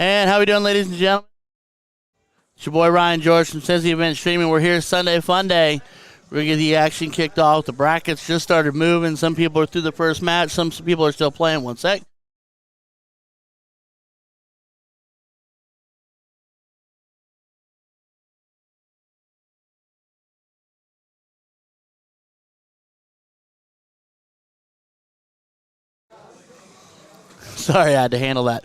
And how we doing, ladies and gentlemen? It's your boy Ryan George from Cincy Event Streaming. We're here Sunday Fun Day. We're going to get the action kicked off. The brackets just started moving. Some people are through the first match. Some people are still playing. One sec. Sorry, I had to handle that.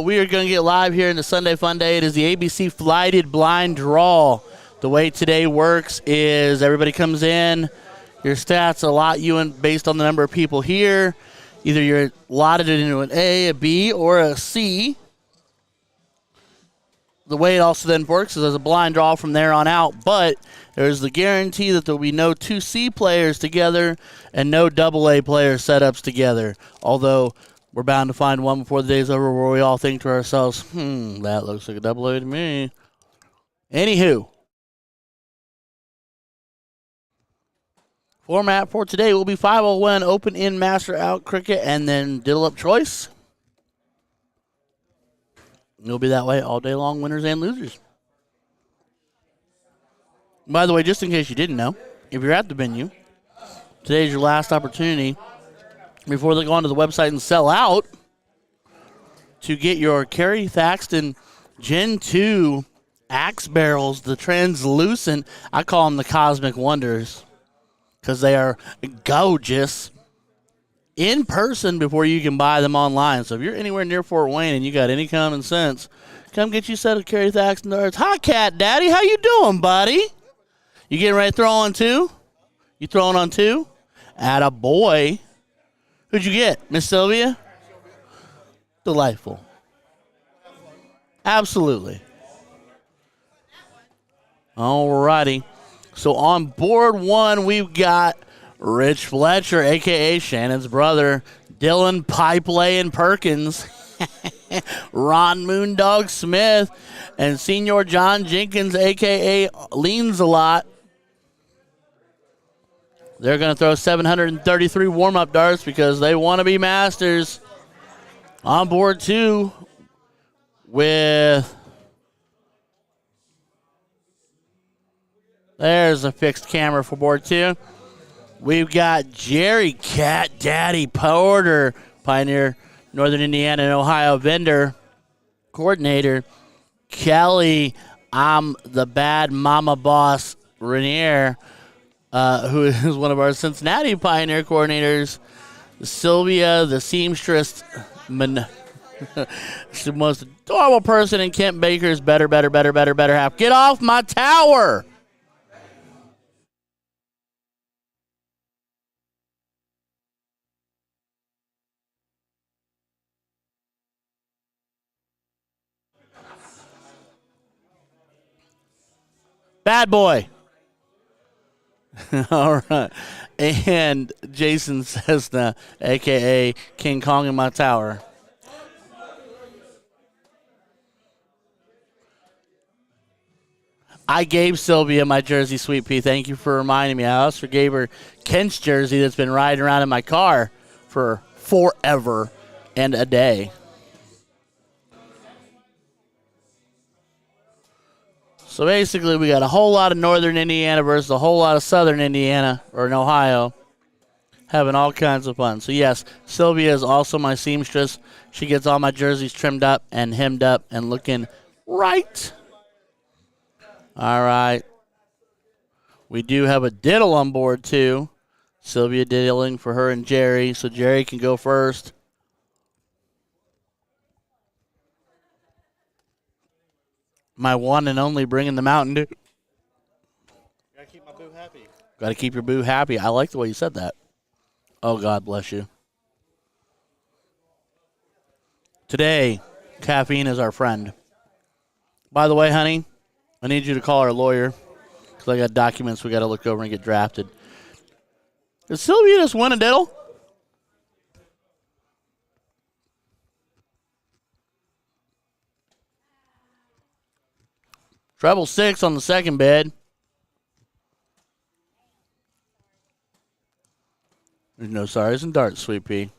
We are going to get live here in the Sunday Fun Day. It is the ABC Flighted Blind Draw. The way today works is everybody comes in. Your stats allot you in based on the number of people here. Either you're allotted into an A, a B, or a C. The way it also then works is there's a blind draw from there on out, but there's the guarantee that there will be no 2C players together and no AA player setups together. Although we're bound to find one before the day's over where we all think to ourselves, that looks like a AA to me. Anywho, format for today will be 501 open in, master out, cricket, and then diddle up choice. It'll be that way all day long, winners and losers. By the way, just in case you didn't know, if you're at the venue, today's your last opportunity before they go onto the website and sell out to get your Kerry Thaxton Gen 2 axe barrels, the translucent. I call them the Cosmic Wonders because they are gorgeous in person before you can buy them online. So if you're anywhere near Fort Wayne and you got any common sense, come get you a set of Kerry Thaxton darts. Hi, Cat Daddy. How you doing, buddy? You getting ready to throw on two? You throwing on two? Atta boy. Who'd you get? Miss Sylvia? Delightful. Absolutely. All righty. So on board one, we've got Rich Fletcher, a.k.a. Shannon's brother, Dylan Pipe-Laying Perkins, Ron Moondog Smith, and Senior John Jenkins, a.k.a. Leans a Lot. They're going to throw 733 warm-up darts because they want to be masters. On board two with... There's a fixed camera for board two. We've got Jerry Cat Daddy Porter, Pioneer, Northern Indiana and Ohio vendor, coordinator. Kelly, I'm the bad mama boss, Rainier, who is one of our Cincinnati Pioneer coordinators. Sylvia, the seamstress, she's the most adorable person in Kent Baker's better half. Get off my tower! Bad boy. All right. And Jason Cessna, a.k.a. King Kong in my tower. I gave Sylvia my jersey, Sweet Pea. Thank you for reminding me. I also gave her Kent's jersey that's been riding around in my car for forever and a day. So basically, we got a whole lot of Northern Indiana versus a whole lot of Southern Indiana, or in Ohio, having all kinds of fun. So yes, Sylvia is also my seamstress. She gets all my jerseys trimmed up and hemmed up and looking right. All right. We do have a diddle on board, too. Sylvia diddling for her and Jerry, so Jerry can go first. My one and only bringing the Mountain Dew. Gotta keep my boo happy. Got to keep your boo happy. I like the way you said that. Oh, God bless you. Today, caffeine is our friend. By the way, honey, I need you to call our lawyer because I got documents we got to look over and get drafted. Did Sylvia just win a diddle? Treble 6 on the second bid. There's no sorries and darts, Sweet Pea.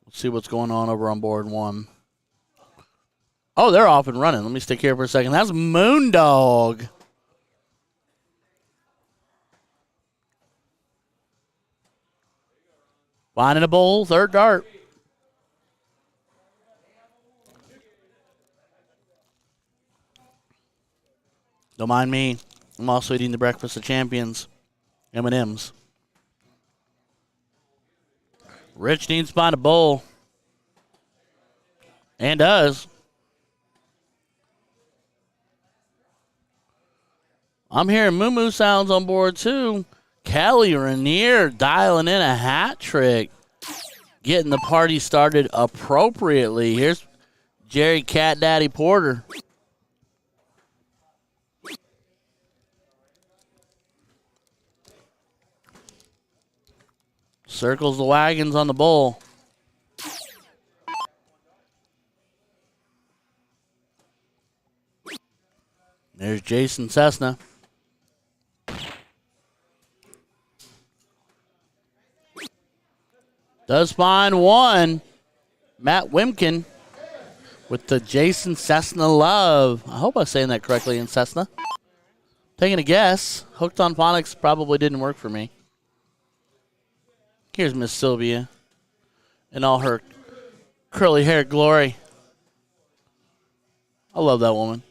Let's see what's going on over on board one. Oh, they're off and running. Let me stick here for a second. That's Moondog. Finding a bowl, third dart. Don't mind me. I'm also eating the breakfast of champions. M&M's. Rich needs to find a bowl. And does. I'm hearing moo-moo sounds on board, too. Kelly Rainier dialing in a hat trick. Getting the party started appropriately. Here's Jerry Cat Daddy Porter. Circles the wagons on the bowl. There's Jason Cessna. Does find one. Matt Wimkin with the Jason Cessna love. I hope I'm saying that correctly in Cessna. Taking a guess. Hooked on phonics probably didn't work for me. Here's Miss Sylvia in all her curly hair glory. I love that woman.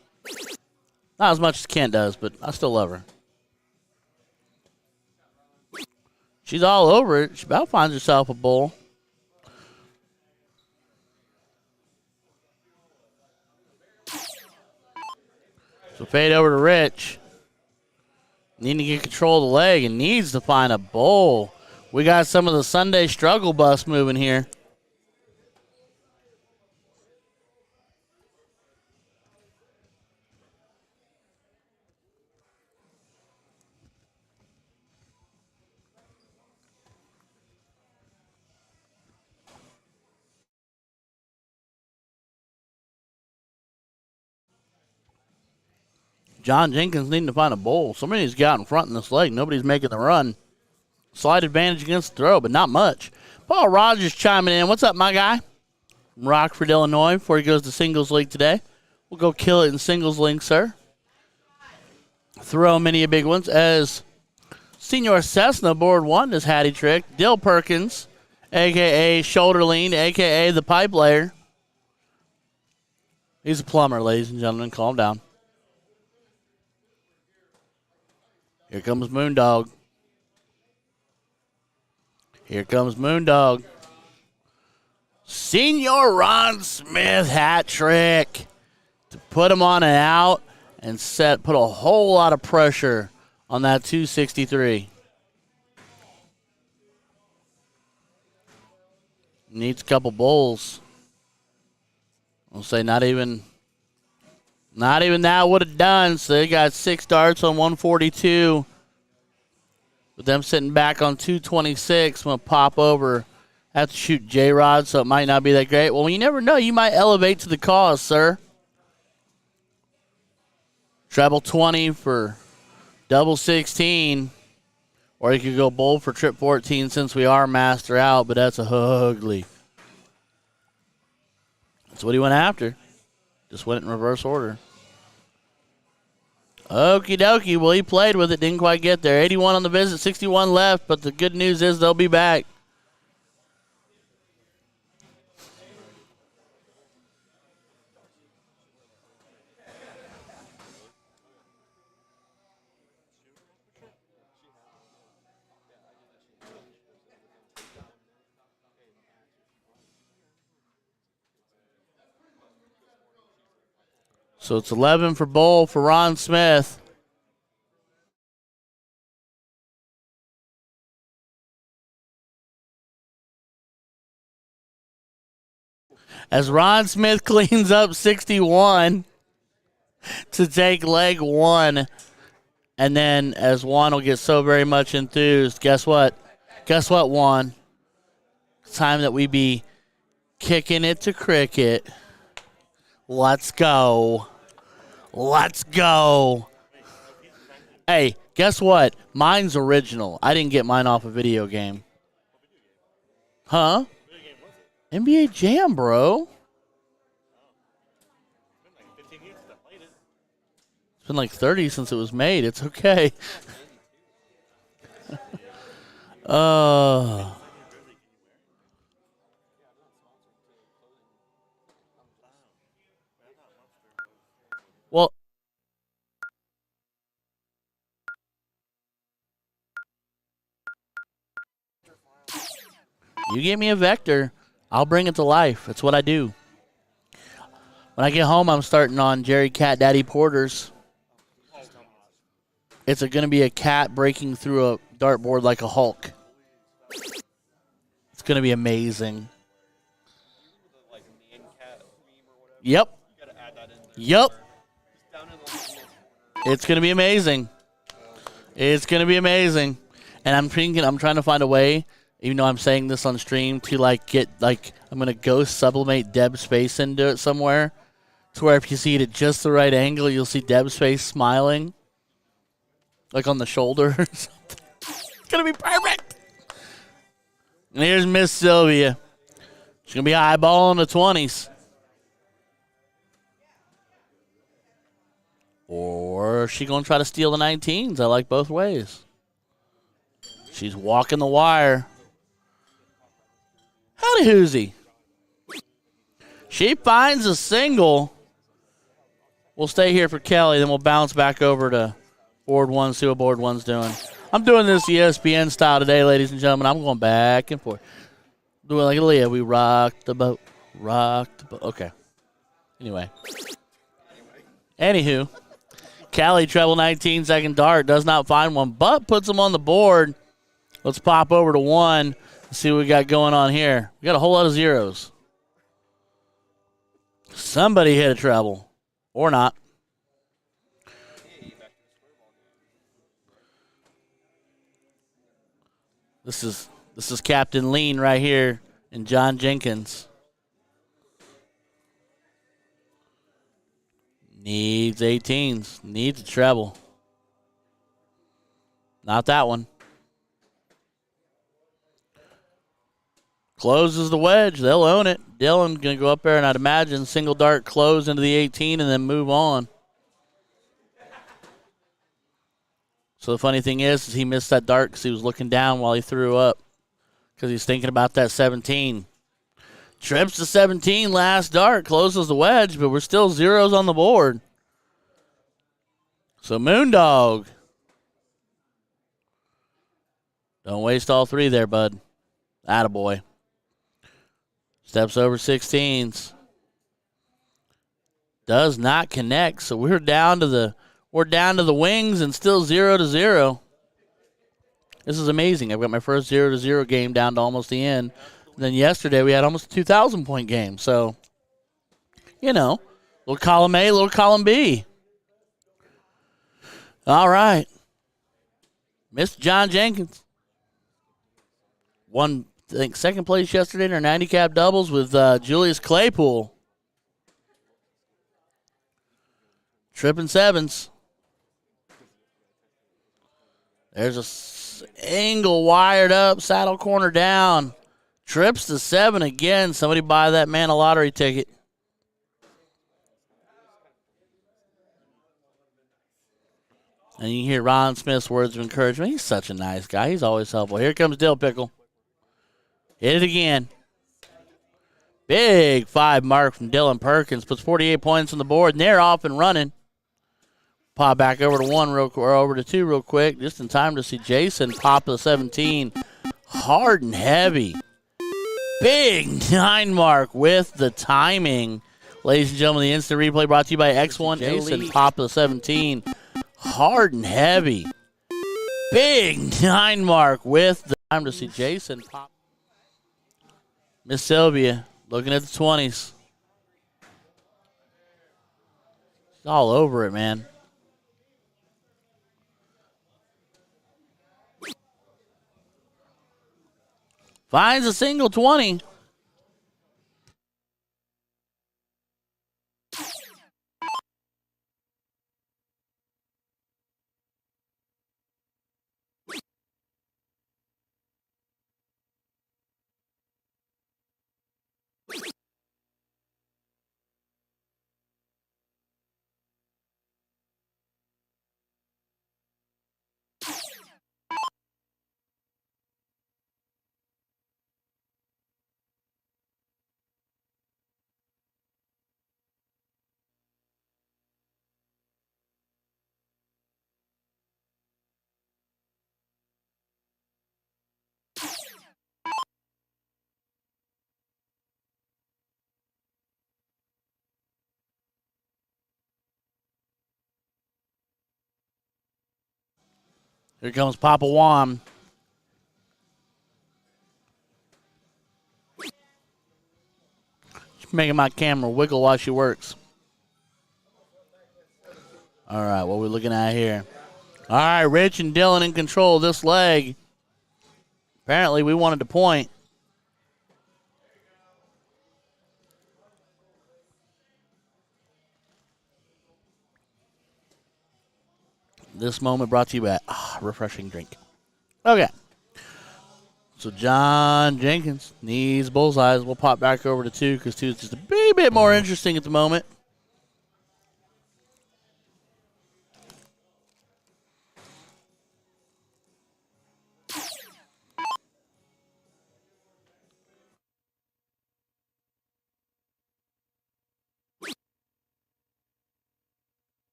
Not as much as Kent does, but I still love her. She's all over it. She about finds herself a bowl. So fade over to Rich. Needing to get control of the leg and needs to find a bowl. We got some of the Sunday struggle bus moving here. John Jenkins needing to find a bowl. Somebody's got in front in this leg. Nobody's making the run. Slight advantage against the throw, but not much. Paul Rogers chiming in. What's up, my guy? From Rockford, Illinois, before he goes to singles league today. We'll go kill it in singles league, sir. Throw many big ones as Senior Cessna board one this hattie trick. Dill Perkins, a.k.a. Shoulder Lean, a.k.a. the pipe layer. He's a plumber, ladies and gentlemen. Calm down. Here comes Moondog. Here comes Moondog. Senior Ron Smith hat trick to put him on an out and put a whole lot of pressure on that 263. Needs a couple bowls. I'll say not even that would have done. So they got 6 darts on 142. With them sitting back on 226, I'm going to pop over. Have to shoot J-Rod, so it might not be that great. Well, you never know. You might elevate to the cause, sir. Treble 20 for double 16. Or you could go bowl for trip 14 since we are master out, but that's a ugly. That's what he went after. Just went in reverse order. Okie dokie. Well, he played with it. Didn't quite get there. 81 on the visit, 61 left, but the good news is they'll be back. So it's 11 for bowl for Ron Smith. As Ron Smith cleans up 61 to take leg one. And then as Juan will get so very much enthused, guess what? Guess what, Juan? It's time that we be kicking it to cricket. Let's go. Let's go. Hey, guess what? Mine's original. I didn't get mine off a video game. Huh? NBA Jam, bro. It's been like 30 since it was made. It's okay. uh, well, you give me a vector, I'll bring it to life. That's what I do. When I get home, I'm starting on Jerry Cat Daddy Porter's. It's going to be a cat breaking through a dartboard like a Hulk. It's going to be amazing. Yep. Yep. It's going to be amazing. It's going to be amazing. And I'm trying to find a way, even though I'm saying this on stream, to I'm going to ghost sublimate Deb's face into it somewhere. To where if you see it at just the right angle, you'll see Deb's face smiling. Like on the shoulder or something. It's going to be perfect. And here's Miss Sylvia. She's going to be eyeballing the 20s. Or is she going to try to steal the 19s? I like both ways. She's walking the wire. Howdy, Hoosie. She finds a single. We'll stay here for Kelly, then we'll bounce back over to board one, see what board one's doing. I'm doing this ESPN style today, ladies and gentlemen. I'm going back and forth. Doing like Leah. We rocked the boat. Rocked the boat. Okay. Anyway. Anywho. Callie treble 19, second dart. Does not find one, but puts them on the board. Let's pop over to one and see what we got going on here. We got a whole lot of zeros. Somebody hit a treble. Or not. This is Captain Lean right here and John Jenkins. Needs 18s. Needs a treble. Not that one. Closes the wedge. They'll own it. Dylan's going to go up there, and I'd imagine single dart close into the 18 and then move on. So the funny thing is he missed that dart because he was looking down while he threw up because he's thinking about that 17. Trips to 17, last dart, closes the wedge, but we're still zeros on the board. So Moondog. Don't waste all three there, bud. Attaboy. Steps over 16s. Does not connect, so we're down to the wings and still 0-0. This is amazing. I've got my first 0-0 game down to almost the end. And then yesterday we had almost a 2,000-point game. So, little column A, little column B. All right. Mr. John Jenkins. Won, I think, second place yesterday in our 90-cap doubles with Julius Claypool. Tripping sevens. There's a angle wired up, saddle corner down. Trips to 7 again. Somebody buy that man a lottery ticket. And you can hear Ron Smith's words of encouragement. He's such a nice guy. He's always helpful. Here comes Dill Pickle. Hit it again. Big 5 mark from Dylan Perkins. Puts 48 points on the board, and they're off and running. Pop back over to over to 2 real quick, just in time to see Jason pop the 17. Hard and heavy. Big 9 mark with the timing. Ladies and gentlemen, the instant replay brought to you by X1 Jason pop the 17. Hard and heavy. Big 9 mark with the time to see Jason pop. Miss Sylvia looking at the 20s. She's all over it, man. Finds a single 20. Here comes Papa Juan. She's making my camera wiggle while she works. All right, what are we looking at here? All right, Rich and Dylan in control of this leg. Apparently, we wanted to point. This moment brought to you by refreshing drink. Okay. So John Jenkins needs bullseyes. We'll pop back over to 2 because 2 is just a bit more interesting at the moment.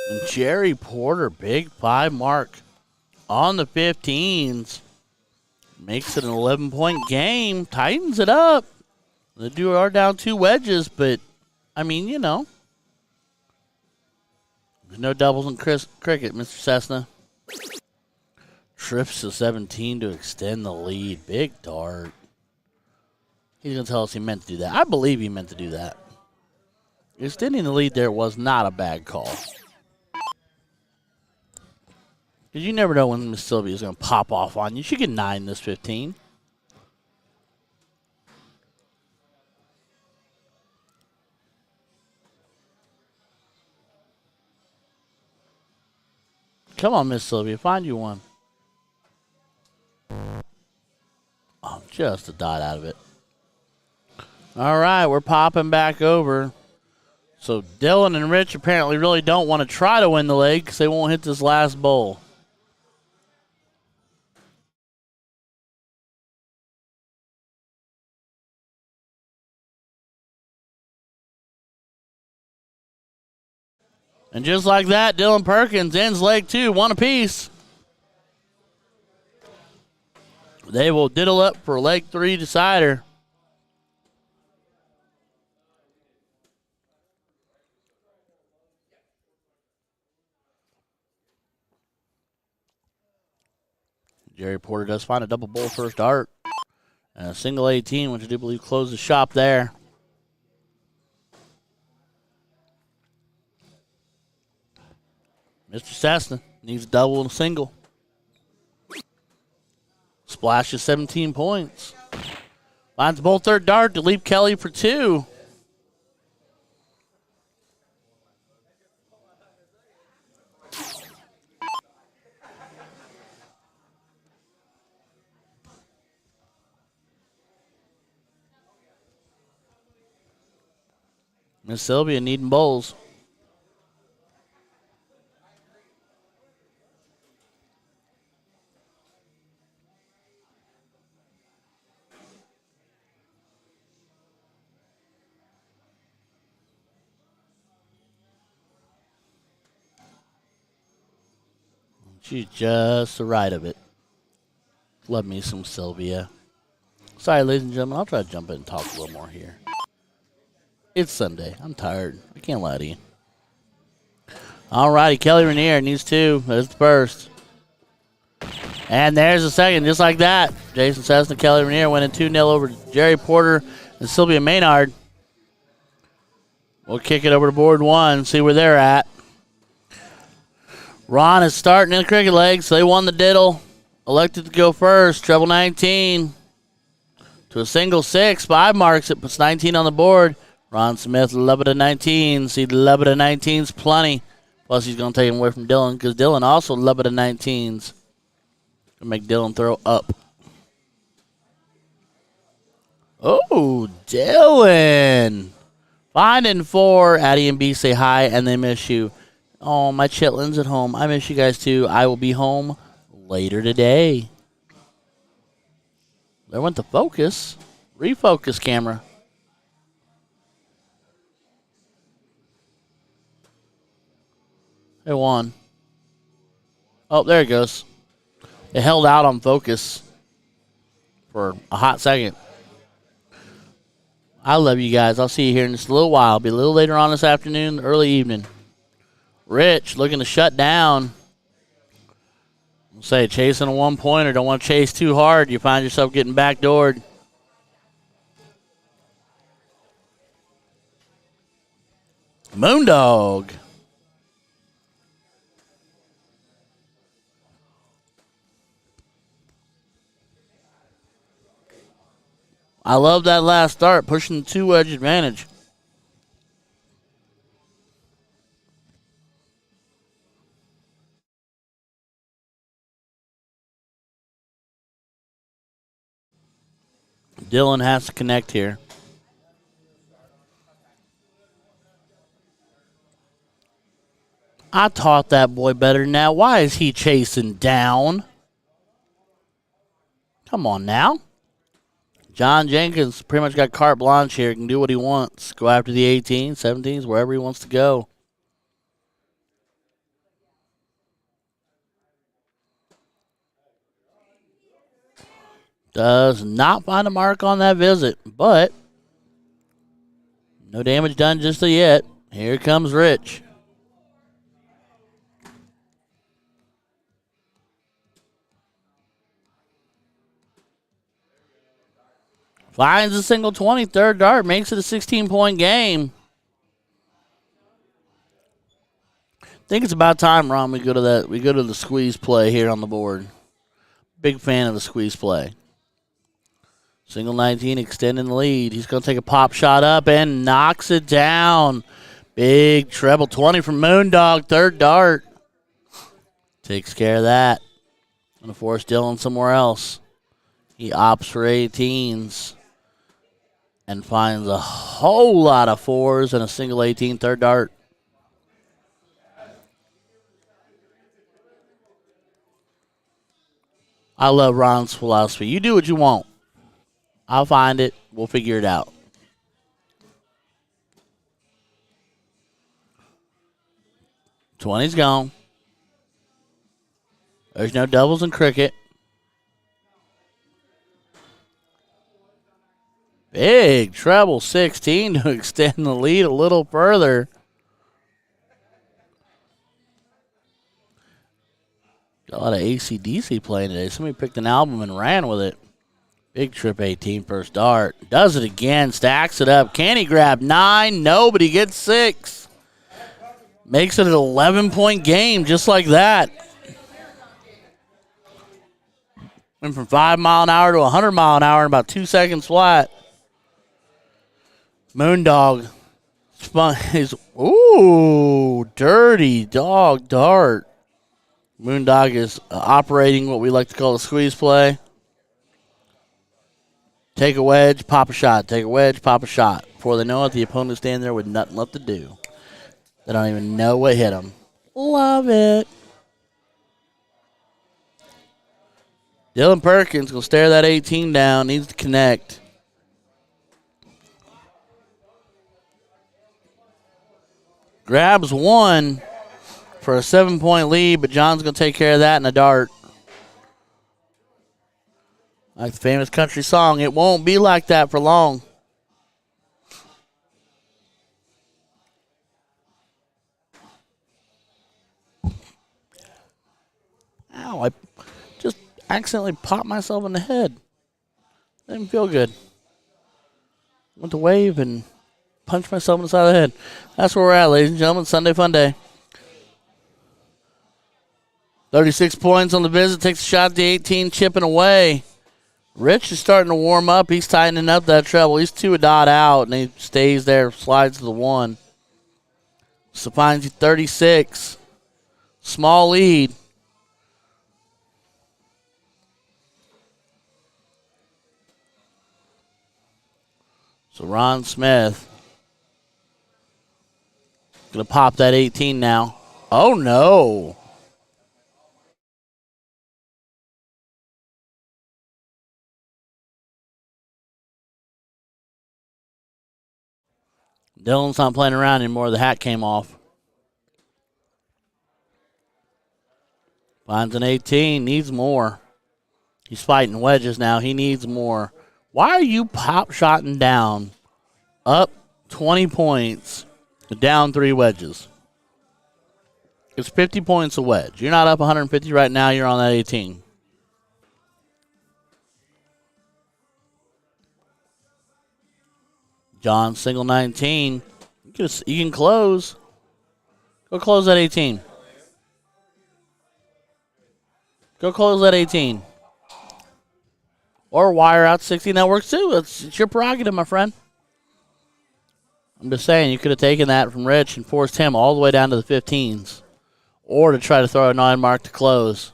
And Jerry Porter, big 5 mark on the 15s. Makes it an 11-point game. Tightens it up. The duo are down 2 wedges, but, I mean, you know. There's no doubles in cricket, Mr. Cessna. Trips to 17 to extend the lead. Big dart. He's going to tell us he meant to do that. I believe he meant to do that. Extending the lead there was not a bad call. Because you never know when Miss Sylvia is going to pop off on you. She can 9 this 15. Come on, Miss Sylvia. Find you one. Oh, just a dot out of it. All right, we're popping back over. So Dylan and Rich apparently really don't want to try to win the leg because they won't hit this last bowl. And just like that, Dylan Perkins ends leg 2, 1 apiece. They will diddle up for leg 3 decider. Jerry Porter does find a double bowl first dart. And a single 18, which I do believe closed the shop there. Mr. Cessna needs a double and a single. Splashes 17 points. Finds both third dart to leap Kelly for 2. Miss Sylvia needing bowls. She's just the right of it. Love me some Sylvia. Sorry, ladies and gentlemen, I'll try to jump in and talk a little more here. It's Sunday. I'm tired. I can't lie to you. All righty, Kelly Rainier needs 2. There's the first. And there's the second, just like that. Jason Cessna, Kelly Rainier winning 2-0 over Jerry Porter and Sylvia Maynard. We'll kick it over to board 1, see where they're at. Ron is starting in the cricket leg, so they won the diddle. Elected to go first, treble 19. To a single 6, 5 marks it, puts 19 on the board. Ron Smith, 11 to 19. See, 11 to 19's plenty. Plus, he's going to take him away from Dylan because Dylan also 11 to 19's. Going to make Dylan throw up. Oh, Dylan. Finding 4. Addie and B say hi, and they miss you. Oh, my chitlins at home. I miss you guys, too. I will be home later today. There went the focus. Refocus, camera. It won. Oh, there it goes. It held out on focus for a hot second. I love you guys. I'll see you here in just a little while. Be a little later on this afternoon, early evening. Rich looking to shut down. Say chasing a one-pointer. Don't want to chase too hard. You find yourself getting backdoored. Moondog. I love that last start, pushing the two-edge advantage. Dylan has to connect here. I taught that boy better than that. Why is he chasing down? Come on now. John Jenkins pretty much got carte blanche here. He can do what he wants. Go after the 18s, 17s, wherever he wants to go. Does not find a mark on that visit, but no damage done just yet. Here comes Rich. Finds a single 20, third dart, makes it a 16-point game. I think it's about time, Ron, we go to the squeeze play here on the board. Big fan of the squeeze play. Single 19 extending the lead. He's going to take a pop shot up and knocks it down. Big treble 20 from Moondog, third dart. Takes care of that. Going to force Dylan somewhere else. He opts for 18s and finds a whole lot of fours and a single 18, third dart. I love Ron's philosophy. You do what you want. I'll find it. We'll figure it out. '20's gone. There's no doubles in cricket. Big treble 16 to extend the lead a little further. Got a lot of AC/DC playing today. Somebody picked an album and ran with it. Big trip 18, first dart. Does it again, stacks it up. Can he grab 9? No, but he gets 6. Makes it an 11-point game just like that. Went from 5 mile an hour to 100 mile an hour in about 2 seconds flat. Moondog spun his, dirty dog dart. Moondog is operating what we like to call a squeeze play. Take a wedge, pop a shot. Take a wedge, pop a shot. Before they know it, the opponent's standing there with nothing left to do. They don't even know what hit them. Love it. Dylan Perkins will stare that 18 down. Needs to connect. Grabs 1 for a 7-point lead, but John's going to take care of that in a dart. Like the famous country song, it won't be like that for long. Ow, I just accidentally popped myself in the head. Didn't feel good. Went to wave and punched myself in the side of the head. That's where we're at, ladies and gentlemen. Sunday Fun Day. 36 points on the visit. Takes a shot at the 18, chipping away. Rich is starting to warm up. He's tightening up that treble. He's 2 a dot out, and he stays there, slides to the 1. So finds you 36. Small lead. So Ron Smith going to pop that 18 now. Oh, no. Dylan's not playing around anymore. The hat came off. Finds an 18. Needs more. He's fighting wedges now. He needs more. Why are you pop-shotting down? Up 20 points. Down 3 wedges. It's 50 points a wedge. You're not up 150 right now. You're on that 18. John, single 19. You can close. Go close that 18. Go close that 18. Or wire out 16. That works too. It's your prerogative, my friend. I'm just saying, you could have taken that from Rich and forced him all the way down to the 15s. Or to try to throw a 9 mark to close.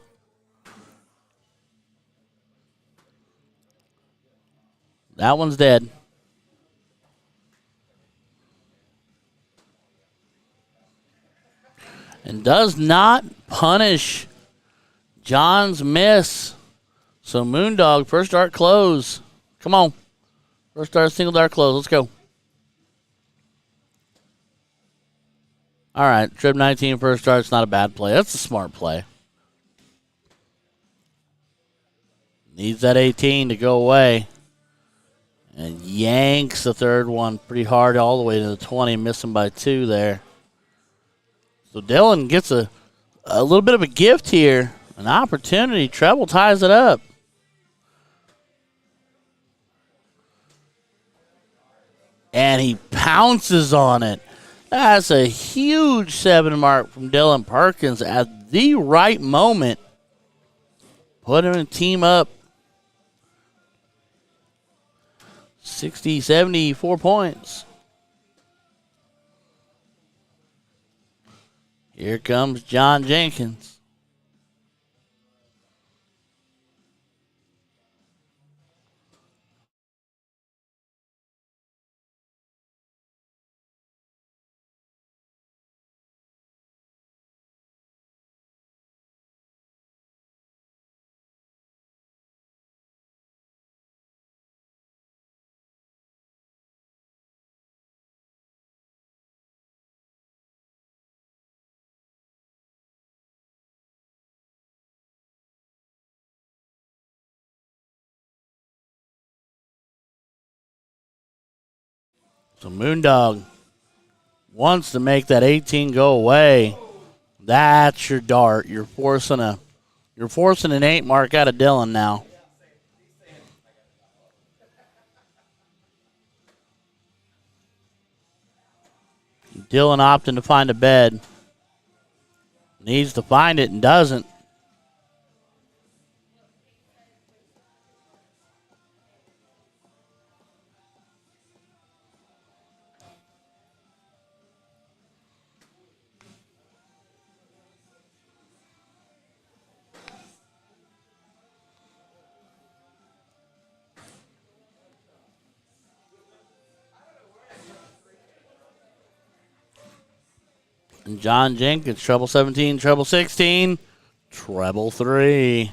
That one's dead. And does not punish John's miss. So Moondog, first dart close. Come on. First dart, single dart close. Let's go. All right, trip 19 first dart's not a bad play. That's a smart play. Needs that 18 to go away. And yanks the third one pretty hard all the way to the 20, missing by 2 there. So Dylan gets a little bit of a gift here. An opportunity. Treble ties it up. And he pounces on it. That's a huge 7 mark from Dylan Perkins at the right moment. Put him in team up. 60, 74 points. Here comes John Jenkins. So Moondog wants to make that 18 go away. That's your dart. You're forcing an 8 mark out of Dylan now. Dylan opting to find a bed. Needs to find it and doesn't. And John Jenkins, treble 17, treble 16, treble 3.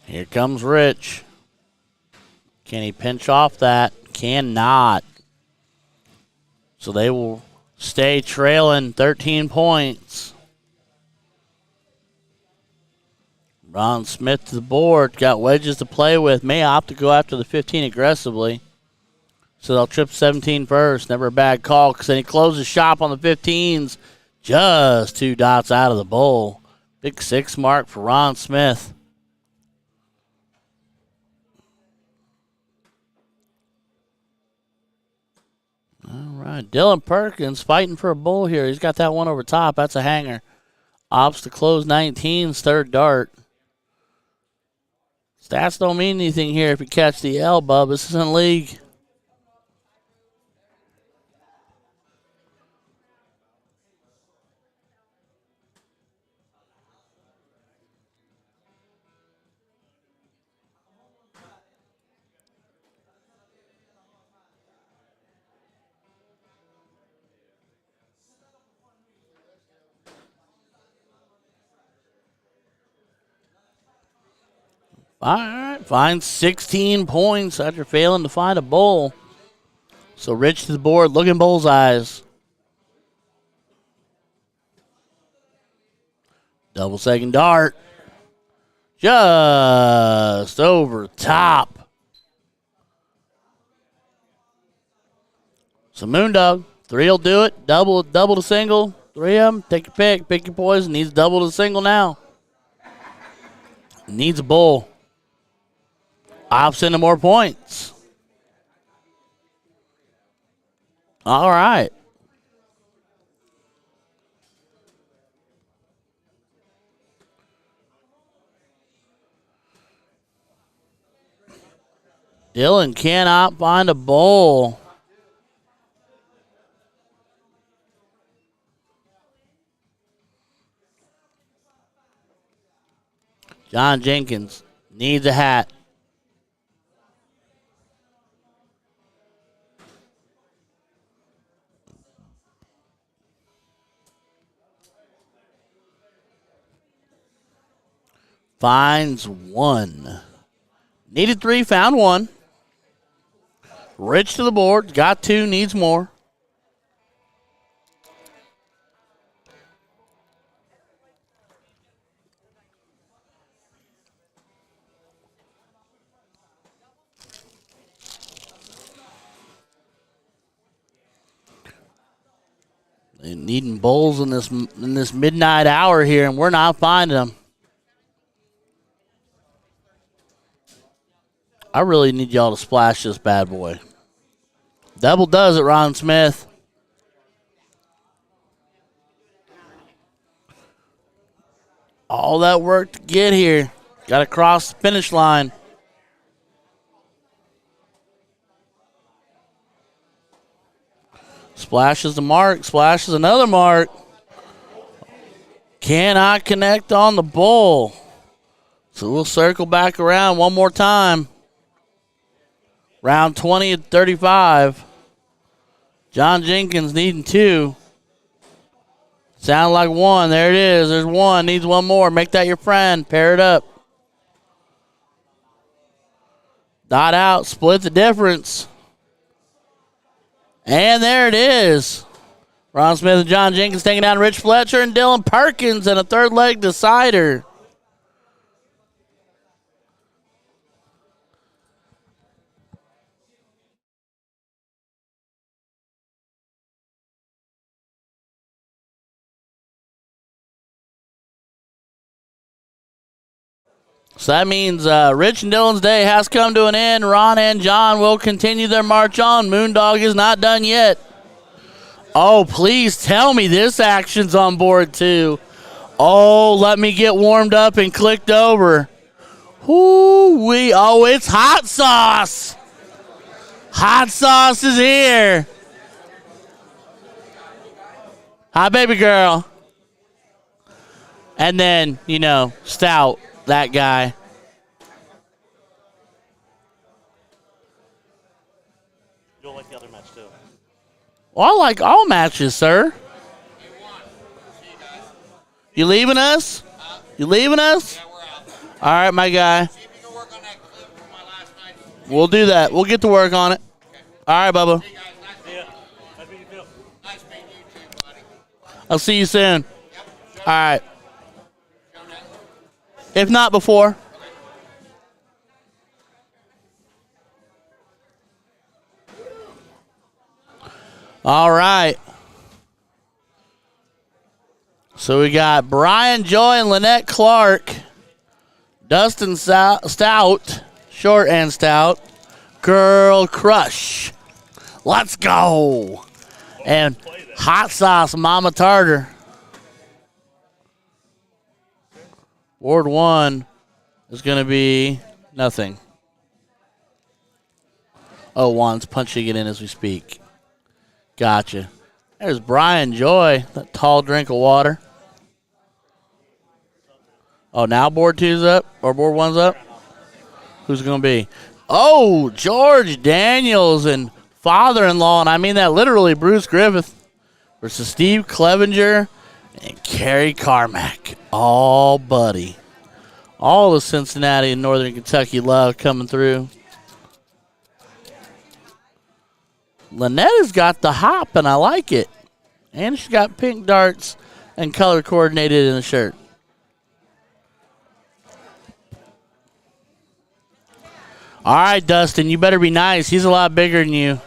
Here comes Rich. Can he pinch off that? Cannot. So they will stay trailing 13 points. Ron Smith to the board. Got wedges to play with. May opt to go after the 15 aggressively. So they'll trip 17 first. Never a bad call because then he closes shop on the 15s. Just 2 dots out of the bowl. Big 6 mark for Ron Smith. All right. Dylan Perkins fighting for a bull here. He's got that one over top. That's a hanger. Opts to close 19's third dart. Stats don't mean anything here if you catch the L, bub. This isn't league. All right, find 16 points after failing to find a bowl. So Rich to the board, looking bullseyes. Double second dart. Just over top. So Moondog, 3 will do it. Double to single. 3 of them. Take your pick. Pick your poison. Needs double to single now. Needs a bull. Opts into more points. All right. Dylan cannot find a bowl. John Jenkins needs a hat. Finds 1. Needed 3, found 1. Rich to the board, got 2, needs more. They're needing bowls in this midnight hour here, and we're not finding them. I really need y'all to splash this bad boy. Double does it, Ron Smith. All that work to get here. Got to cross the finish line. Splashes the mark. Splashes another mark. Cannot connect on the bowl. So we'll circle back around one more time. Round 20 at 35. John Jenkins needing 2. Sound like 1. There it is. There's 1. Needs 1 more. Make that your friend. Pair it up. Dot out. Split the difference. And there it is. Ron Smith and John Jenkins taking down Rich Fletcher and Dylan Perkins in a third leg decider. So that means Rich and Dylan's day has come to an end. Ron and John will continue their march on. Moondog is not done yet. Oh, please tell me this action's on board too. Oh, let me get warmed up and clicked over. Whoo-wee. Oh, it's hot sauce. Hot sauce is here. Hi, baby girl. And then, Stout. That guy. You'll like the other match too. Well, I like all matches, sir. You leaving us? You leaving us? Yeah, we're out. All right, my guy. See if you can work on that clip from my last night. We'll do that. We'll get to work on it. Okay. All right, Bubba. Hey, guys. See ya. Nice meeting you, Phil. Nice meeting you too, buddy. I'll see you soon. Yep. All right. Show now. If not before. All right. So we got Brian Joy and Lynette Clark, Dustin Stout, short and stout, Girl Crush. Let's go. And Hot Sauce Mama Tartar. Ward 1 is going to be nothing. Oh, Juan's punching it in as we speak. Gotcha. There's Brian Joy, that tall drink of water. Oh, now board 2's up, or board 1's up? Who's it going to be? Oh, George Daniels and father-in-law, and I mean that literally, Bruce Griffith versus Steve Clevenger and Kerry Carmack. Oh, buddy. All the Cincinnati and Northern Kentucky love coming through. Lynette has got the hop, and I like it. And she's got pink darts and color coordinated in the shirt. All right, Dustin, you better be nice. He's a lot bigger than you.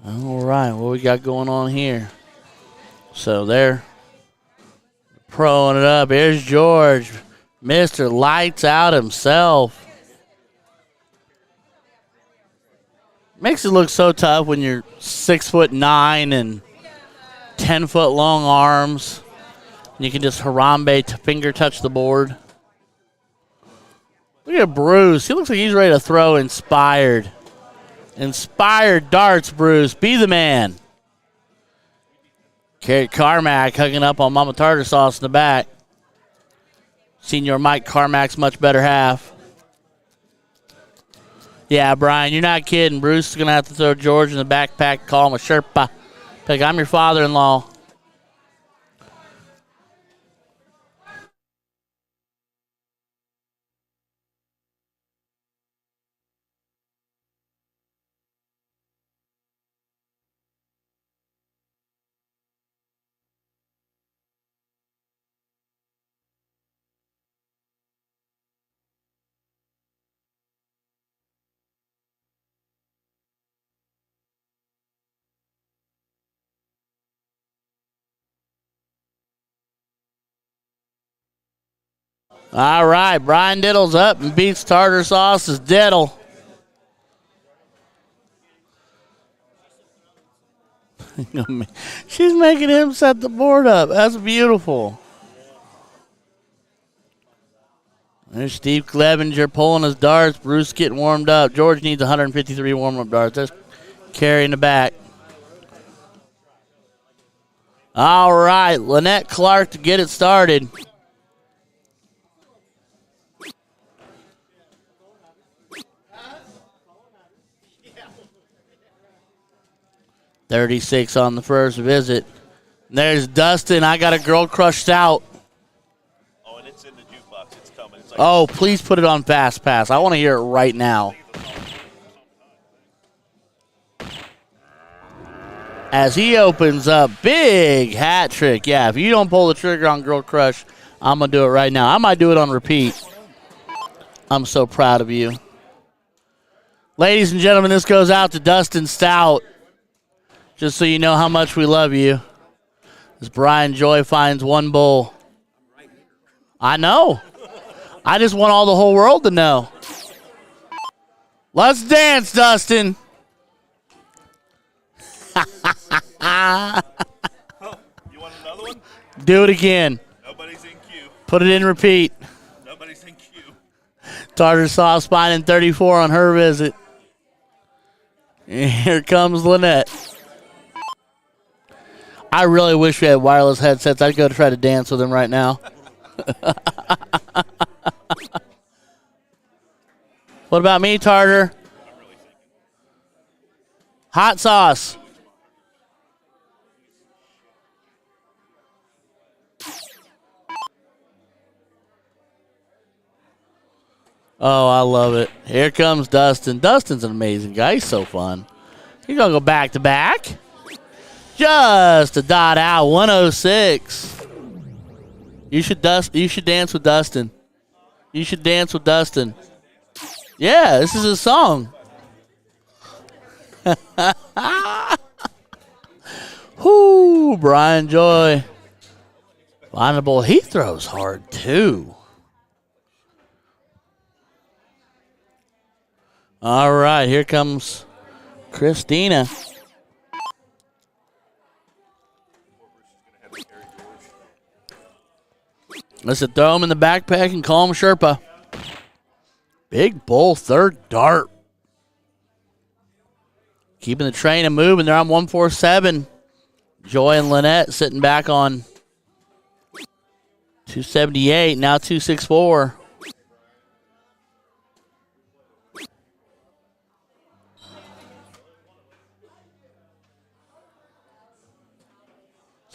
All right, what we got going on here? So they're proing it up. Here's George, Mr. Lights Out himself. Makes it look so tough when you're 6'9" and 10-foot long arms. And you can just Harambe to finger touch the board. Look at Bruce. He looks like he's ready to throw inspired. Inspired darts, Bruce. Be the man. Carrot Carmack hugging up on Mama Tartar Sauce in the back. Senior Mike Carmack's much better half. Yeah, Brian, you're not kidding. Bruce is going to have to throw George in the backpack, call him a Sherpa. Like, I'm your father-in-law. All right, Brian Diddle's up and beats Tartar Sauce's Diddle. She's making him set the board up. That's beautiful. There's Steve Clevenger pulling his darts. Bruce getting warmed up. George needs 153 warm-up darts. There's Carey in the back. All right, Lynette Clark to get it started. $36 on the first visit. There's Dustin. I got a girl crushed out. Oh, and it's in the jukebox. It's coming. It's like Oh, please put it on Fast Pass. I want to hear it right now. As he opens up, big hat trick. Yeah, if you don't pull the trigger on Girl Crush, I'm going to do it right now. I might do it on repeat. I'm so proud of you. Ladies and gentlemen, this goes out to Dustin Stout. Just so you know how much we love you. As Brian Joy finds one bull. I know. I just want all the whole world to know. Let's dance, Dustin. You want another one? Do it again. Nobody's in queue. Put it in repeat. Nobody's in queue. Tartar Sauce finding 34 on her visit. Here comes Lynette. I really wish we had wireless headsets. I'd go to try to dance with him right now. What about me, Tartar? Hot sauce. Oh, I love it. Here comes Dustin. Dustin's an amazing guy. He's so fun. He's going to go back to back. Just a dot out, 106. You should dance with Dustin. You should dance with Dustin. Yeah, this is his song. Whoo, Brian Joy. Findable. He throws hard too. All right, here comes Christina. Listen, throw him in the backpack and call him Sherpa. Big bull, third dart. Keeping the train and moving. They're on 147. Joy and Lynette sitting back on 278, now 264.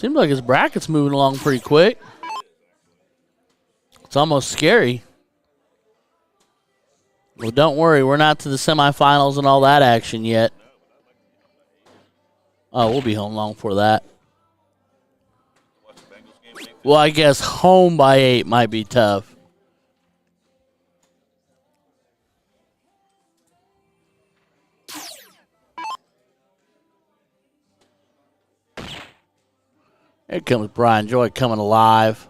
Seems like his bracket's moving along pretty quick. It's almost scary. Well, don't worry. We're not to the semifinals and all that action yet. Oh, we'll be home long for that. Well, I guess home by 8 might be tough. Here comes Brian Joy coming alive.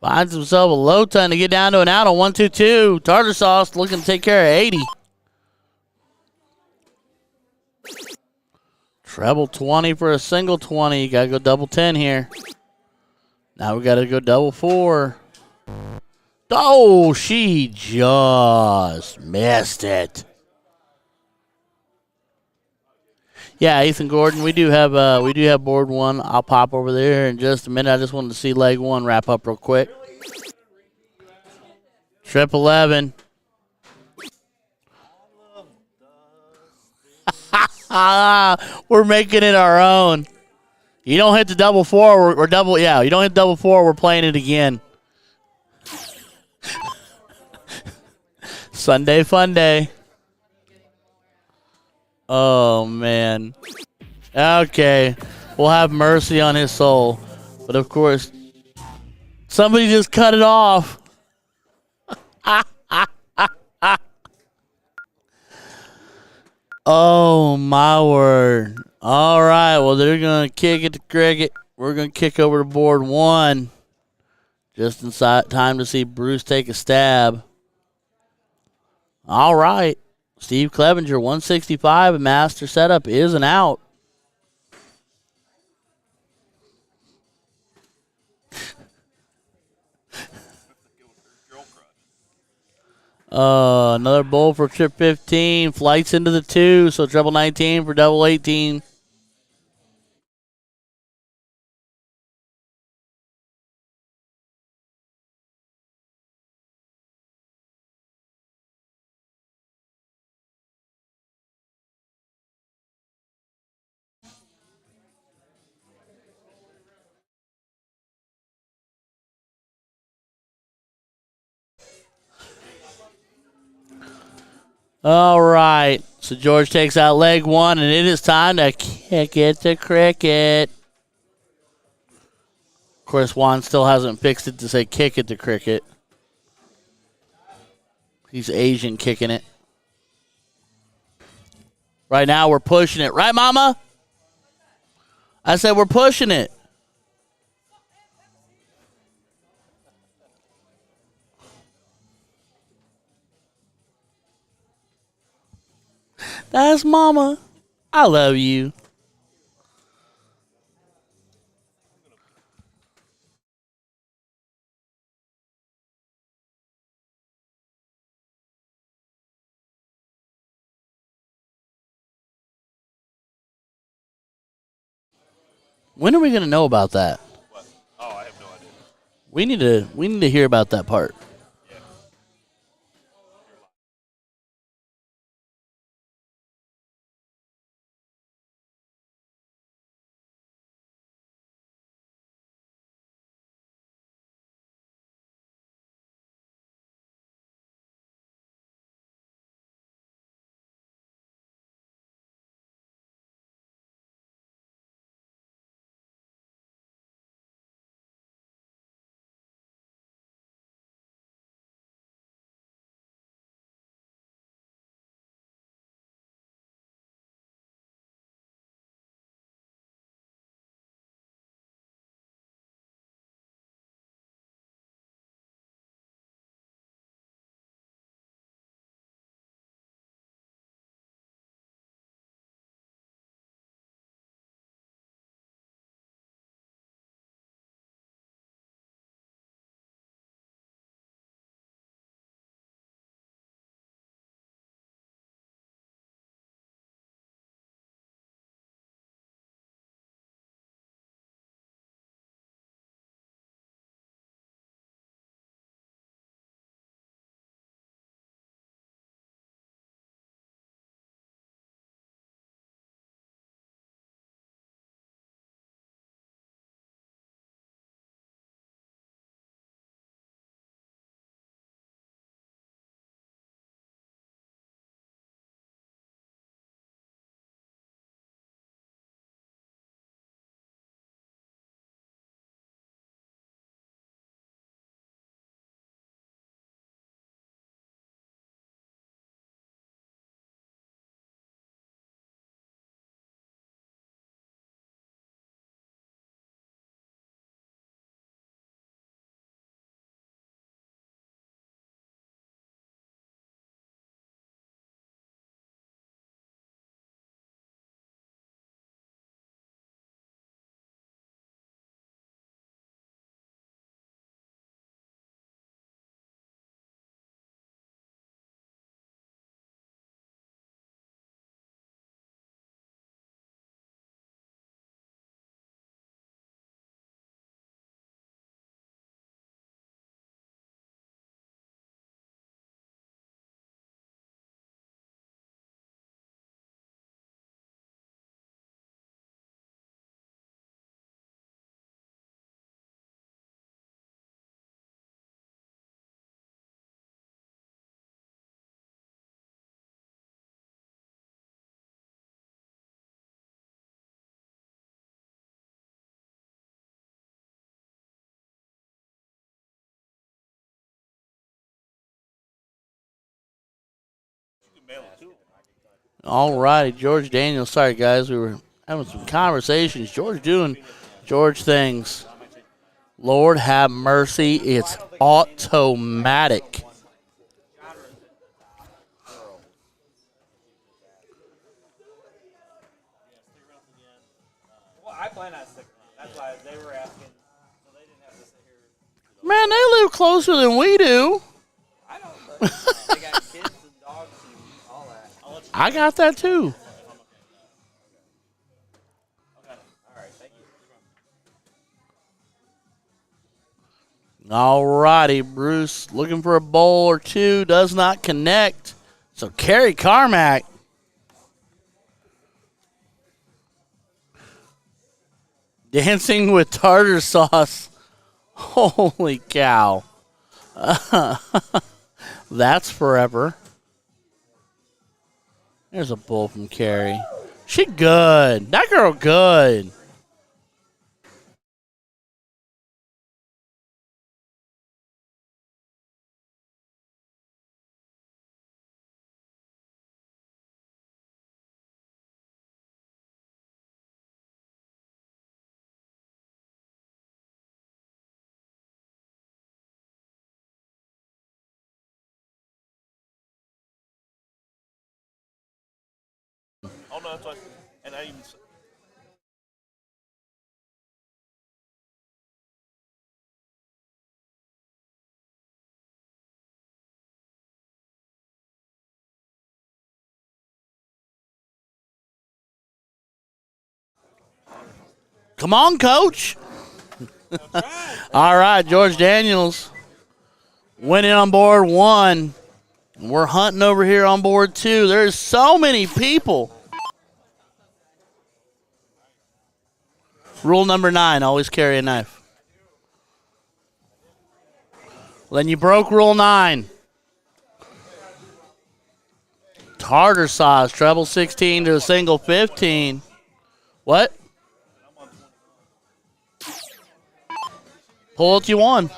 Finds himself a low ton to get down to an out on 1-2-2. Tartar Sauce looking to take care of 80. Treble 20 for a single 20. Got to go double 10 here. Now we got to go double 4. Oh, she just missed it. Yeah, Ethan Gordon, we do have board 1. I'll pop over there in just a minute. I just wanted to see leg 1 wrap up real quick. Trip 11. We're making it our own. You don't hit the double 4 or double, yeah, you don't hit double 4, we're playing it again. Sunday fun day. Oh, man. Okay. We'll have mercy on his soul. But, of course, somebody just cut it off. Oh, my word. All right. Well, they're going to kick it to cricket. We're going to kick over to board 1. Just in time to see Bruce take a stab. All right. Steve Clevenger, 165. A master setup is an out. Another bowl for trip 15. Flights into the 2, so treble 19 for double 18. All right. So George takes out leg 1, and it is time to kick it to cricket. Of course, Juan still hasn't fixed it to say kick it to cricket. He's Asian kicking it. Right now, we're pushing it. Right, Mama? I said we're pushing it. That's Mama. I love you. When are we going to know about that? What? Oh, I have no idea. We need to hear about that part. mail it to him. All righty, George Daniels. Sorry, guys. We were having some conversations. George doing George things. Lord have mercy. It's automatic. Well, I plan on sticking around. That's why they were asking, so they didn't have to sit here. Man, they live closer than we do. I don't. But, they got kids and dogs and all that. I got that too. All right, thank you. All righty, Bruce looking for a bowl or two. Does not connect. So Kerry Carmack. Dancing with tartar sauce. Holy cow. That's forever. There's a bull from Carrie. She good. That girl good. Oh no, that's what. And I even. Come on, coach. All right, George Daniels winning on board one. We're hunting over here on board two. There's so many people. Rule number 9, always carry a knife. Then you broke rule 9. Tartar sauce, treble 16 to a single 15. What? Pull it, you won.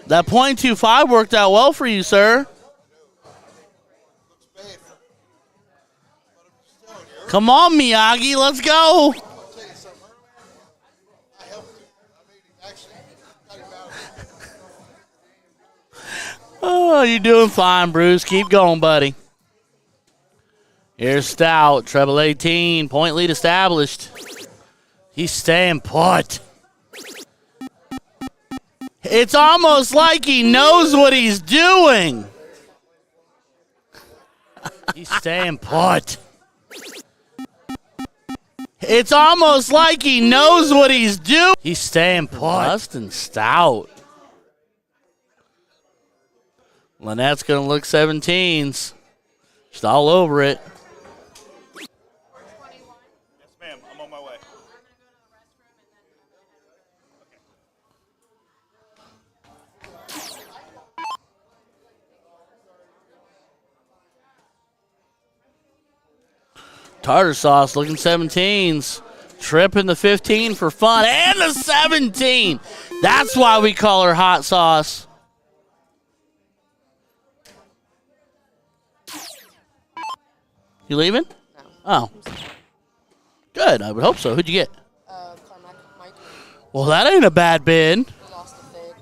That .25 worked out well for you, sir. Come on, Miyagi, let's go. Oh, you're doing fine, Bruce. Keep going, buddy. Here's Stout, treble 18, point lead established. He's staying put. It's almost like he knows what he's doing. He's staying put. It's almost like he knows what he's doing. He's staying put. Bustin' Stout. Lynette's going to look 17s. She's all over it. Yes, ma'am. I'm on my way. Tartar sauce looking 17s. Tripping the 15 for fun. And the 17. That's why we call her hot sauce. You leaving? No. Oh. Good. I would hope so. Who'd you get? Carmack, Mike. Well, that ain't a bad bid. We lost the bid.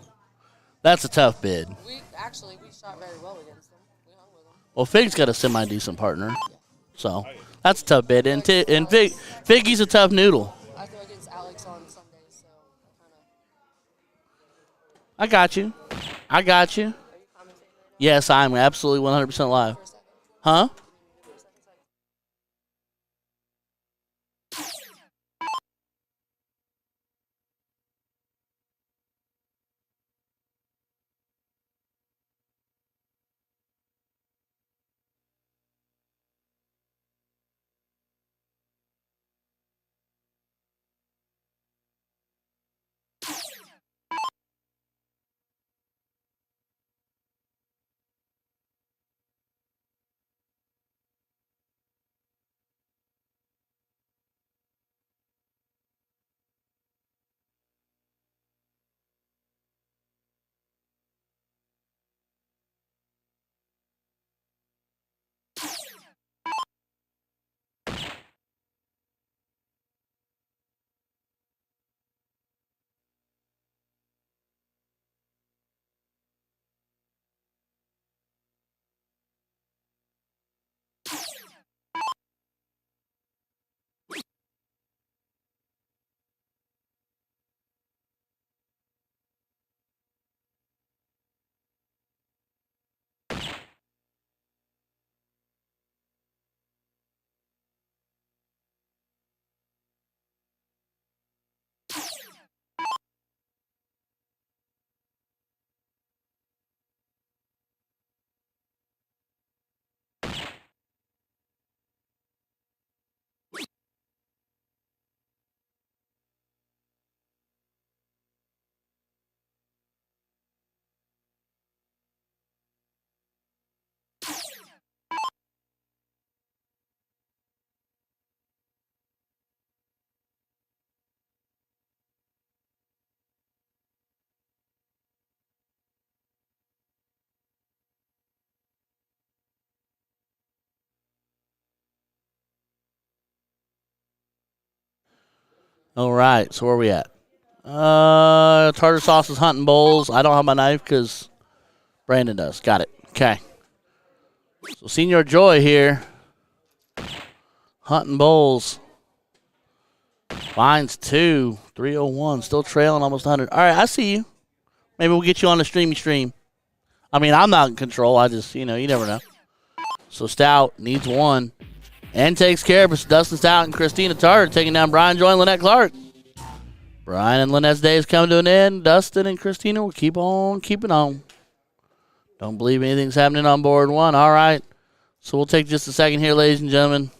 That's a tough bid. We shot very well against them. We hung with them. Well, Fig's got a semi-decent partner. So, that's a tough bid. And Figgy's a tough noodle. I throw against Alex on Sundays, so I got you. I got you. Are you commentating right now Yes, I'm absolutely 100% live. for a second? Huh? For a second, so All right, so where are we at? Tartar sauce is hunting bowls. I don't have my knife because Brandon does. Got it. Okay. So Senior Joy here. Hunting bowls. Finds 2. 301. Still trailing almost 100. All right, I see you. Maybe we'll get you on the stream. I mean, I'm not in control. I just, you never know. So Stout needs 1 and takes care of it. Dustin Stout and Christina Tartar taking down Brian Joy and Lynette Clark. Brian and Lynette's day is coming to an end. Dustin and Christina will keep on keeping on. Don't believe anything's happening on board 1. All right. So we'll take just a second here, ladies and gentlemen.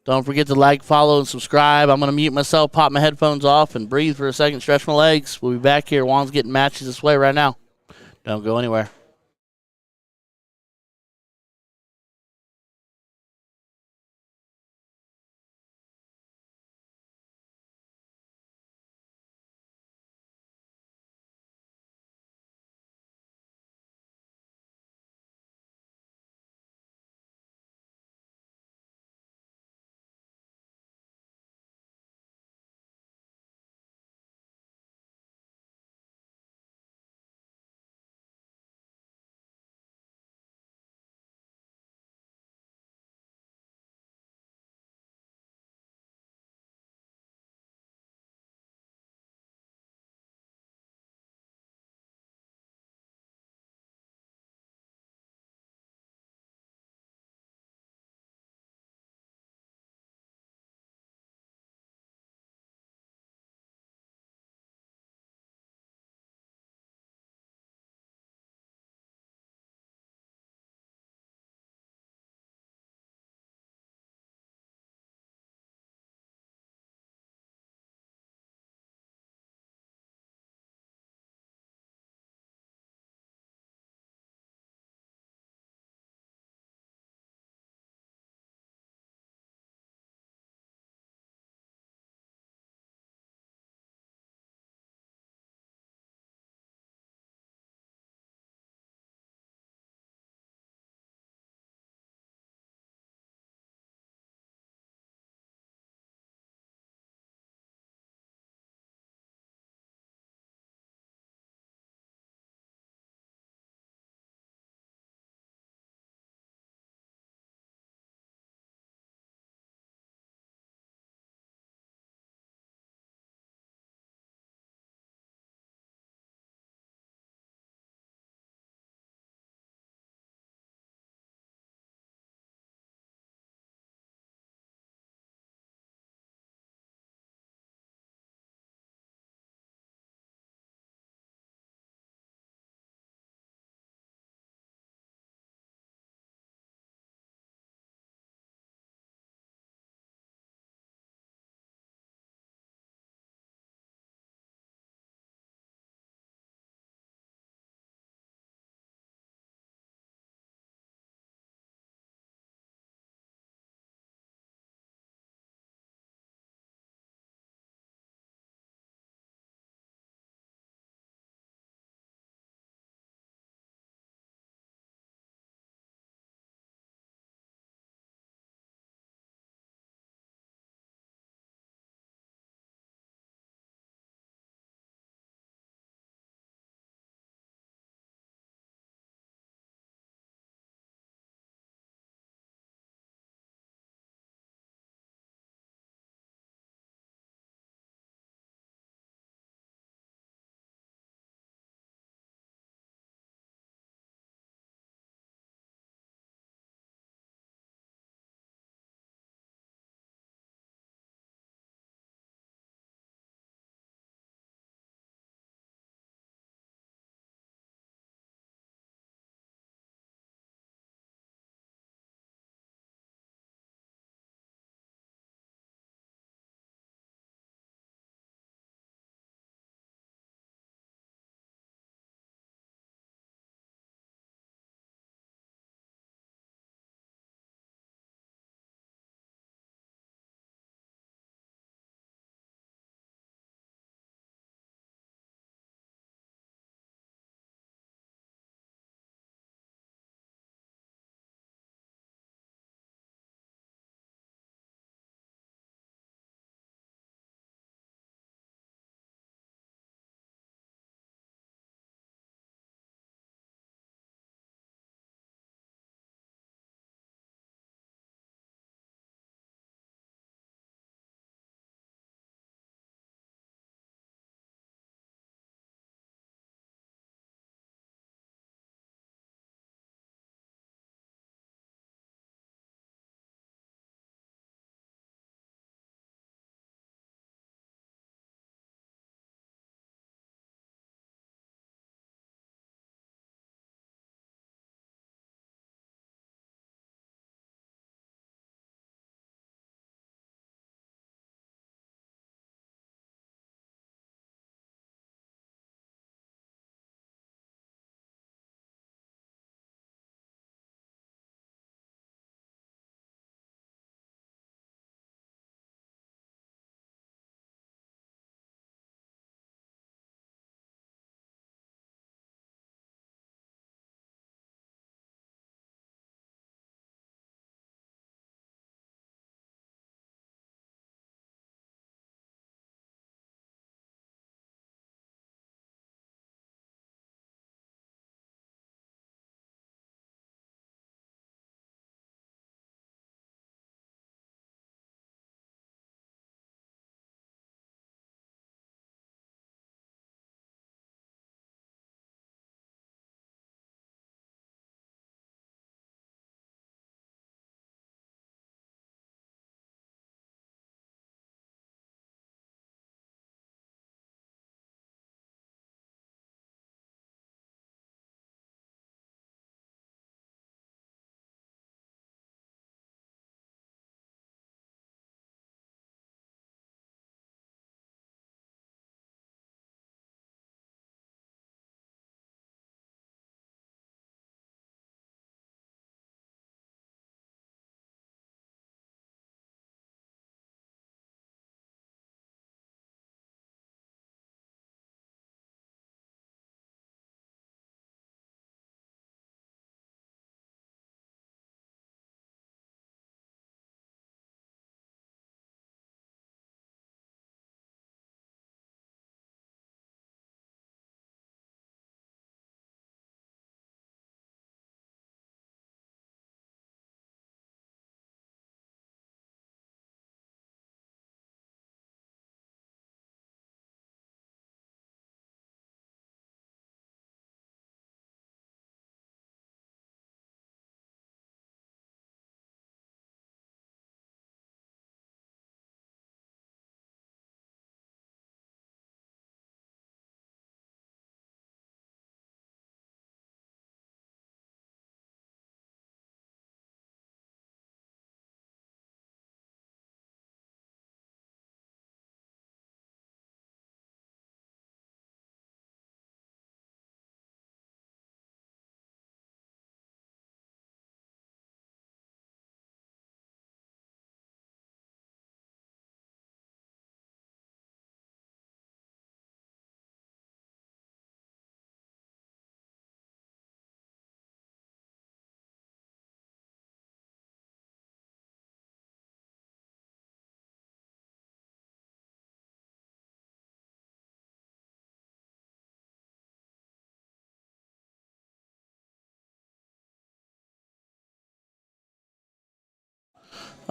Don't forget to like, follow, and subscribe. I'm going to mute myself, pop my headphones off, and breathe for a second, stretch my legs. We'll be back here. Juan's getting matches this way right now. Don't go anywhere.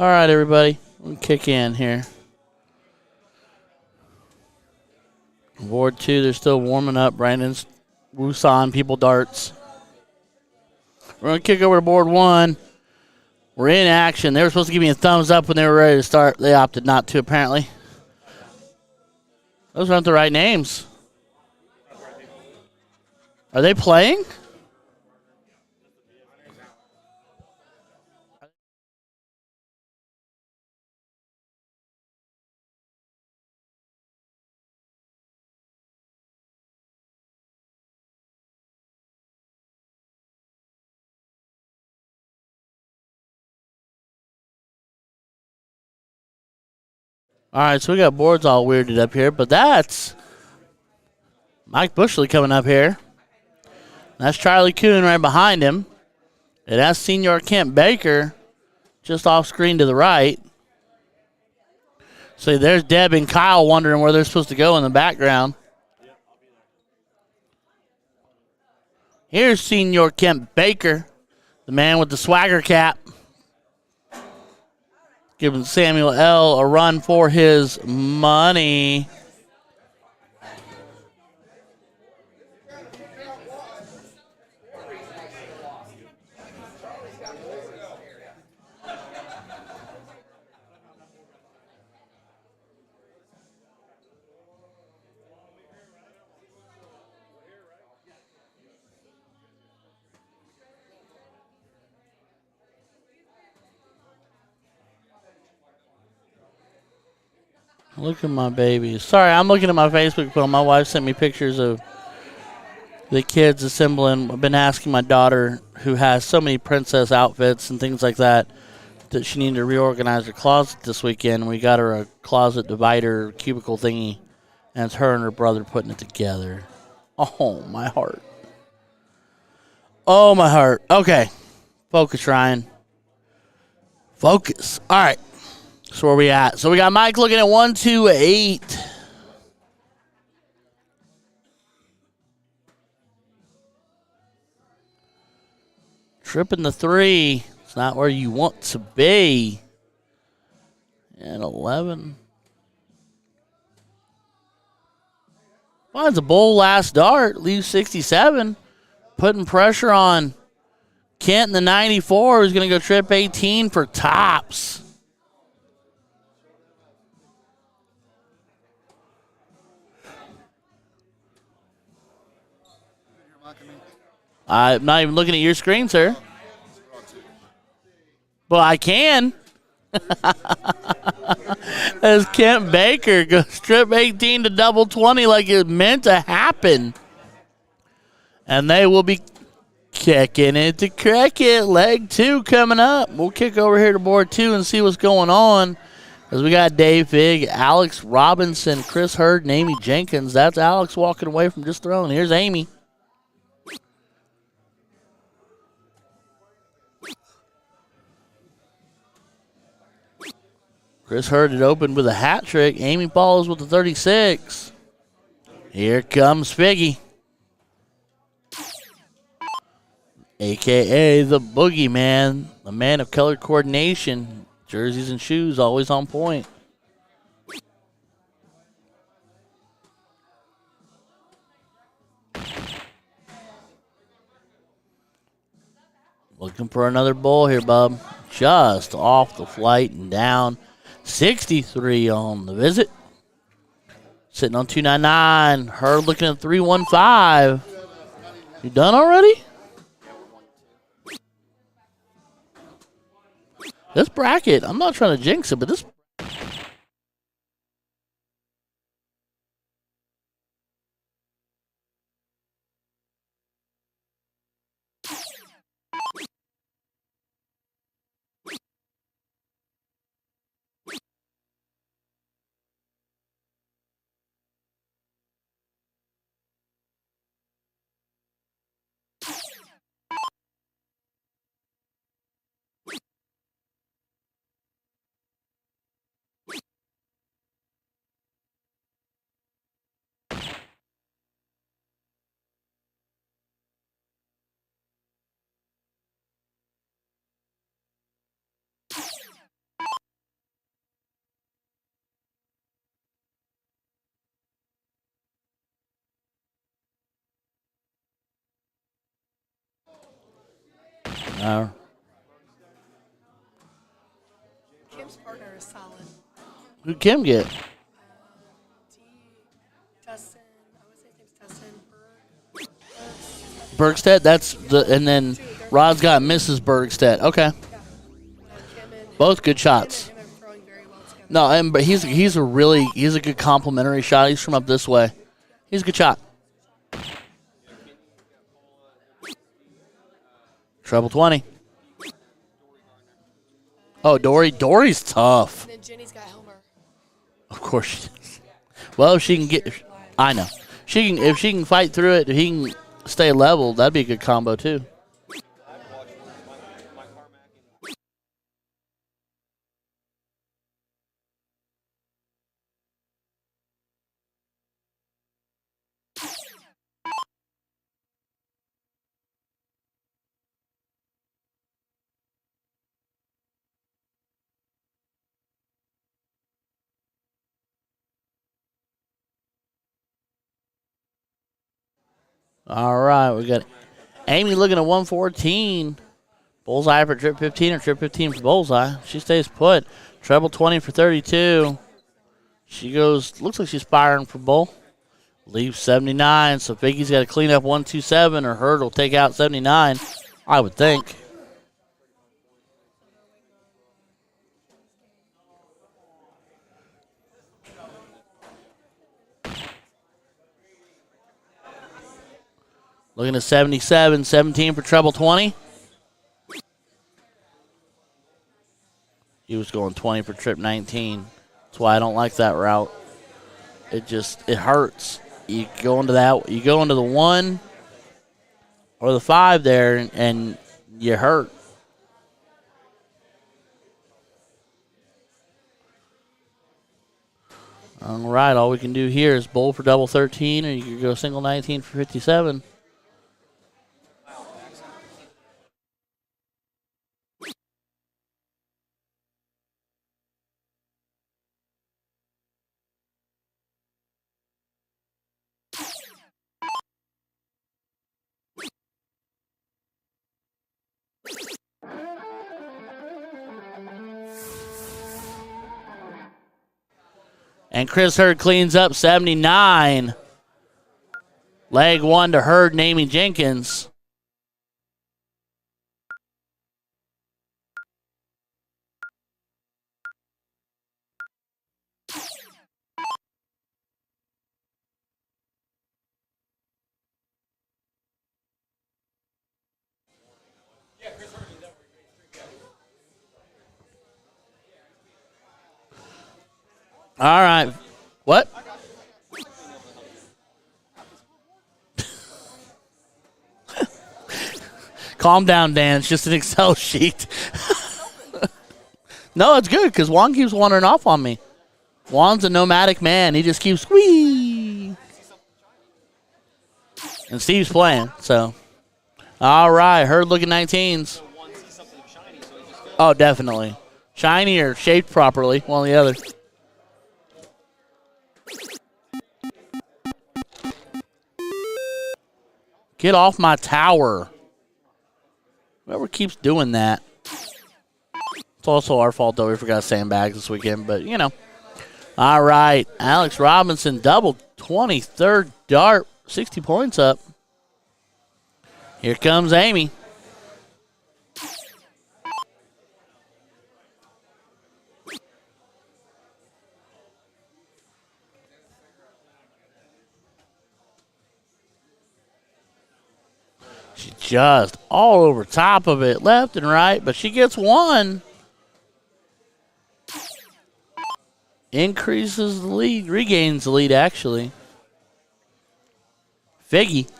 All right, everybody. We'll kick in here. Board 2, they're still warming up. Brandon's Wusan, people darts. We're going to kick over to board 1. We're in action. They were supposed to give me a thumbs up when they were ready to start. They opted not to, apparently. Those aren't the right names. Are they playing? All right, so we got boards all weirded up here, but that's Mike Bushley coming up here. That's Charlie Kuhn right behind him. And that's Senior Kent Baker just off screen to the right. So there's Deb and Kyle wondering where they're supposed to go in the background. Here's Senior Kent Baker, the man with the swagger cap. Giving Samuel L. a run for his money. Look at my baby. Sorry, I'm looking at my Facebook phone. My wife sent me pictures of the kids assembling. I've been asking my daughter, who has so many princess outfits and things like that she needed to reorganize her closet this weekend. We got her a closet divider cubicle thingy, and it's her and her brother putting it together. Oh, my heart. Oh, my heart. Okay. Focus, Ryan. Focus. All right. So where we at? So we got Mike looking at 128. Tripping the 3. It's not where you want to be. And 11. Finds a bull last dart. Leaves 67. Putting pressure on Kent in the 94. Who's going to go trip 18 for tops. I'm not even looking at your screen, sir. Well, I can. As Kent Baker goes strip 18 to double 20 like it meant to happen. And they will be kicking it to cricket. Leg 2 coming up. We'll kick over here to board 2 and see what's going on. As we got Dave Figg, Alex Robinson, Chris Hurd, and Amy Jenkins. That's Alex walking away from just throwing. Here's Amy. Chris Hurd had opened with a hat trick. Amy follows with the 36. Here comes Figgy, a.k.a. the Boogeyman, the man of color coordination. Jerseys and shoes always on point. Looking for another bull here, bub. Just off the flight and down. 63 on the visit. Sitting on 299. Hurd looking at 315. You done already? This bracket, I'm not trying to jinx it, but this Uh, Kim's partner is solid. who'd Kim get? Tustin, I would say his name's Tustin Berg. Bergstedt. That's the and then Rod's got Mrs. Bergstedt. Okay, Kim and both good shots. him are throwing very well together. No, but he's a good complimentary shot. He's from up this way. He's a good shot. Treble 20. Oh, Dory's tough. And then Jenny's got Helmer. Of course she is. Well, if she can get, I know. If she can fight through it, if he can stay level, that'd be a good combo too. All right, we got Amy looking at 114. Bullseye for trip 15 or trip 15 for bullseye. She stays put. Treble 20 for 32. She goes, looks like she's firing for bull. Leaves 79, so Biggie's got to clean up 127 or Hurd will take out 79, I would think. Looking at 77, 17 for treble 20. He was going 20 for trip 19. That's why I don't like that route. It hurts. You go into the 1 or the 5 there and you hurt. All right, all we can do here is bowl for double 13, or you could go single 19 for 57. And Chris Hurd cleans up 79. Leg 1 to Hurd and Amy Jenkins. All right. What? Calm down, Dan. It's just an Excel sheet. No, it's good because Juan keeps wandering off on me. Juan's a nomadic man. He just keeps squee. And Steve's playing, so. All right. Hurd looking 19s. Oh, definitely. Shiny or shaped properly. One or the other. Get off my tower. Whoever keeps doing that. It's also our fault, though. We forgot sandbags this weekend, but, you know. All right. Alex Robinson, double 23rd dart. 60 points up. Here comes Amy. She's just all over top of it, left and right, but she gets one. Increases the lead, regains the lead, actually. Figgy.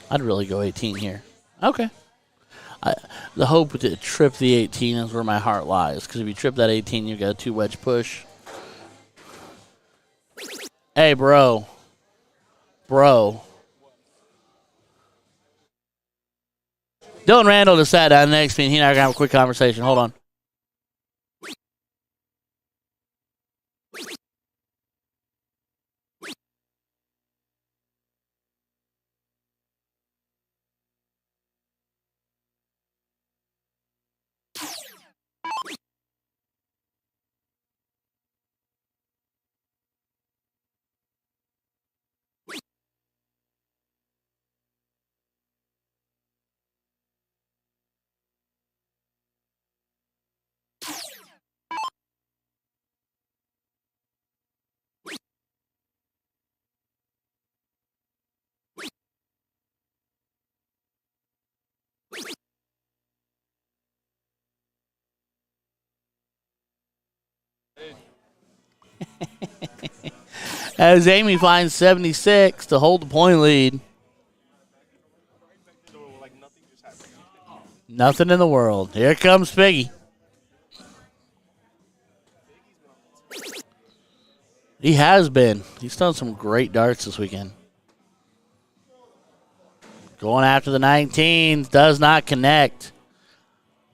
I'd really go 18 here. Okay. The hope to trip the 18 is where my heart lies, because if you trip that 18, you've got a 2-wedge push. Hey, bro. Bro. Dylan Randall just sat down next to me, and he and I are going to have a quick conversation. Hold on. As Amy finds 76 to hold the point lead. Nothing in the world. Here comes Figgy. He has been. He's done some great darts this weekend. Going after the 19, does not connect.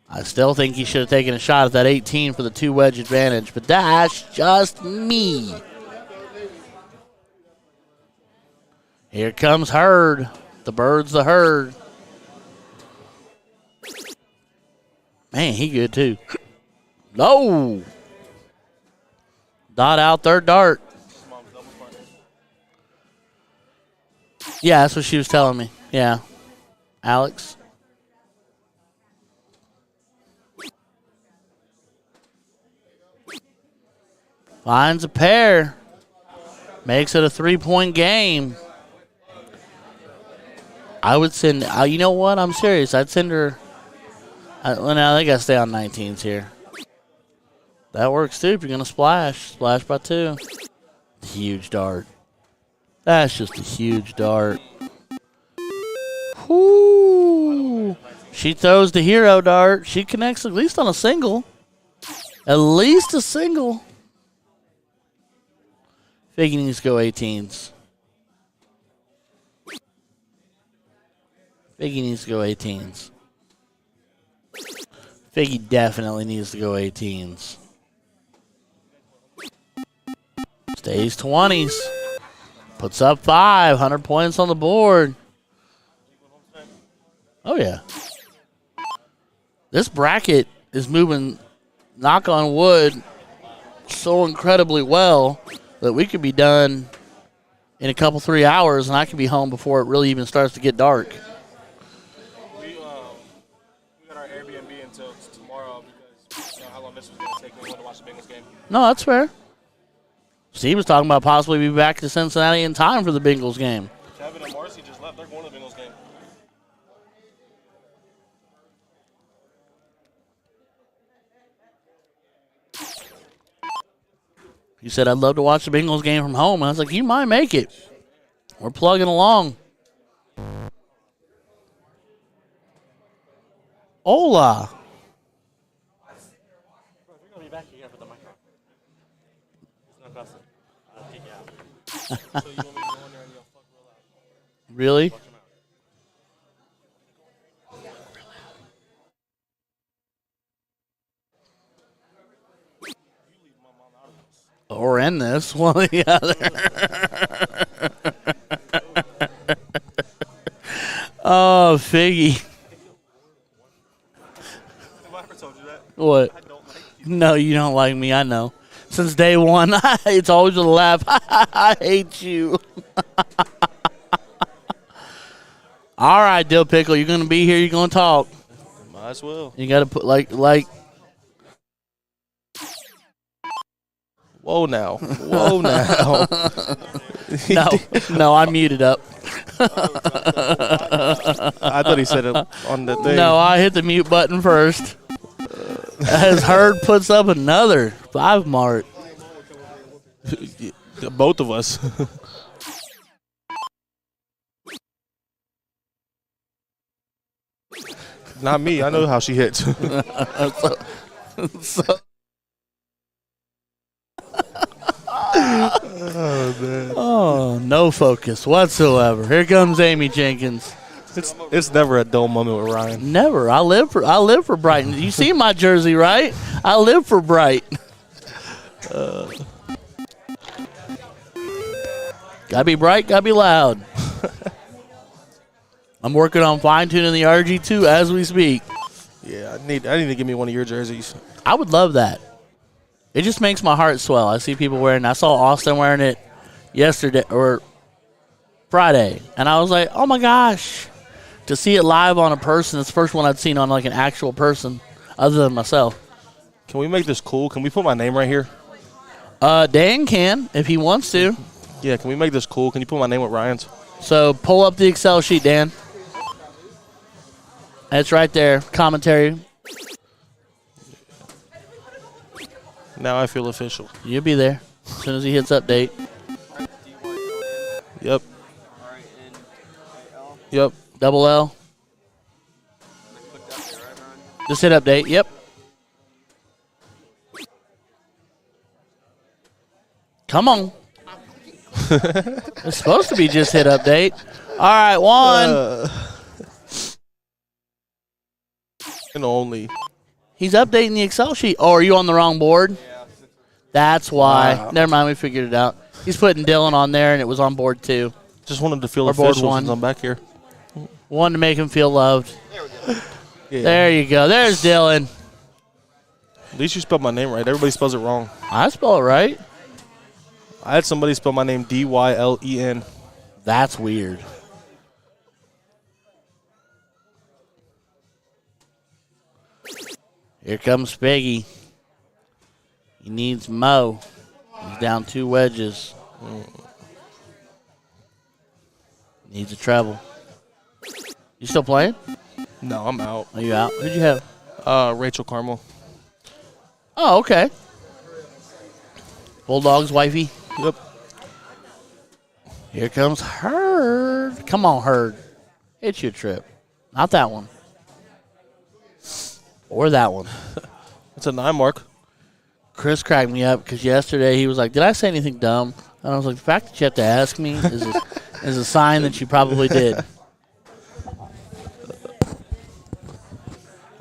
I still think he should have taken a shot at that 18 for the 2-wedge advantage, but that's just me. Here comes Hurd. The bird's the herd. Man, he good too. No. Dot out third dart. Yeah, that's what she was telling me. Yeah. Alex. Finds a pair. Makes it a 3-point game. I would send, you know what? I'm serious. I'd send her. Well, now they got to stay on 19s here. That works too if you're going to splash. Splash by 2. Huge dart. That's just a huge dart. Whoo! She throws the hero dart. She connects at least on a single. At least a single. Figgy needs to go 18s. Figgy needs to go 18s. Figgy definitely needs to go 18s. Stays 20s. Puts up 5. 100 points on the board. Oh, yeah. This bracket is moving, knock on wood, so incredibly well that we could be done in a couple, 3 hours, and I could be home before it really even starts to get dark. We got our Airbnb until tomorrow because you know how long this was going to take. We want to watch the Bengals game. No, that's fair. Steve was talking about possibly be back to Cincinnati in time for the Bengals game. Kevin and Marcy just left. They're going to the Bengals game. He said, I'd love to watch the Bengals game from home. And I was like, you might make it. We're plugging along. Hola. Bro, we're going to be back here for the micro. It's not custom. I'll kick you out. So you want me to go in there and yell fuck real loud? Really? Fuck him out. You leave my mom out of this. Or in this, one or the other. Oh, Figgy. Have I ever told you that? What? I don't like you. No, you don't like me, I know. Since day one, it's always with a laugh. I hate you. All right, Dill Pickle, you're going to be here. You're going to talk. Might as well. You got to put like. Whoa now. Whoa now. No, I muted up. I thought he said it on the thing. No, I hit the mute button first. As Hurd puts up another 5 mark. Both of us. Not me. I know how she hits. Oh, no focus whatsoever. Here comes Amy Jenkins. It's never a dull moment with Ryan. Never. I live for Brighton. You see my jersey, right? I live for Bright. Gotta be bright, gotta be loud. I'm working on fine-tuning the RG2 as we speak. Yeah, I need to give me one of your jerseys. I would love that. It just makes my heart swell. I see people wearing it. I saw Austin wearing it yesterday or Friday, and I was like, oh my gosh. To see it live on a person, it's the first one I'd seen on like an actual person other than myself. Can we make this cool? Can we put my name right here? Dan can if he wants to. Yeah, can we make this cool? Can you put my name with Ryan's? So pull up the Excel sheet, Dan. It's right there. Commentary. Now I feel official. You'll be there as soon as he hits update. Yep. All right, and L. Yep. Double L. Click that there, right, Ryan? Just hit update. Yep. Come on. It's supposed to be just hit update. All right, one. And only. He's updating the Excel sheet. Oh, are you on the wrong board? Yeah. That's why. Wow. Never mind. We figured it out. He's putting Dylan on there, and it was on board 2. Just wanted to feel Or board official one. since I'm back here. Wanted to make him feel loved. Yeah. There you go. There's Dylan. At least you spelled my name right. Everybody spells it wrong. I spell it right. I had somebody spell my name Dylen. That's weird. Here comes Spiggy. He needs Mo. He's down 2 wedges. Needs a treble. You still playing? No, I'm out. Are you out? Who'd you have? Rachel Carmel. Oh, okay. Bulldogs wifey. Yep. Here comes Herd. Come on, Herd. It's your trip. Not that one. Or that one. It's a 9 mark. Chris cracked me up because yesterday he was like, did I say anything dumb? And I was like, the fact that you have to ask me is a sign that you probably did.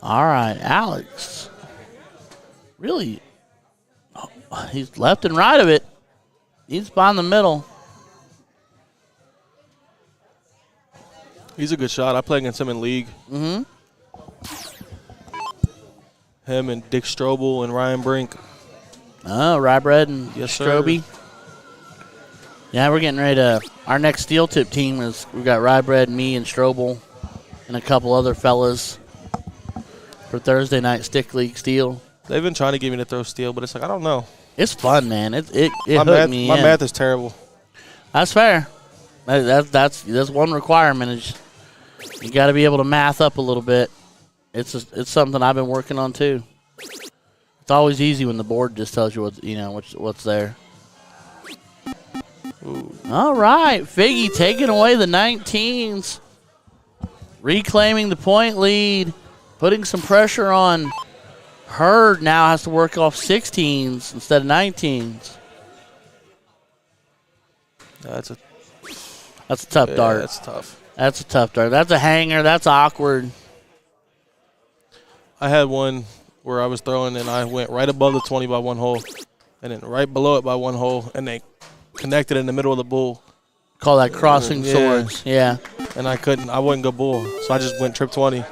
All right, Alex. Really, he's left and right of it. He's behind the middle. He's a good shot. I play against him in league. Mm-hmm. Him and Dick Strobel and Ryan Brink. Oh, Rybread and Yes, sir. Stroby. Yeah, we're getting ready to. Our next steel tip team is we've got Rybread, me, and Strobel, and a couple other fellas for Thursday night stick league steel. They've been trying to get me to throw steel, but it's like, I don't know. It's fun, man. It My hooked me my in. math is terrible. That's fair. That's one requirement is you got to be able to math up a little bit. It's something I've been working on too. It's always easy when the board just tells you what's there. Ooh. All right, Figgy taking away the 19s, reclaiming the point lead, putting some pressure on. Herd now has to work off 16s instead of 19s. That's a Tough dart. That's tough. That's a tough dart. That's a hanger. That's awkward. I had one where I was throwing and I went right above the 20 by 1 hole, and then right below it by 1 hole, and they connected in the middle of the bull. Call that crossing Yeah. swords. Yeah. And I wouldn't go bull, so I just went trip 20.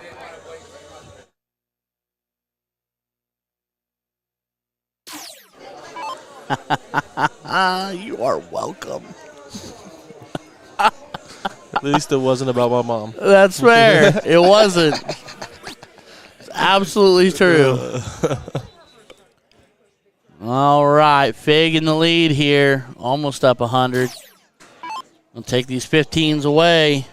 You are welcome. At least it wasn't about my mom. That's fair. It wasn't. It's absolutely true. All right, Fig in the lead here. Almost up 100. We'll take these 15s away.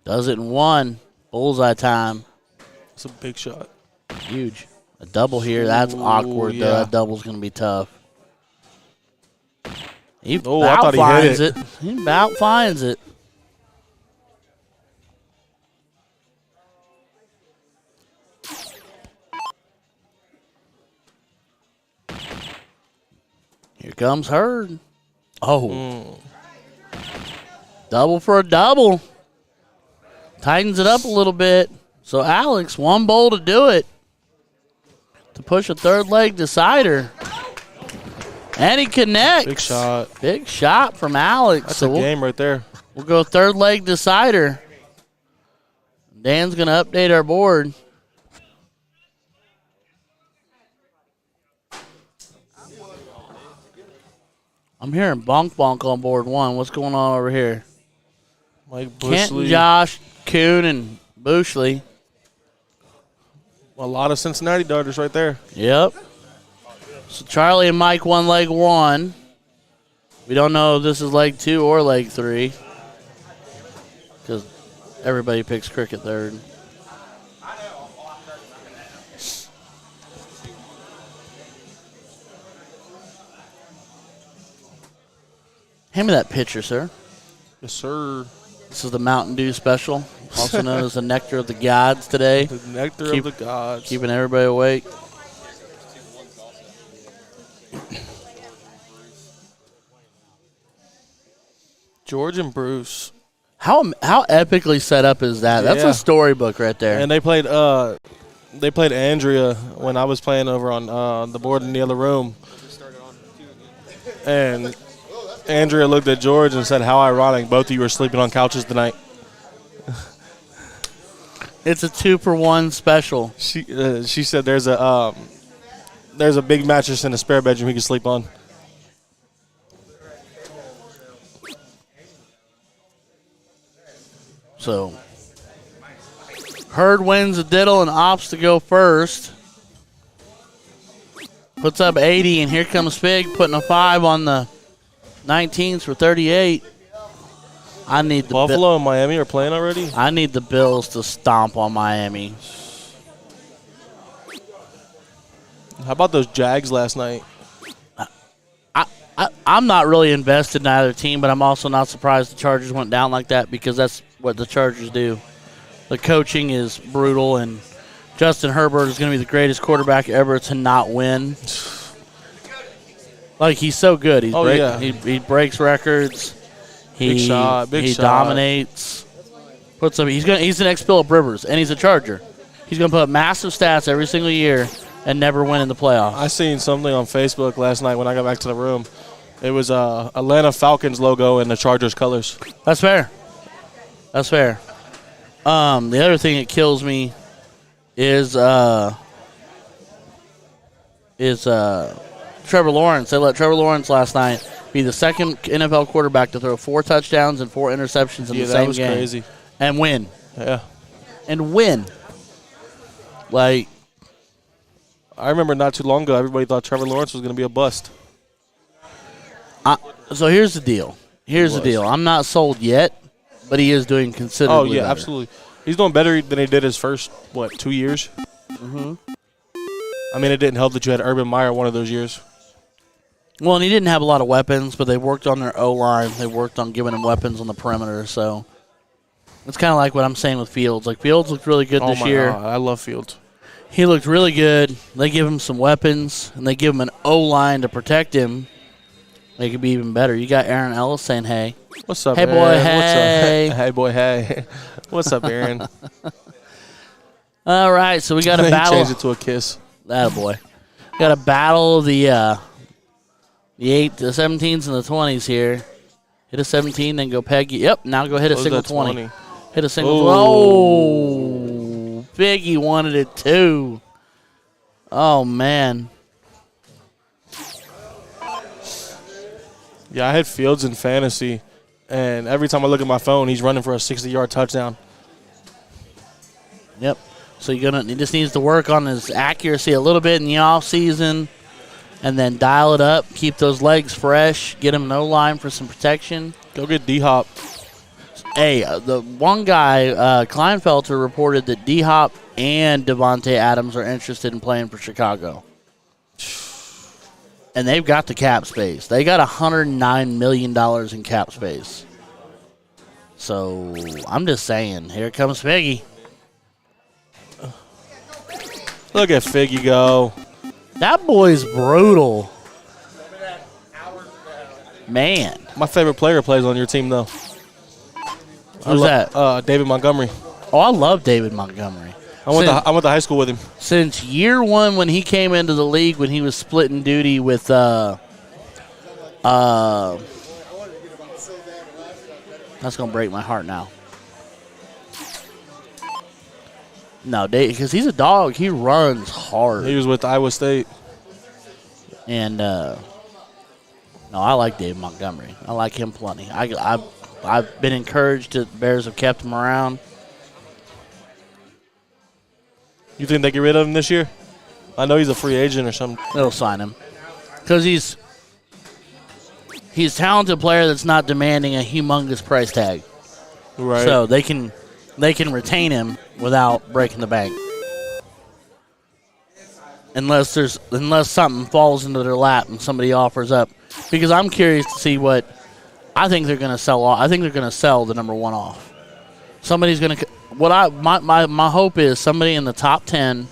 Does it in 1. Bullseye time. It's a big shot. Huge. A double here. That's awkward, though. yeah. That double's going to be tough. He I about thought he finds hit it. He about finds it. Here comes Herd. Oh. Double for a double. Tightens it up a little bit. So Alex, 1 bowl to do it. To push a 3rd leg decider. And he connects. Big shot. Big shot from Alex. That's So a game right there. we'll go 3rd leg decider. Dan's going to update our board. I'm hearing bonk bonk on board 1. What's going on over here? Mike Kenton, Bushley. Josh, Kuhn, and Bushley. A lot of Cincinnati darters right there. Yep. So Charlie and Mike won leg 1. We don't know if this is leg 2 or leg 3. Because everybody picks cricket 3rd. Hand me that pitcher, sir. Yes, sir. This is the Mountain Dew special, also known as the Nectar of the Gods today. The nectar Keep- of the gods. Keeping everybody awake. George and Bruce. How epically set up is that? That's Yeah. a storybook right there. And they played Andrea when I was playing over on the board in the other room. And Andrea looked at George and said, "How ironic, both of you are sleeping on couches tonight." It's a 2-for-1 special. She said there's a big mattress in the spare bedroom he can sleep on. So, Herd wins a diddle and opts to go first. Puts up 80, and here comes Fig putting a 5 on the 19s for 38. I need the Buffalo and Miami are playing already. I need the Bills to stomp on Miami. How about those Jags last night? I'm not really invested in either team, but I'm also not surprised the Chargers went down like that because that's what the Chargers do. The coaching is brutal, and Justin Herbert is going to be the greatest quarterback ever to not win. Like, he's so good. He breaks records. Big shot. He dominates. Puts up. He's the next Phillip Rivers, and he's a Charger. He's going to put up massive stats every single year and never win in the playoffs. I seen something on Facebook last night when I got back to the room. It was Atlanta Falcons logo in the Chargers colors. That's fair. That's fair. The other thing that kills me is Trevor Lawrence. They let Trevor Lawrence last night be the second NFL quarterback to throw 4 touchdowns and 4 interceptions in the same game. That was crazy. And win. Yeah. And win. Like, I remember not too long ago, everybody thought Trevor Lawrence was going to be a bust. So here's the deal. I'm not sold yet, but he is doing considerably better. Absolutely. He's doing better than he did his first, 2 years? Mm-hmm. I mean, it didn't help that you had Urban Meyer one of those years. Well, and he didn't have a lot of weapons, but they worked on their O-line. They worked on giving him weapons on the perimeter. So it's kind of like what I'm saying with Fields. Like, Fields looked really good this year. God, I love Fields. He looked really good. They give him some weapons, and they give him an O-line to protect him. They could be even better. You got Aaron Ellis saying, hey. What's up, Hey, Aaron? boy, hey. What's up? Hey, boy, hey. What's up, Aaron? All right, so we got a He battle. changed it to a kiss. Attaboy. We got a battle of the 8, the 17s, and the 20s here. Hit a 17, then go peg. Yep, now go hit a single 20. Hit a single. Oh, Biggie wanted it too. Oh, man. Yeah, I had Fields in fantasy, and every time I look at my phone, he's running for a 60-yard touchdown. Yep. So he just needs to work on his accuracy a little bit in the offseason and then dial it up, keep those legs fresh, get him no line for some protection. Go get D-Hop. Hey, the one guy, Kleinfelter, reported that D-Hop and Devontae Adams are interested in playing for Chicago. And they've got the cap space. They got $109 million in cap space. So I'm just saying, here comes Figgy. Look at Figgy go. That boy's brutal. Man. My favorite player plays on your team, though. Who's that? David Montgomery. Oh, I love David Montgomery. I went to high school with him. Since year one when he came into the league, when he was splitting duty with that's going to break my heart now. No, because he's a dog. He runs hard. He was with Iowa State. And, no, I like David Montgomery. I like him plenty. I've been encouraged that the Bears have kept him around. You think they get rid of him this year? I know he's a free agent or something. They'll sign him. Because he's a talented player that's not demanding a humongous price tag. Right. So they can retain him without breaking the bank. Unless something falls into their lap and somebody offers up. Because I'm curious to see what I think they're going to sell off. I think they're going to sell the number 1 off. Somebody's going to. My hope is somebody in the top 10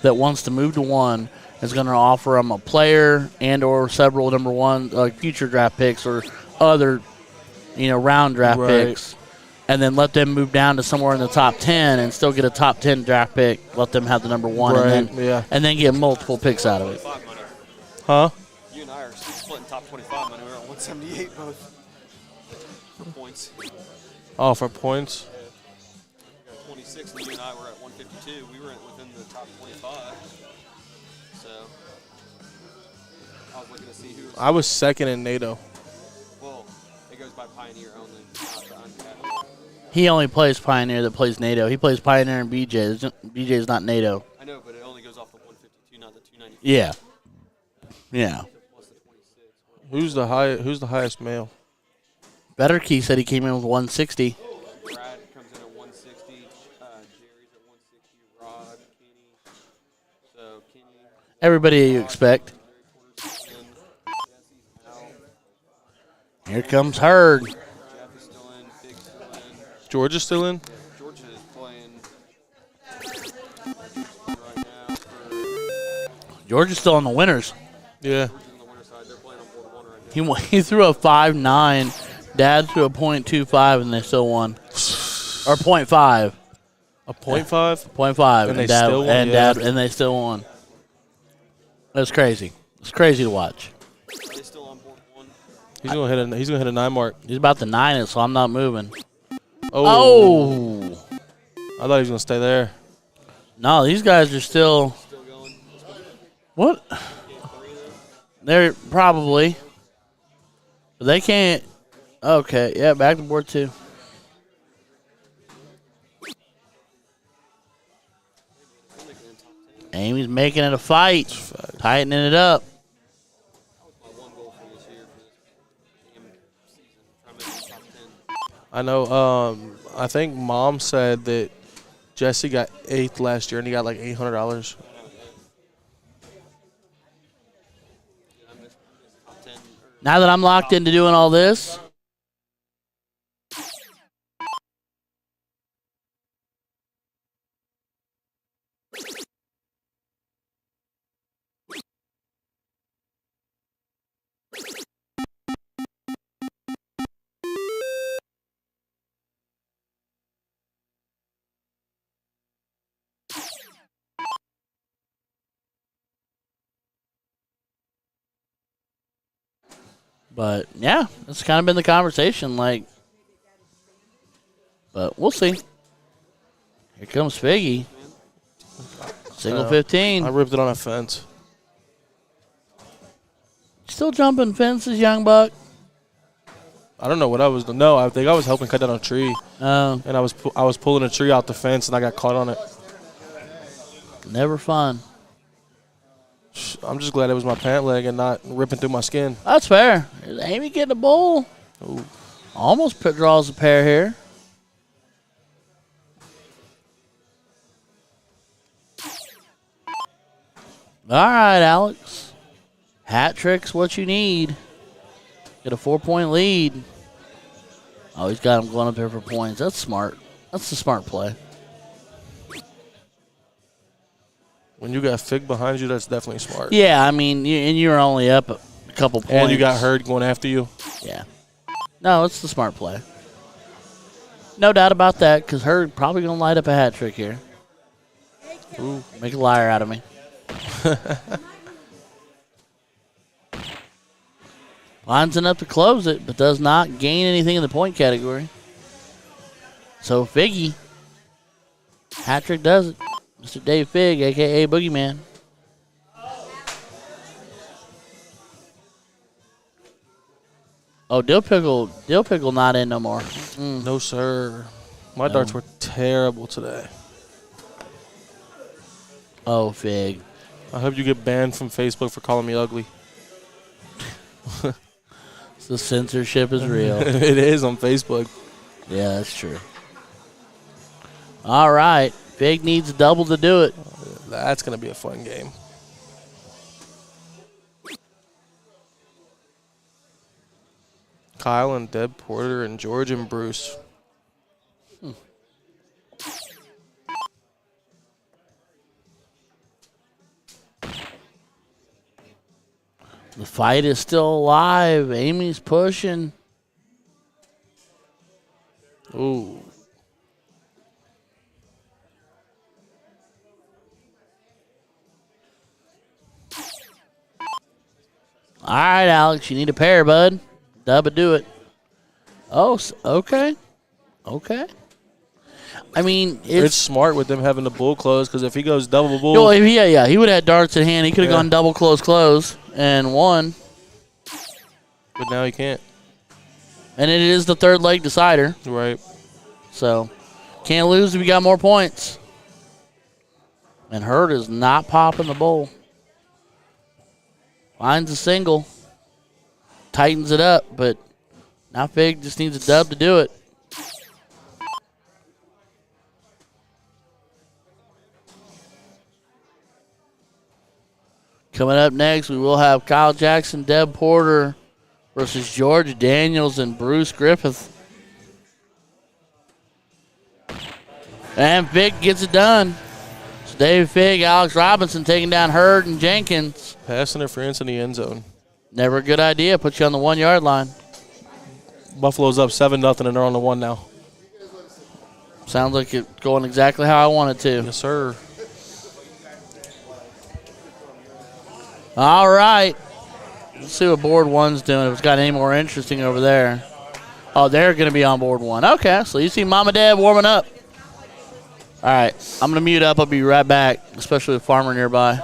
that wants to move to 1 is going to offer them a player and or several number 1 like future draft picks or other, round draft picks, and then let them move down to somewhere in the top 10 and still get a top 10 draft pick. Let them have the number 1, and then get multiple picks out of it. Huh? You and I are splitting top 25 money. We're at 178 both for points. Oh, for points. We got 26, and you and I were at 152. We were within the top 25. So I was looking to see who. I was second in NATO. Well, it goes by Pioneer only, not the uncapped. He only plays Pioneer that plays NATO. He plays Pioneer and BJ. BJ is not NATO. I know, but it only goes off the 152, not the 294. Yeah. Yeah. Plus the 26. Who's the highest male? Better Key said he came in with 160. Brad comes in at 160. Jerry's at 160. Rod, Kenny. So Kenny. Everybody you expect. Jesse's out. Here comes Hurd. Jeff is still in. Big's still in. George is still in? Georgia is playing right now for Georgia's still on the winners. Yeah. Georgia's on the winner side. They're playing on board 1 right now. He threw a 5.9. Dad threw a .25 and they still won. Or .5. A .5? .5 And they Dad, still won, and yeah. Dad and they still won. That's crazy. It's crazy to watch. Are they still on board 1? He's gonna hit a 9 mark. He's about to 9 it, so I'm not moving. Oh. Oh. I thought he was gonna stay there. No, these guys are still. Still going. What? Game 3 though. They're probably. But they can't. Okay, yeah, back to board 2. Amy's making it a fight, tightening it up. My one goal for this year for this damn season. Try to make the top 10. I know. I think Mom said that Jesse got 8th last year and he got like $800. I missed top 10. Now that I'm locked into doing all this, but yeah, it's kind of been the conversation. But we'll see. Here comes Figgy. Single 15. I ripped it on a fence. Still jumping fences, young buck. I don't know what I was doing. No, I think I was helping cut down a tree, and I was pulling a tree out the fence, and I got caught on it. Never fun. I'm just glad it was my pant leg and not ripping through my skin. That's fair. Is Amy getting a bowl? Ooh. Almost draws a pair here. All right, Alex. Hat trick's what you need. Get a 4-point lead. Oh, he's got him going up there for points. That's smart. That's the smart play. When you got Fig behind you, that's definitely smart. Yeah, I mean, and you're only up a couple points. And you got Hurd going after you. Yeah. No, it's the smart play. No doubt about that, because Hurd probably going to light up a hat trick here. Ooh. Make a liar out of me. Lines enough to close it, but does not gain anything in the point category. So Figgy, hat trick does it. Mr. Dave Fig, a.k.a. Boogeyman. Oh, Dill Pickle not in no more. No, sir. My darts were terrible today. Oh, Fig. I hope you get banned from Facebook for calling me ugly. The censorship is real. It is on Facebook. Yeah, that's true. All right. Fig needs a double to do it. That's going to be a fun game. Kyle and Deb Porter and George and Bruce. The fight is still alive. Amy's pushing. Ooh. All right, Alex, you need a pair, bud. Dubba, do it. Oh, okay. Okay. I mean, It's smart with them having the bull close because if he goes double bull, Well, yeah, he would have had darts in hand. He could have Yeah. gone double close and won. but now he can't. And it is the third leg decider. Right. So, can't lose if you got more points. And Hurd is not popping the bull. Finds a single. Tightens it up, but now Fig just needs a dub to do it. Coming up next, we will have Kyle Jackson, Deb Porter versus George Daniels and Bruce Griffith. And Fig gets it done. So Dave Fig, Alex Robinson taking down Hurd and Jenkins. Pass interference in the end zone. Never a good idea. Put you on the 1 yard line. Buffalo's up 7-0 and they're on the 1 now. Sounds like it's going exactly how I want it to. Yes, sir. All right. Let's see what board one's doing. If it's got any more interesting over there. Oh, they're going to be on board one. Okay, so you see Mom and Dad warming up. All right, I'm going to mute up. I'll be right back, especially with Farmer nearby.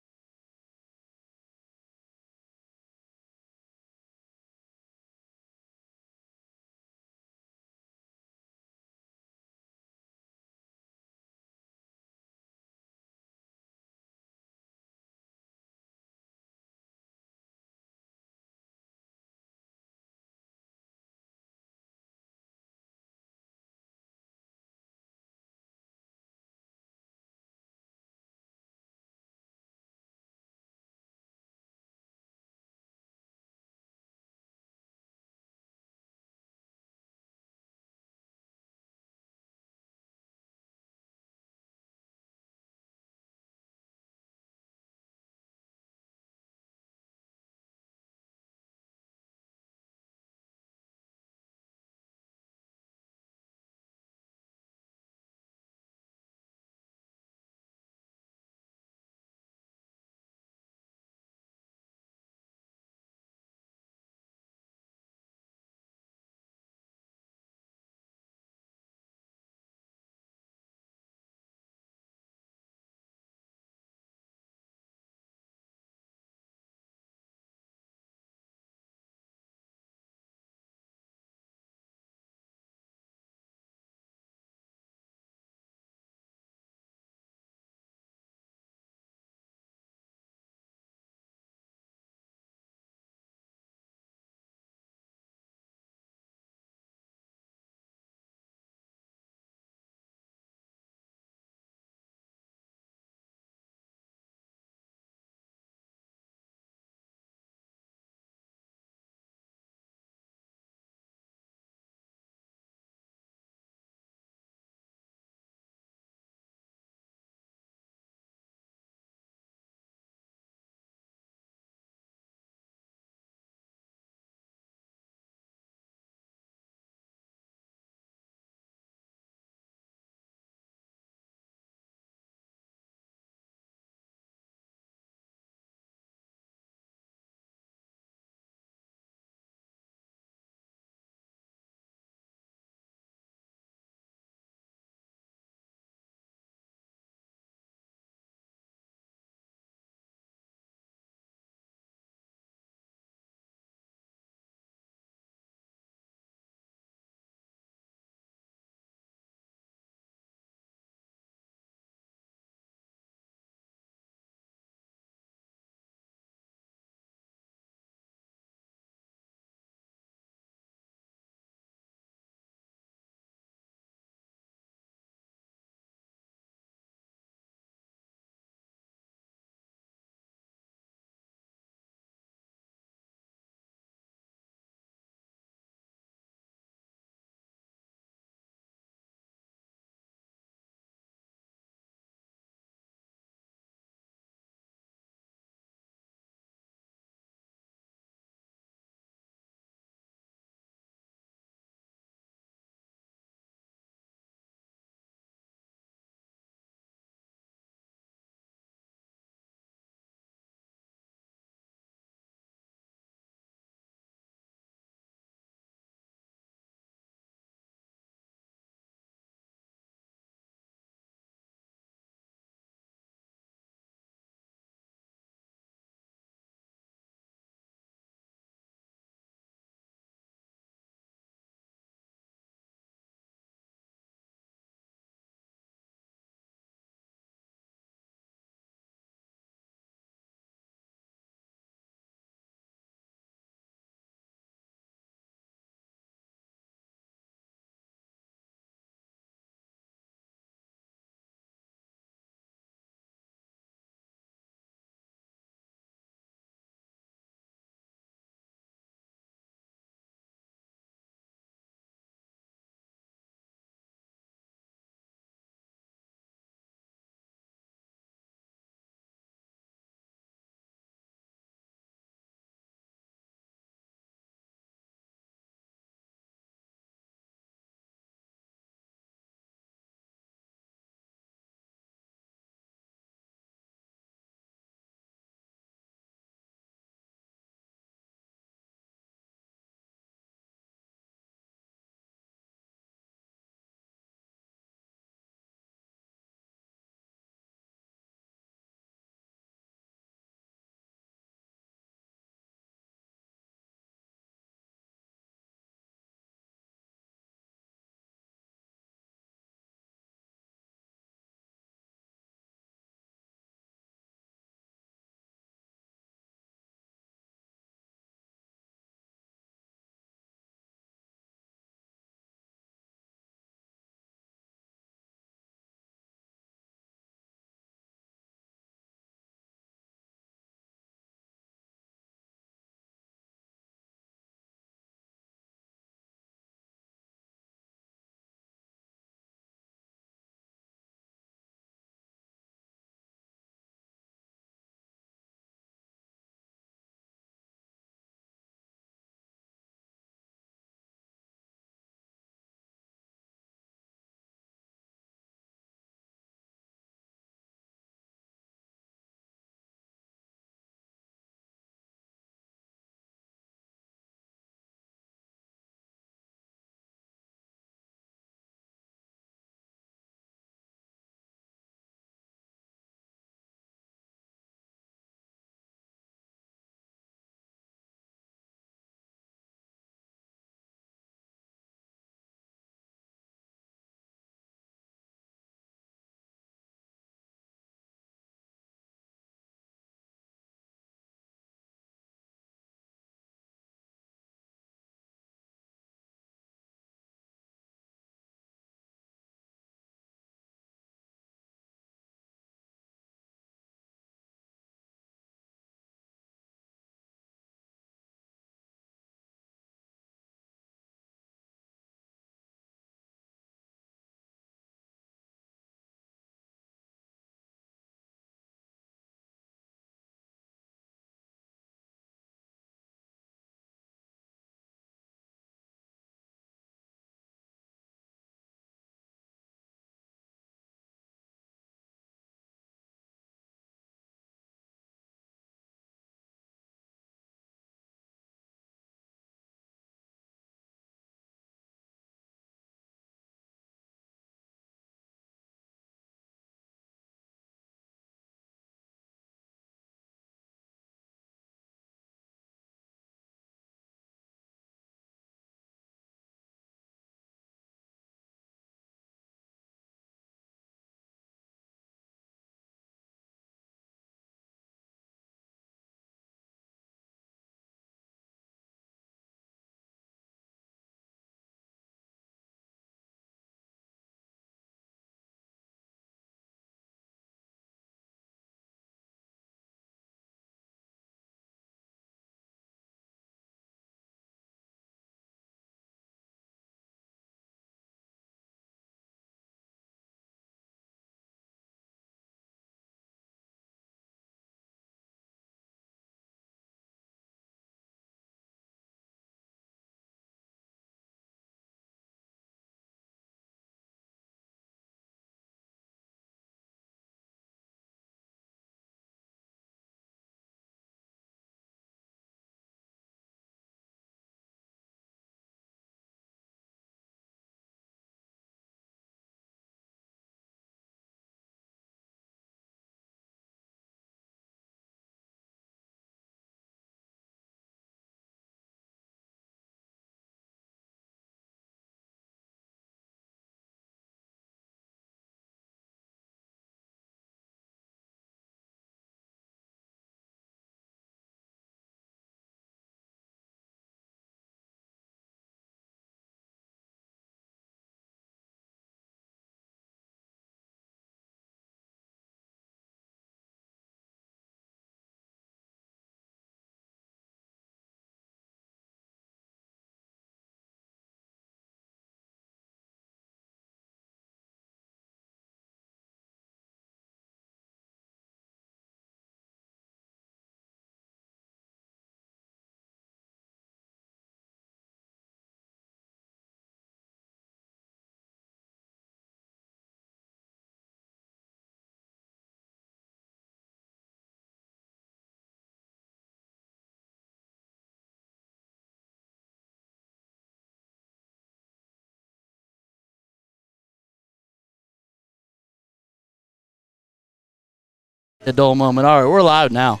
A dull moment. All right, we're live now.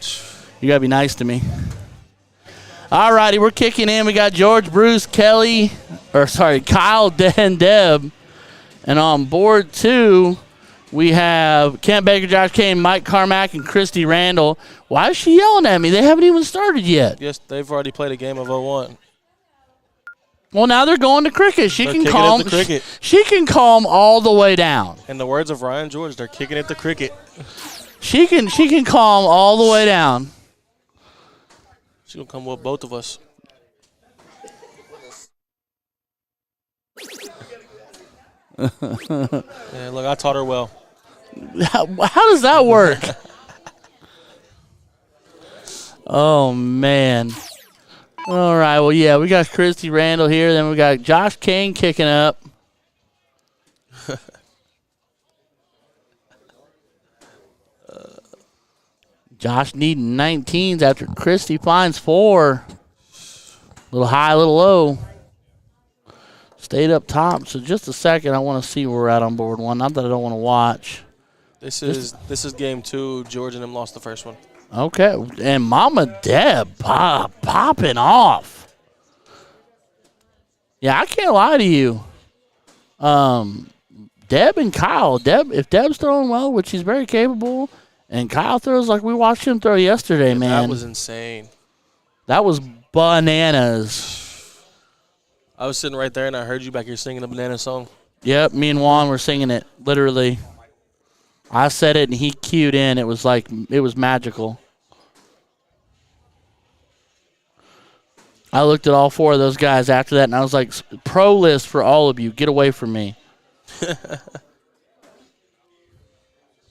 You got to be nice to me. All righty, we're kicking in. We got George, Bruce, Kyle, and Deb. And on board 2, we have Kent Baker, Josh Kane, Mike Carmack, and Christy Randall. Why is she yelling at me? They haven't even started yet. Yes, they've already played a game of 0-1. Well, now they're going to cricket. She They're can kicking calm. at the cricket. She can calm all the way down. In the words of Ryan George, they're kicking at the cricket. She can calm all the way down. She's going to come with both of us. Yeah, look, I taught her well. How does that work? Oh, man. All right, well, yeah, we got Christy Randall here. Then we got Josh Kane kicking up. Josh needing 19s after Christy finds 4. Little high, little low. Stayed up top. So just a second, I want to see where we're at on board 1. Not that I don't want to watch. This is game 2. George and them lost the first one. Okay, and Mama Deb popping off. Yeah, I can't lie to you. Deb and Kyle. If Deb's throwing well, which she's very capable, and Kyle throws like we watched him throw yesterday, man. That was insane. That was bananas. I was sitting right there, and I heard you back here singing the banana song. Yep, me and Juan were singing it, literally. I said it, and he cued in. It was magical. I looked at all 4 of those guys after that, and I was like, pro list for all of you. Get away from me.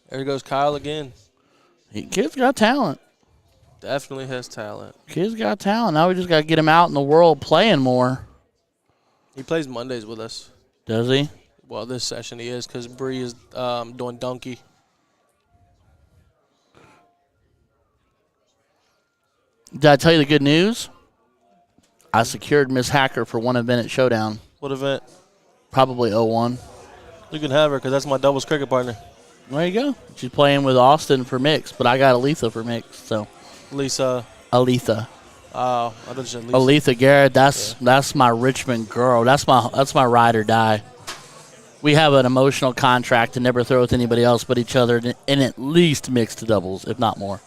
There goes Kyle again. Kid's got talent. Definitely has talent. Kid's got talent. Now we just got to get him out in the world playing more. He plays Mondays with us. Does he? Well, this session he is because Bree is doing donkey. Did I tell you the good news? I secured Miss Hacker for one event at Showdown. What event? Probably 0-1. You can have her because that's my doubles cricket partner. There you go. She's playing with Austin for mixed, but I got Aletha for mixed. So Lisa. Aletha. Oh, I thought you said Lisa. Aletha Garrett. That's my Richmond girl. That's my ride or die. We have an emotional contract to never throw with anybody else but each other in at least mixed doubles, if not more.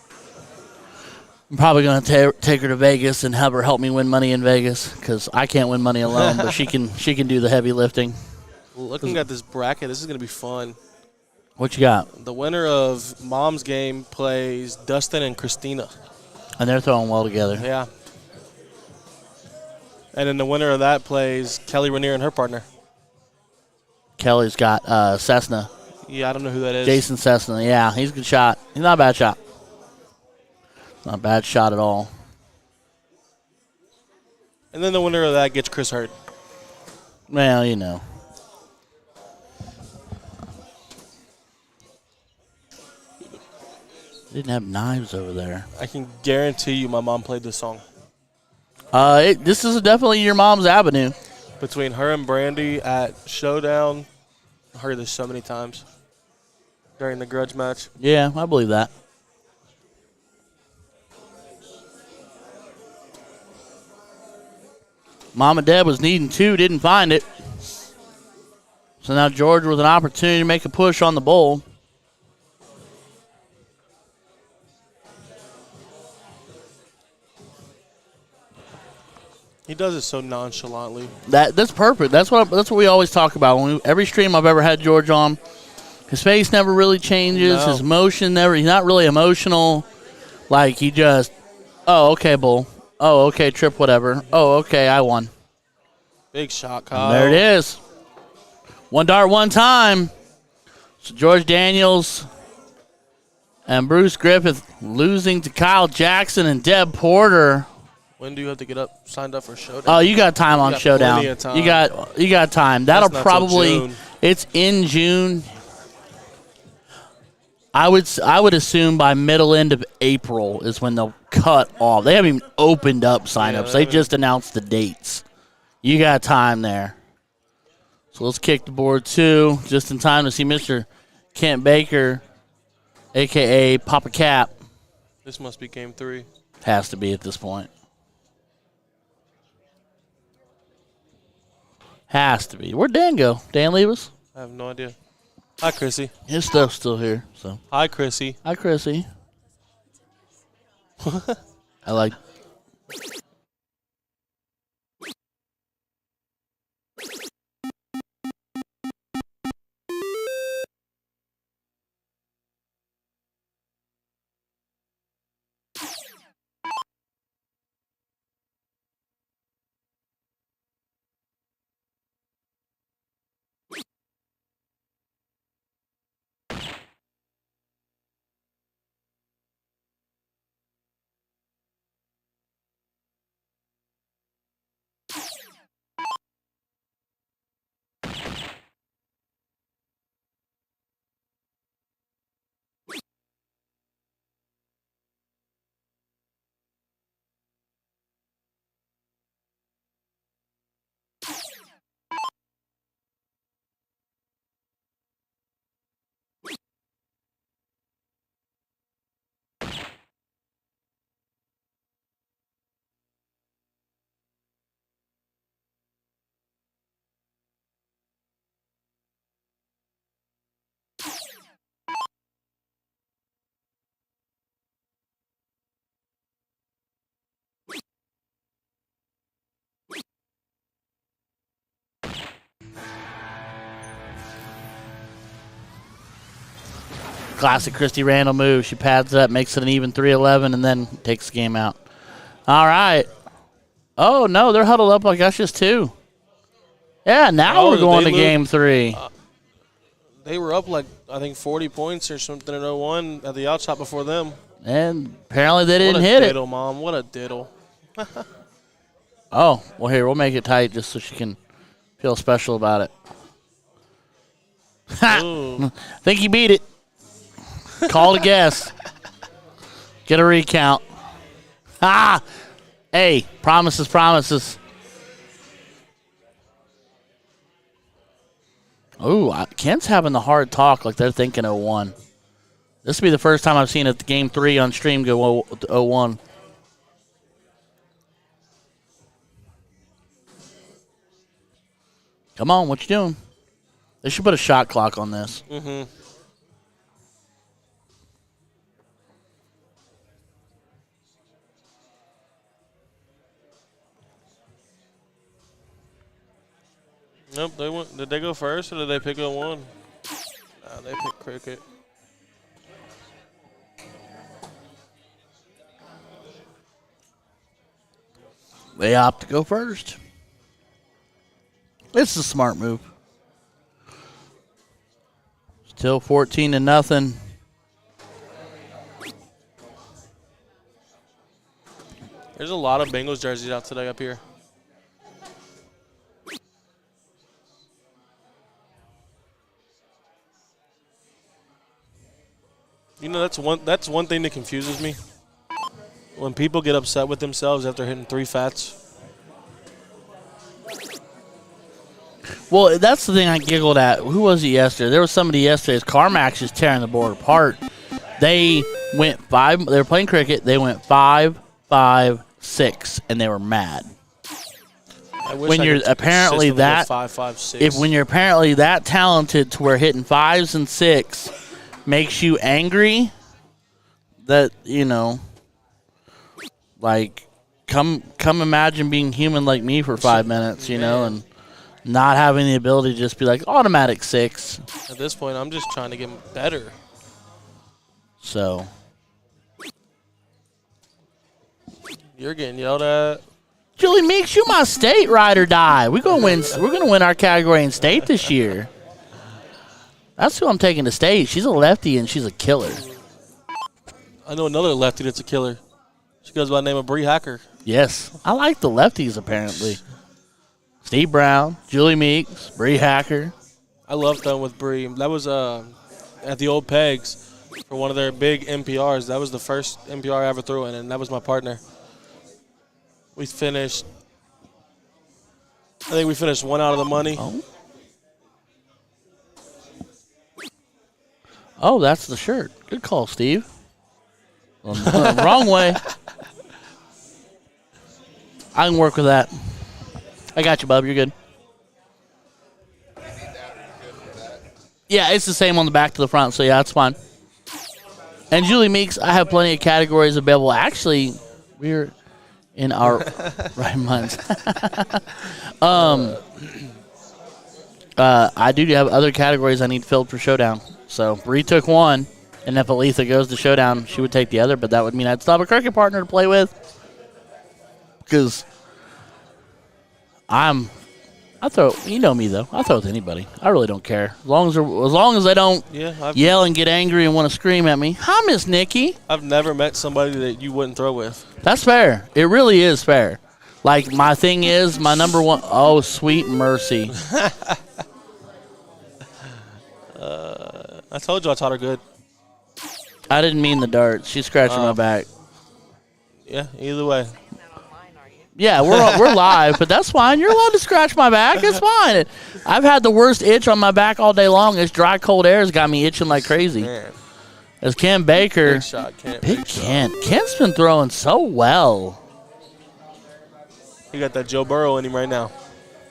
I'm probably going to take her to Vegas and have her help me win money in Vegas because I can't win money alone, but she can do the heavy lifting. Looking at this bracket, this is going to be fun. What you got? The winner of Mom's game plays Dustin and Christina. And they're throwing well together. Yeah. And then the winner of that plays Kelly Rainier and her partner. Kelly's got Cessna. Yeah, I don't know who that is. Jason Cessna. Yeah, he's a good shot. He's not a bad shot. Not a bad shot at all. And then the winner of that gets Chris Hurd. Well, you know. Didn't have knives over there. I can guarantee you my mom played this song. This is definitely your mom's avenue. Between her and Brandy at Showdown, I heard this so many times during the grudge match. Yeah, I believe that. Mama Deb was needing 2, didn't find it. So now George with an opportunity to make a push on the bowl. He does it so nonchalantly. That's perfect. That's what we always talk about. Every stream I've ever had George on, his face never really changes. No. His emotion never. He's not really emotional. Like he just, oh okay, bull. Oh okay, trip, whatever. Oh okay, I won. Big shot, Kyle. And there it is. 1 dart, 1 time. So George Daniels and Bruce Griffith losing to Kyle Jackson and Deb Porter. When do you have to get signed up for Showdown? Oh, you got time on got Showdown. plenty of time. You got time. That'll That's not till probably. June. It's in June. I would assume by end of April is when they'll cut off. They haven't even opened up signups. they They haven't. just announced the dates. You got time there. So let's kick the board 2 just in time to see Mr. Kent Baker a.k.a. Papa Cap. This must be game 3. Has to be at this point. Has to be. Where'd Dan go? Dan leave us? I have no idea. Hi, Chrissy. His stuff's still here. So Hi, Chrissy. hi, Chrissy. I like. Classic Christy Randall move. She pads up, makes it an even 3-11, and then takes the game out. All right. Oh, no, they're huddled up like that's just 2. Yeah, now Oh, we're going to they game 3. They were up like, I think, 40 points or something in 01 at the outshot before them. And apparently they didn't What a hit it. diddle, Mom. What a diddle. Oh, well, here, we'll make it tight just so she can feel special about it. Ooh. Think you beat it. Call it a guess. Get a recount. Ah! Hey, promises, promises. Ooh, Kent's having the hard talk like they're thinking 0-1. This will be the first time I've seen it, game 3 on stream go 0-1. Come on, what you doing? They should put a shot clock on this. Mm-hmm. Nope, they went. Did they go first or did they pick 01? Nah, they picked cricket. They opt to go first. It's a smart move. Still 14-0. There's a lot of Bengals jerseys out today up here. You know, that's one thing that confuses me. When people get upset with themselves after hitting 3 fats. Well, that's the thing I giggled at. Who was it yesterday? There was somebody yesterday. CarMax is tearing the board apart. They went 5. They were playing cricket. They went 5, 5, 6, and they were mad. When you're apparently that 5, 5, 6. when you're apparently that talented to where hitting 5s and 6 makes you angry, that like come imagine being human like me for 5 minutes, and not having the ability to just be like automatic 6. At this point, I'm just trying to get better. So You're getting yelled at. Julie Meeks, you my state ride or die. We're gonna win. We're gonna win our category in state this year. That's who I'm taking to state. She's a lefty and she's a killer. I know another lefty that's a killer. She goes by the name of Bree Hacker. Yes, I like the lefties apparently. Steve Brown, Julie Meeks, Bree Hacker. I love throwing with Bree. That was at the old Pegs for one of their big NPRs. That was the first NPR I ever threw in, and that was my partner. We finished, I think we finished 1 out of the money. Oh, that's the shirt. Good call, Steve. Wrong way. I can work with that. I got you, bub. You're good. Yeah, it's the same on the back to the front, so yeah, that's fine. And Julie Meeks, I have plenty of categories available. Actually, we're in our right minds. I do have other categories I need filled for Showdown. So Bree took one, and if Aletha goes to Showdown, she would take the other, but that would mean I'd still have a cricket partner to play with. Because I throw, you know me though. I throw with anybody. I really don't care. As long as they don't yell and get angry and want to scream at me. Hi, Miss Nikki. I've never met somebody that you wouldn't throw with. That's fair. It really is fair. Like my thing is my number one. Oh, sweet mercy. I told you I taught her good. I didn't mean the darts. She's scratching my back. Yeah, either way. Yeah, we're live, but that's fine. You're allowed to scratch my back. It's fine. I've had the worst itch on my back all day long. This dry, cold air has got me itching like crazy. Man. As Ken Baker, Big shot, Kent. big Kent. Kent's been throwing so well. He got that Joe Burrow in him right now.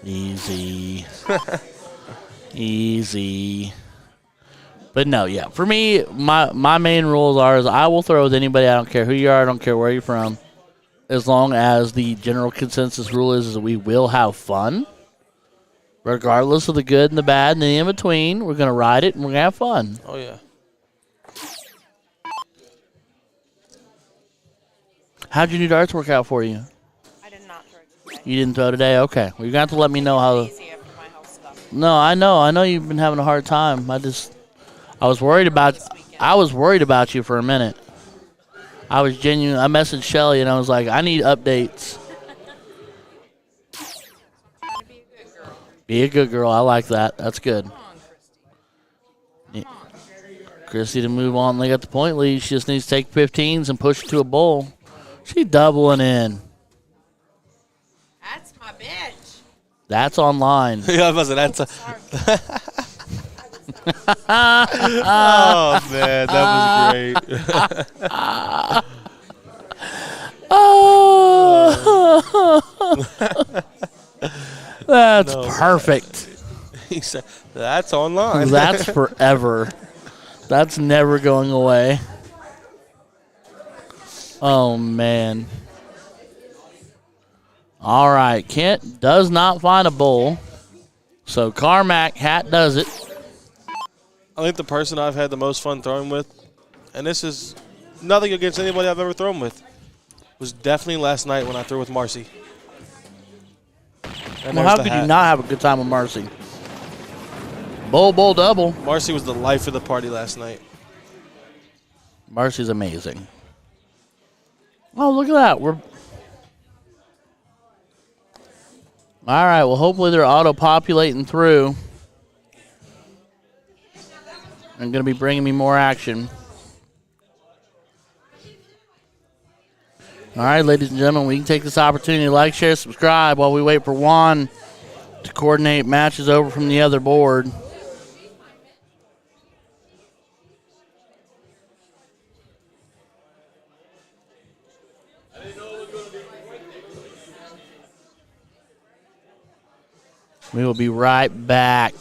Easy. Easy. But no, yeah. For me, my main rules are is I will throw with anybody. I don't care who you are. I don't care where you're from. As long as the general consensus rule is that we will have fun. Regardless of the good and the bad and the in-between. We're going to ride it and we're going to have fun. Oh, yeah. How'd your new darts work out for you? I did not throw today. You didn't throw today? Okay. Well, you're going to have to let me know how. Easy after my house stuff. No, I know. I know you've been having a hard time. I was worried about you for a minute. I was genuine. I messaged Shelly and I was like, I need updates. Be a good girl. Be a good girl. I like that. That's good. Come on, Christy. Chrissy to move on. They got the point lead. She just needs to take 15s and push it to a bowl. She doubling in. That's my bitch. That's online. Yeah, I was that's Sorry. oh, man, that was great. Oh, that's perfect. He said, that's online. That's forever. That's never going away. Oh, man. All right. Kent does not find a bull. So Carmack Hat does it. I think the person I've had the most fun throwing with, and this is nothing against anybody I've ever thrown with, was definitely last night when I threw with Marcy. And Well, there's how the could hat. you not have a good time with Marcy? Bull, double. Marcy was the life of the party last night. Marcy's amazing. Oh, look at that. We're all right. Well, hopefully they're auto-populating through. And going to be bringing me more action. All right, ladies and gentlemen, we can take this opportunity to like, share, subscribe while we wait for Juan to coordinate matches over from the other board. We will be right back.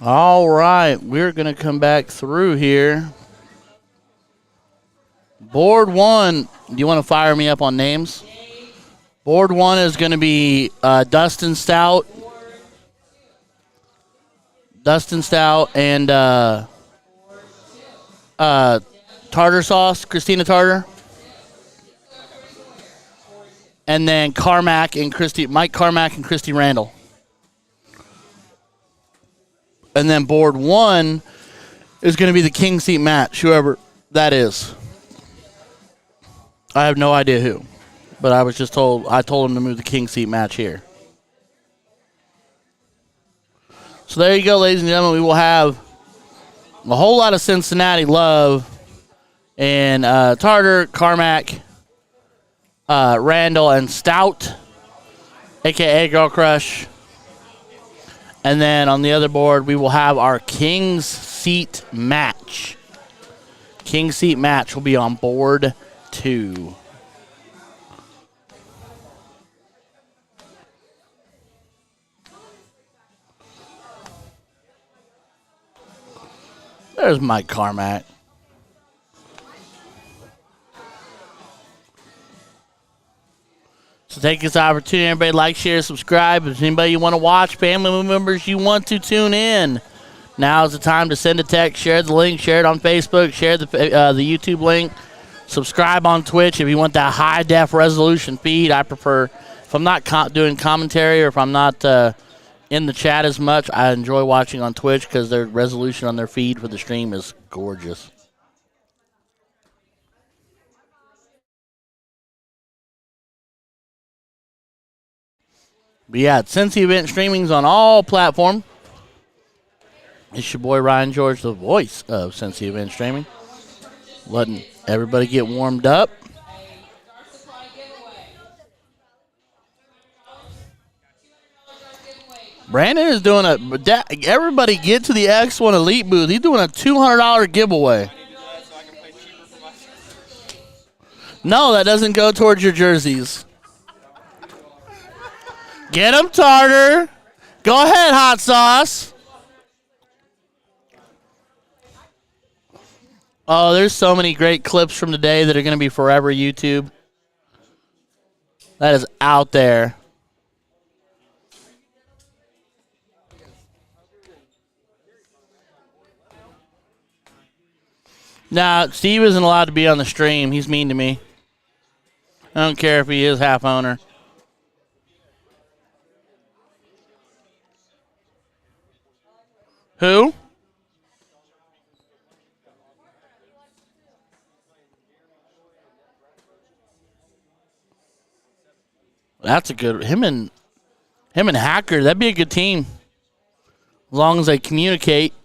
All right, we're going to come back through here. Board 1, do you want to fire me up on names? Board 1 is going to be Dustin Stout. And Tartar Sauce, Christina Tartar. And then Mike Carmack and Christy Randall. And then board 1 is going to be the king seat match, whoever that is. I have no idea who, but I told him to move the king seat match here. So there you go, ladies and gentlemen. We will have a whole lot of Cincinnati love and Tartar, Carmack, Randall, and Stout, a.k.a. Girl Crush. And then on the other board, we will have our King's Seat match. King's Seat match will be on board 2. There's Mike Carmack. So take this opportunity, everybody, like, share, subscribe. If there's anybody you want to watch, family members you want to tune in, now is the time to send a text, share the link, share it on Facebook, share the YouTube link, subscribe on Twitch if you want that high-def resolution feed. I prefer, if I'm not doing commentary or if I'm not in the chat as much, I enjoy watching on Twitch because their resolution on their feed for the stream is gorgeous. But yeah, Cincy Event Streaming's on all platforms. It's your boy Ryan George, the voice of Cincy Event Streaming. Letting everybody get warmed up. Brandon is doing everybody get to the X1 Elite booth. He's doing a $200 giveaway. No, that doesn't go towards your jerseys. Get him, Tartar. Go ahead, Hot Sauce. Oh, there's so many great clips from today that are going to be forever YouTube. That is out there. Nah, Steve isn't allowed to be on the stream. He's mean to me. I don't care if he is half owner. Who? That's a good him and Hacker. That'd be a good team, as long as they communicate.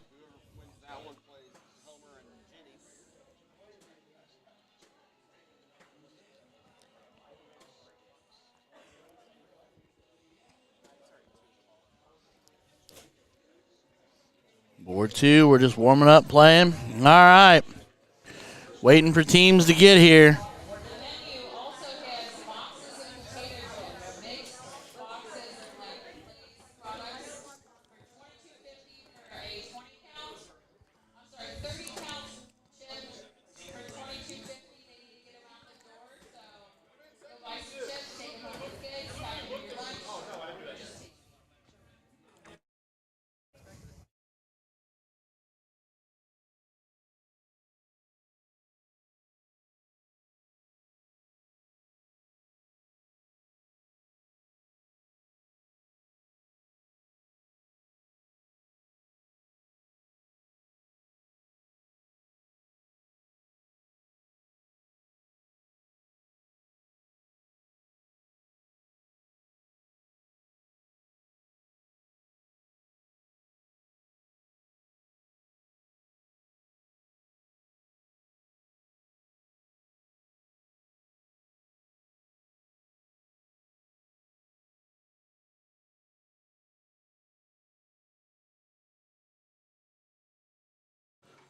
Board 2, we're just warming up, playing. All right, waiting for teams to get here.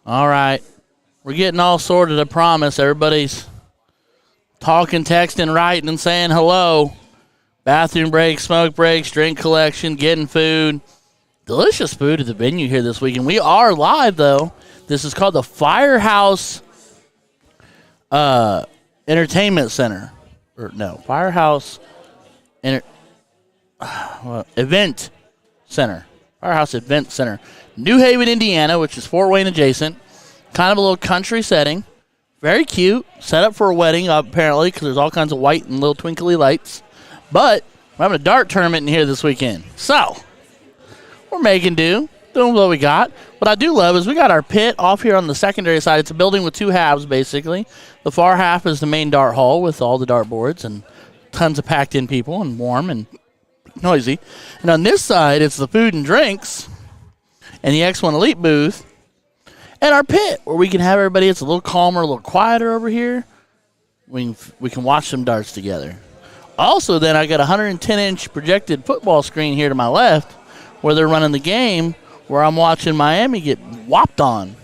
All right. We're getting all sorted, I promise. Everybody's talking, texting, writing, and saying hello. Bathroom breaks, smoke breaks, drink collection, getting food, delicious food at the venue here this weekend. We are live, though. This is called the Firehouse Entertainment Center. Or no, Firehouse Event Center. Firehouse Event Center. New Haven, Indiana, which is Fort Wayne adjacent. Kind of a little country setting. Very cute. Set up for a wedding, apparently, because there's all kinds of white and little twinkly lights. But we're having a dart tournament in here this weekend. So, we're making do. Doing what we got. What I do love is we got our pit off here on the secondary side. It's a building with two halves, basically. The far half is the main dart hall with all the dart boards and tons of packed-in people and warm and noisy. And on this side, it's the food and drinks and the X1 Elite booth and our pit where we can have everybody. It's a little calmer, a little quieter over here. We can watch some darts together. Also, then, I got a 110-inch projected football screen here to my left where they're running the game where I'm watching Miami get whopped on.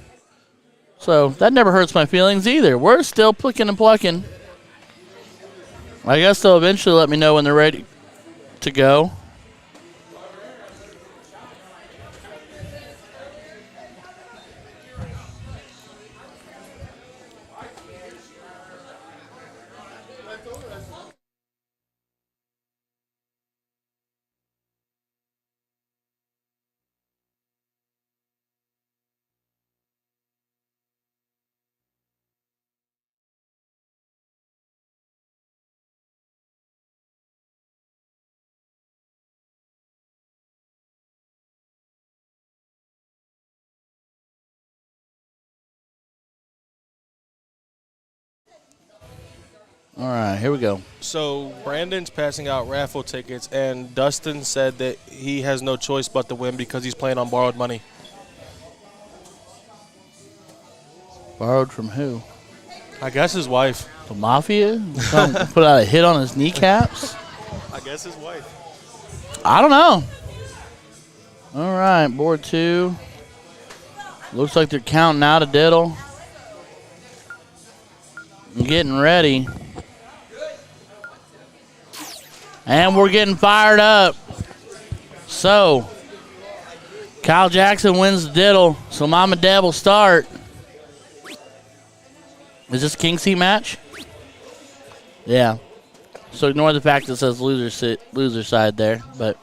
So that never hurts my feelings either. We're still picking and plucking. I guess they'll eventually let me know when they're ready to go. All right, here we go. So Brandon's passing out raffle tickets, and Dustin said that he has no choice but to win because he's playing on borrowed money. Borrowed from who? I guess his wife. The Mafia? Come put out a hit on his kneecaps? I guess his wife. I don't know. All right, board two. Looks like they're counting out a diddle. I'm getting ready. And we're getting fired up. So, Kyle Jackson wins the diddle, so Mama Deb will start. Is this a king seat match? Yeah. So ignore the fact that it says loser side there, but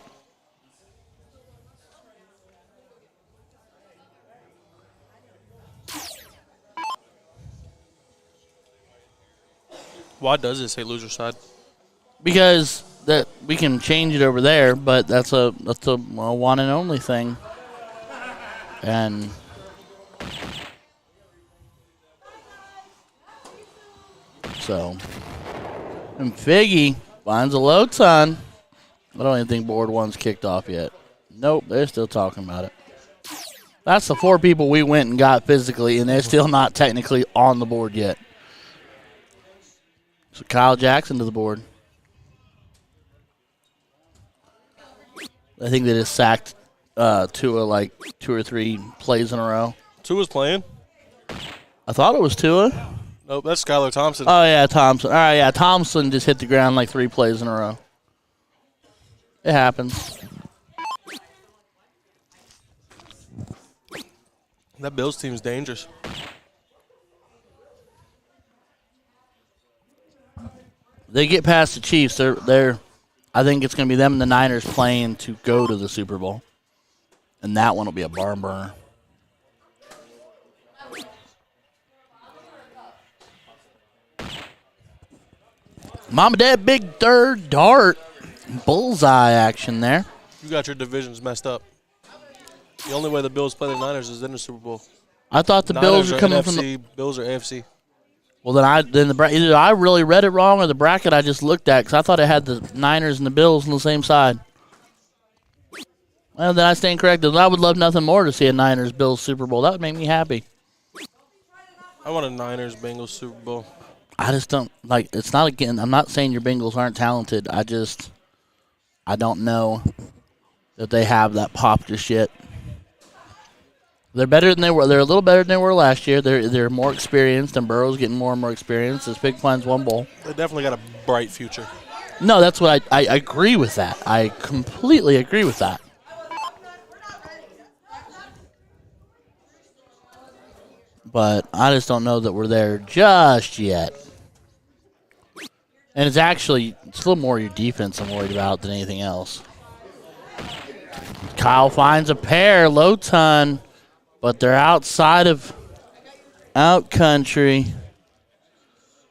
Why does it say loser side? because that we can change it over there, but that's a one and only thing. And so, and Figgy finds a low ton. I don't even think board one's kicked off yet. Nope, they're still talking about it. That's the four people we went and got physically, and they're still not technically on the board yet. So Kyle Jackson to the board. I think they just sacked Tua like 2 or 3 plays in a row. Tua's playing. I thought it was Tua. Nope, that's Skylar Thompson. Oh, yeah, Thompson. All right, yeah, Thompson just hit the ground like 3 plays in a row. It happens. That Bills team's dangerous. They get past the Chiefs. They're. I think it's going to be them and the Niners playing to go to the Super Bowl. And that one will be a barn burner. Mama Dad, big third dart. Bullseye action there. You got your divisions messed up. The only way the Bills play the Niners is in the Super Bowl. I thought the Bills are coming from the. Bills are AFC. Well, either I really read it wrong or the bracket I just looked at because I thought it had the Niners and the Bills on the same side. Well, then I stand corrected. I would love nothing more to see a Niners-Bills Super Bowl. That would make me happy. I want a Niners-Bengals Super Bowl. I just don't like. It's not again. I'm not saying your Bengals aren't talented. I don't know that they have that pop just yet. They're better than they were. They're a little better than they were last year. They're more experienced, and Burrow's getting more and more experienced. This Big Plans one bowl. They definitely got a bright future. No, that's what I agree with that. I completely agree with that. but I just don't know that we're there just yet. And it's a little more your defense I'm worried about than anything else. Kyle finds a pair, low ton, but they're outside of out country.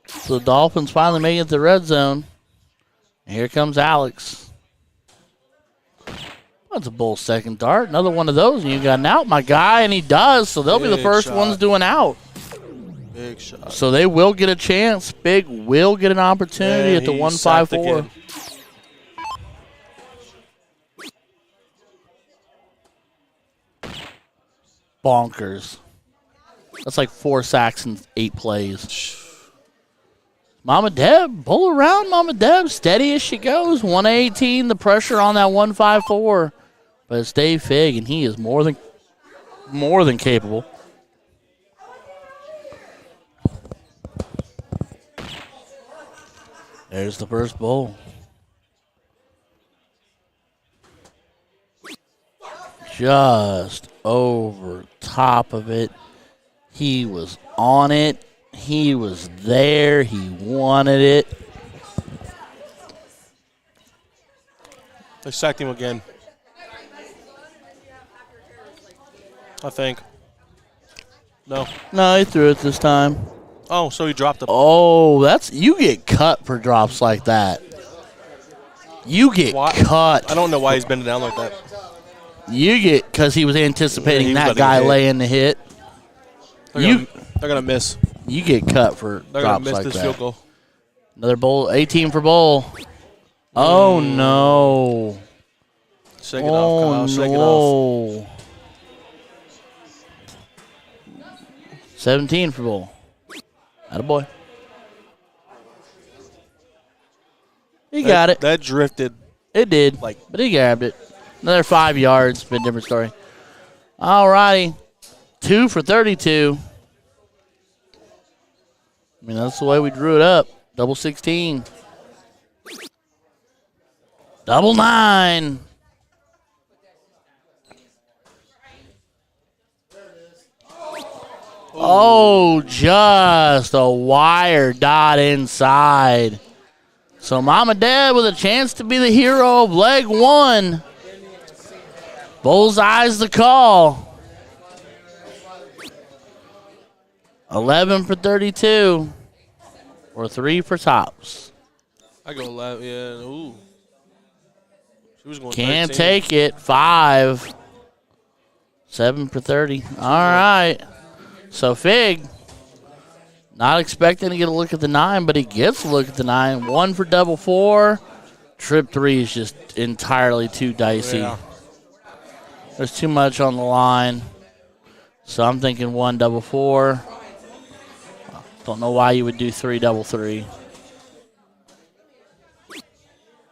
So the Dolphins finally make it to the red zone. And here comes Alex. That's a bull second dart. Another one of those, and you got an out, my guy, and he does. So they'll be the Big first shot. ones doing out. Big shot. So they will get a chance. Big will get an opportunity And at the he sacked the 154. kid. Bonkers. That's like 4 sacks in 8 plays. Mama Deb, pull around, Mama Deb. Steady as she goes. 118, the pressure on that 154. But it's Dave Fig, and he is more than capable. There's the first bowl. Just over top of it. He was on it. He was there. He wanted it. They sacked him again. I think. No. No, he threw it this time. Oh, so he dropped the. Oh, you get cut for drops like that. You get Why? cut. I don't know why he's bending down like that. You get because he was anticipating Yeah, he was that about to guy get hit. laying the hit. They're gonna miss. You get cut for They're gonna drops miss like this that. field goal. Another bowl, 18 for bowl. Oh no! Shake it off, Kyle. Shake it off. no! 17 for bowl. Attaboy. He got it. That drifted. It did, Like- but he grabbed it. Another 5 yards, but different story. All righty. 2 for 32. I mean, that's the way we drew it up. Double 16. Double 9. Oh, just a wire dot inside. So Mama Deb with a chance to be the hero of leg 1. Bullseye's the call. 11 for 32. Or 3 for tops. I go left. Yeah. Ooh. She was going. Can't 13. take it. 5. 7 for 30. All right. So Fig, not expecting to get a look at the 9, but he gets a look at the 9. 1 for double 4. Trip 3 is just entirely too dicey. Yeah. There's too much on the line. So I'm thinking 1 double 4. Don't know why you would do 3 double 3.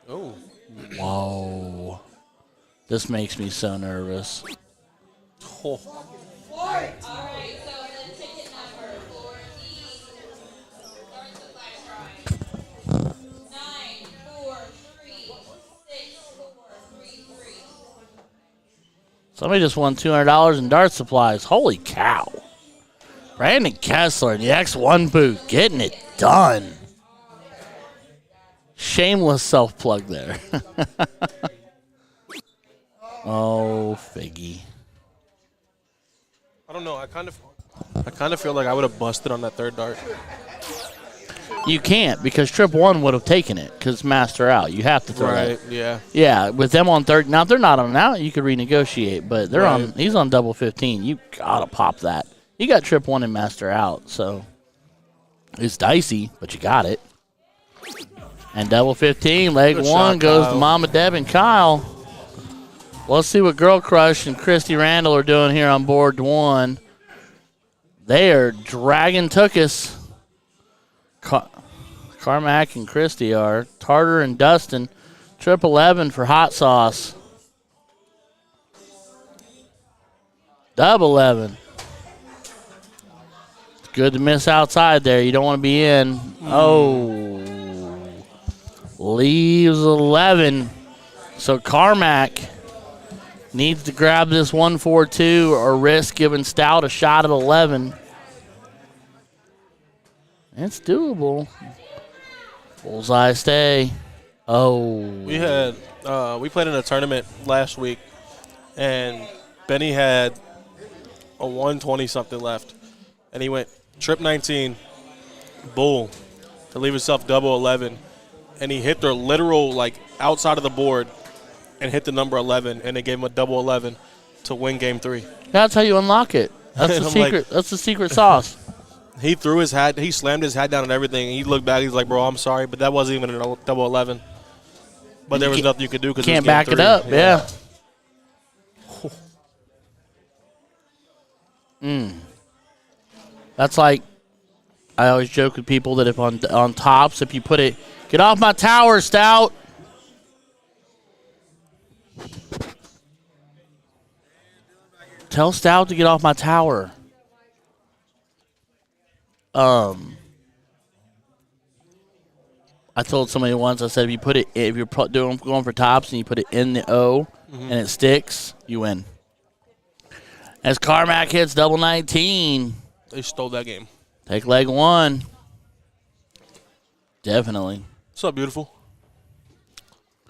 Oh. Whoa. This makes me so nervous. Oh. Somebody just won $200 in dart supplies. Holy cow. Brandon Kessler in the X1 booth getting it done. Shameless self-plug there. Oh, Figgy. I don't know. I kind of feel like I would have busted on that third dart. You can't because Trip 1 would have taken it because Master out. You have to throw Right. that. Yeah. Yeah, with them on third. Now, if they're not on an out, you could renegotiate. But they're Right. on. He's on double 15. You got to pop that. You got Trip 1 and Master out. So it's dicey, but you got it. And double 15, leg Good 1 shot, goes Kyle. to Mama Deb and Kyle. Let's see what Girl Crush and Christy Randall are doing here on board 1. They are dragging Tookus. Carmack and Christy are. Tartar and Dustin. Trip 11 for hot sauce. Dub 11. It's good to miss outside there. You don't want to be in. Oh. Leaves 11. So Carmack needs to grab this 142 or risk giving Stout a shot at 11. It's doable. Bullseye stay. Oh. We played in a tournament last week, and Benny had a 120 something left, and he went trip 19, bull, to leave himself double 11, and he hit the literal like outside of the board, and hit the number 11, and they gave him a double 11 to win game 3. That's how you unlock it. That's And the I'm secret. like- That's the secret sauce. He threw his hat, he slammed his hat down and everything, and he looked back, he's like, bro, I'm sorry, but that wasn't even a double 11. But there was nothing you could do because Can't back it up. Yeah. That's like, I always joke with people that if on tops, if you put it, get off my tower, Stout. Tell Stout to get off my tower. I told somebody once, I said, if you put it, if you're going for tops and you put it in the O and it sticks, you win. As Carmack hits double 19, They stole that game. take leg 1. Definitely. What's up, beautiful?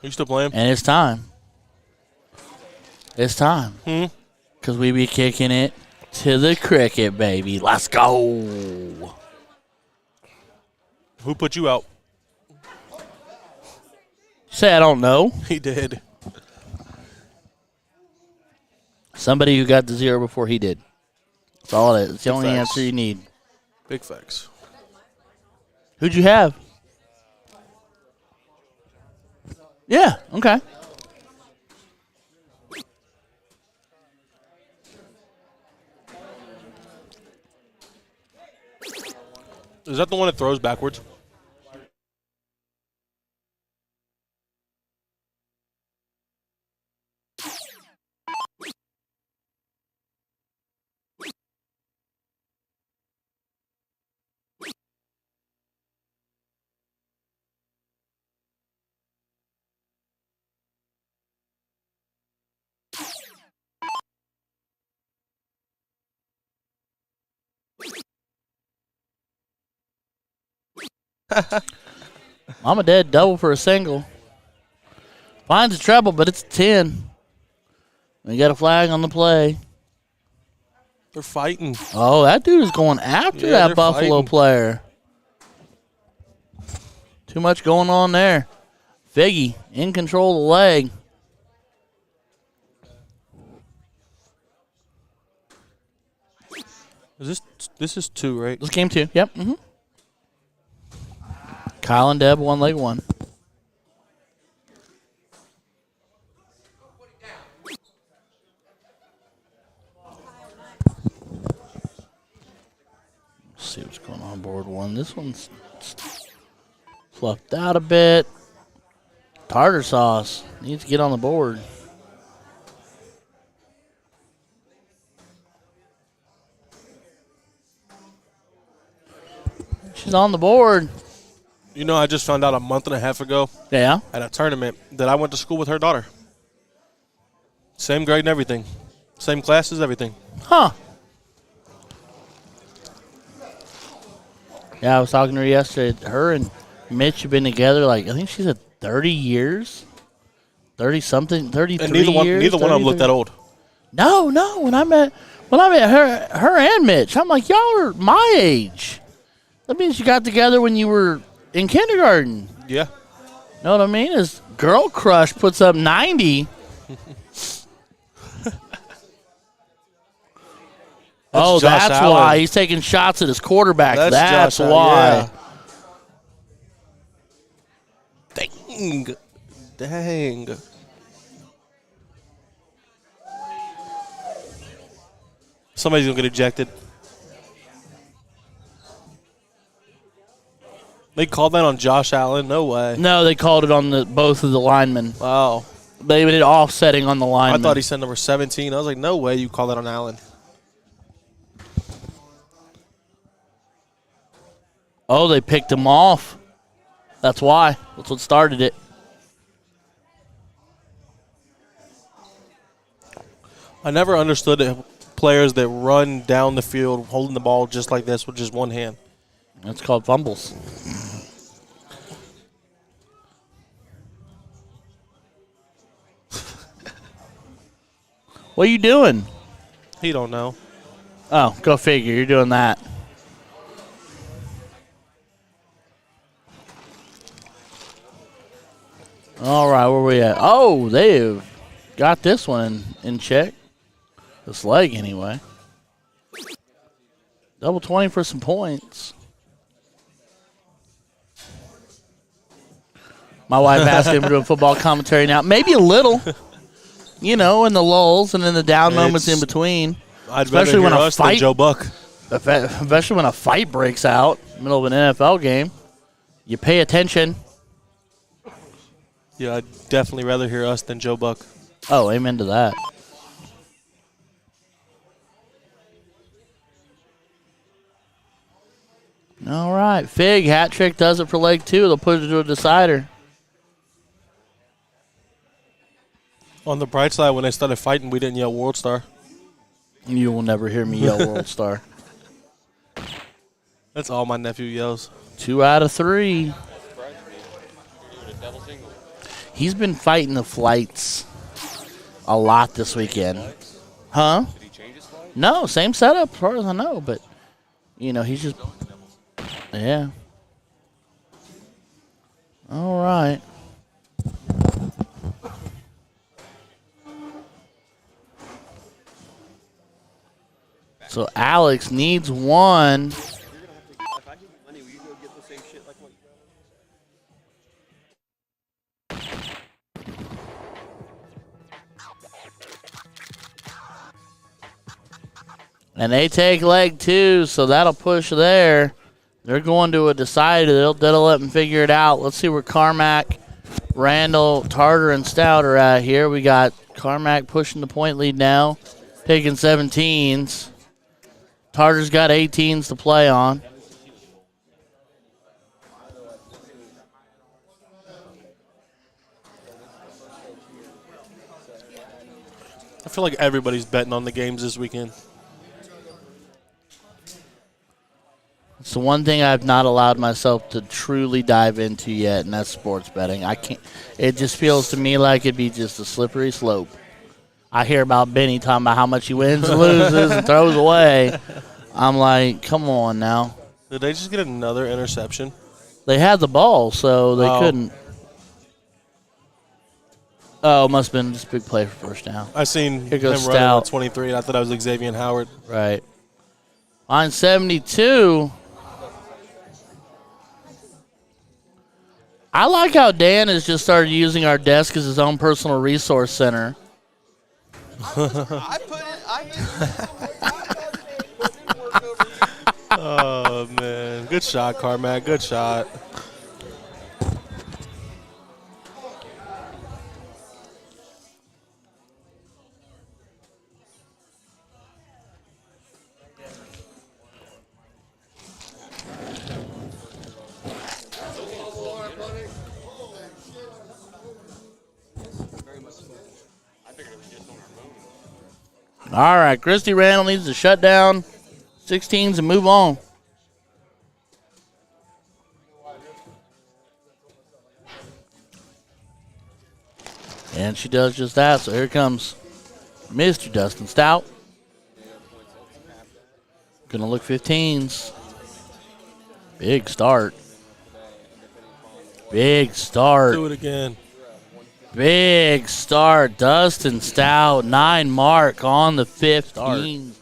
You still playing? And it's time. It's time. Because we be kicking it to the cricket, baby. Let's go. Who put you out? Say I don't know. He did. Somebody who got to 0 before he did. That's all it is. It's the only facts. answer you need. Big facts. Who'd you have? Yeah, okay. Is that the one that throws backwards? Mama dead double for a single. Finds a treble, but it's a 10. We got a flag on the play. They're fighting. Oh, that dude is going after Yeah, that they're Buffalo fighting. player. Too much going on there. Figgy in control of the leg. This is 2, right? This game 2. Yep. Kyle and Deb, one leg 1. Let's see what's going on board 1. This one's fluffed out a bit. Tartar sauce needs to get on the board. She's on the board. You know, I just found out a month and a half ago Yeah. at a tournament that I went to school with her daughter. Same grade and everything. Same classes, everything. Huh. Yeah, I was talking to her yesterday. Her and Mitch have been together, like, I think she said 30 years. 30-something, 33 And neither one years. of them looked that old. No. When I met her and Mitch, I'm like, y'all are my age. That means you got together when you were in kindergarten. Yeah. Know what I mean? His girl crush puts up 90. Josh that's Allen. why he's taking shots at his quarterback. That's Josh why. Allen, yeah. Dang. Somebody's going to get ejected. They called that on Josh Allen? No way. No, they called it on both of the linemen. Wow. They did offsetting on the I linemen. thought he said number 17. I was like, no way you call that on Allen. Oh, they picked him off. That's why. That's what started it. I never understood players that run down the field holding the ball just like this with just one hand. That's called fumbles. What are you doing? He don't know. Oh, go figure. You're doing that. All right, where we at? Oh, they've got this one in check. This leg, anyway. Double 20 for some points. My wife asked him to do a football commentary now. Maybe a little, in the lulls and in the down moments in between. I'd Especially rather when hear a us fight- than Joe Buck. Especially when a fight breaks out in the middle of an NFL game. You pay attention. Yeah, I'd definitely rather hear us than Joe Buck. Oh, amen to that. All right. Fig, hat trick does it for leg 2. They'll put it to a decider. On the bright side, when they started fighting, we didn't yell World Star. You will never hear me yell World Star. That's all my nephew yells. 2 out of 3. Surprised me. You're doing a double single. He's been fighting the flights a lot this weekend. Huh? Did he change his flight? No, same setup as far as I know, but, he's just, yeah. All right. So Alex needs one. If I give you money, will you go get the same shit like what you And they take leg 2, so that'll push there. They're going to a decider. That'll let them figure it out. Let's see where Carmack, Randall, Tarter, and Stout are at here. We got Carmack pushing the point lead now, taking 17s. Tarter's got 18s to play on. I feel like everybody's betting on the games this weekend. It's the one thing I've not allowed myself to truly dive into yet, and that's sports betting. I can't. It just feels to me like it'd be just a slippery slope. I hear about Benny talking about how much he wins, loses, and throws away. I'm like, come on now. Did they just get another interception? They had the ball, so they Oh. couldn't. Oh, it must have been just a big play for first down. I seen Here him goes running Stout. at 23, and I thought I was Xavier Howard. Right. On 72. I like how Dan has just started using our desk as his own personal resource center. I put it. Oh, man. Good shot, Carmack. Good shot. All right, Christy Randall needs to shut down 16s and move on. And she does just that, so here comes Mr. Dustin Stout. Gonna look 15s. Big start. Big start. Do it again. Big start. Dustin Stout, 9 mark on the 15.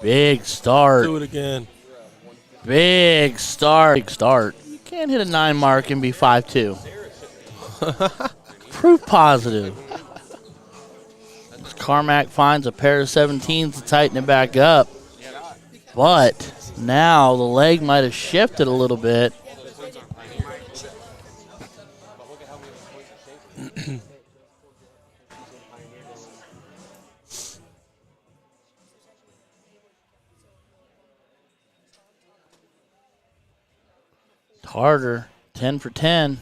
Big start. Do it again. Big start. Big start. You can't hit a 9 mark and be 5'2". Proof positive. Carmack finds a pair of 17s to tighten it back up. But now the leg might have shifted a little bit. Harder, 10 for 10.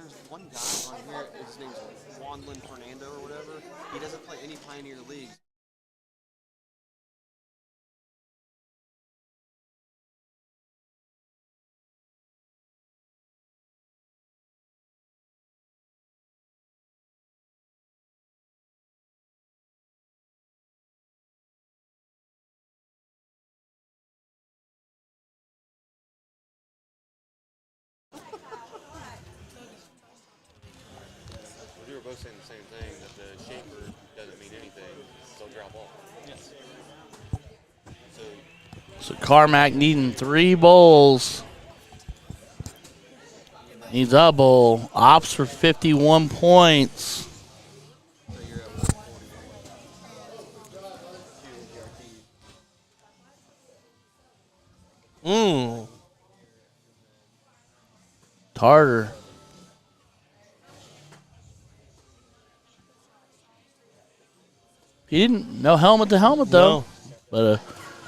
there's one guy on here. His name's Juanlin Fernando or whatever. He doesn't play any Pioneer leagues. We were both saying the same thing, that the shaper doesn't mean anything. They'll drop off. Yes. So Carmack needing 3 bowls. Needs a bowl. Ops for 51 points. So you're at 140. Tartar. He didn't. No helmet to helmet, though. No. But a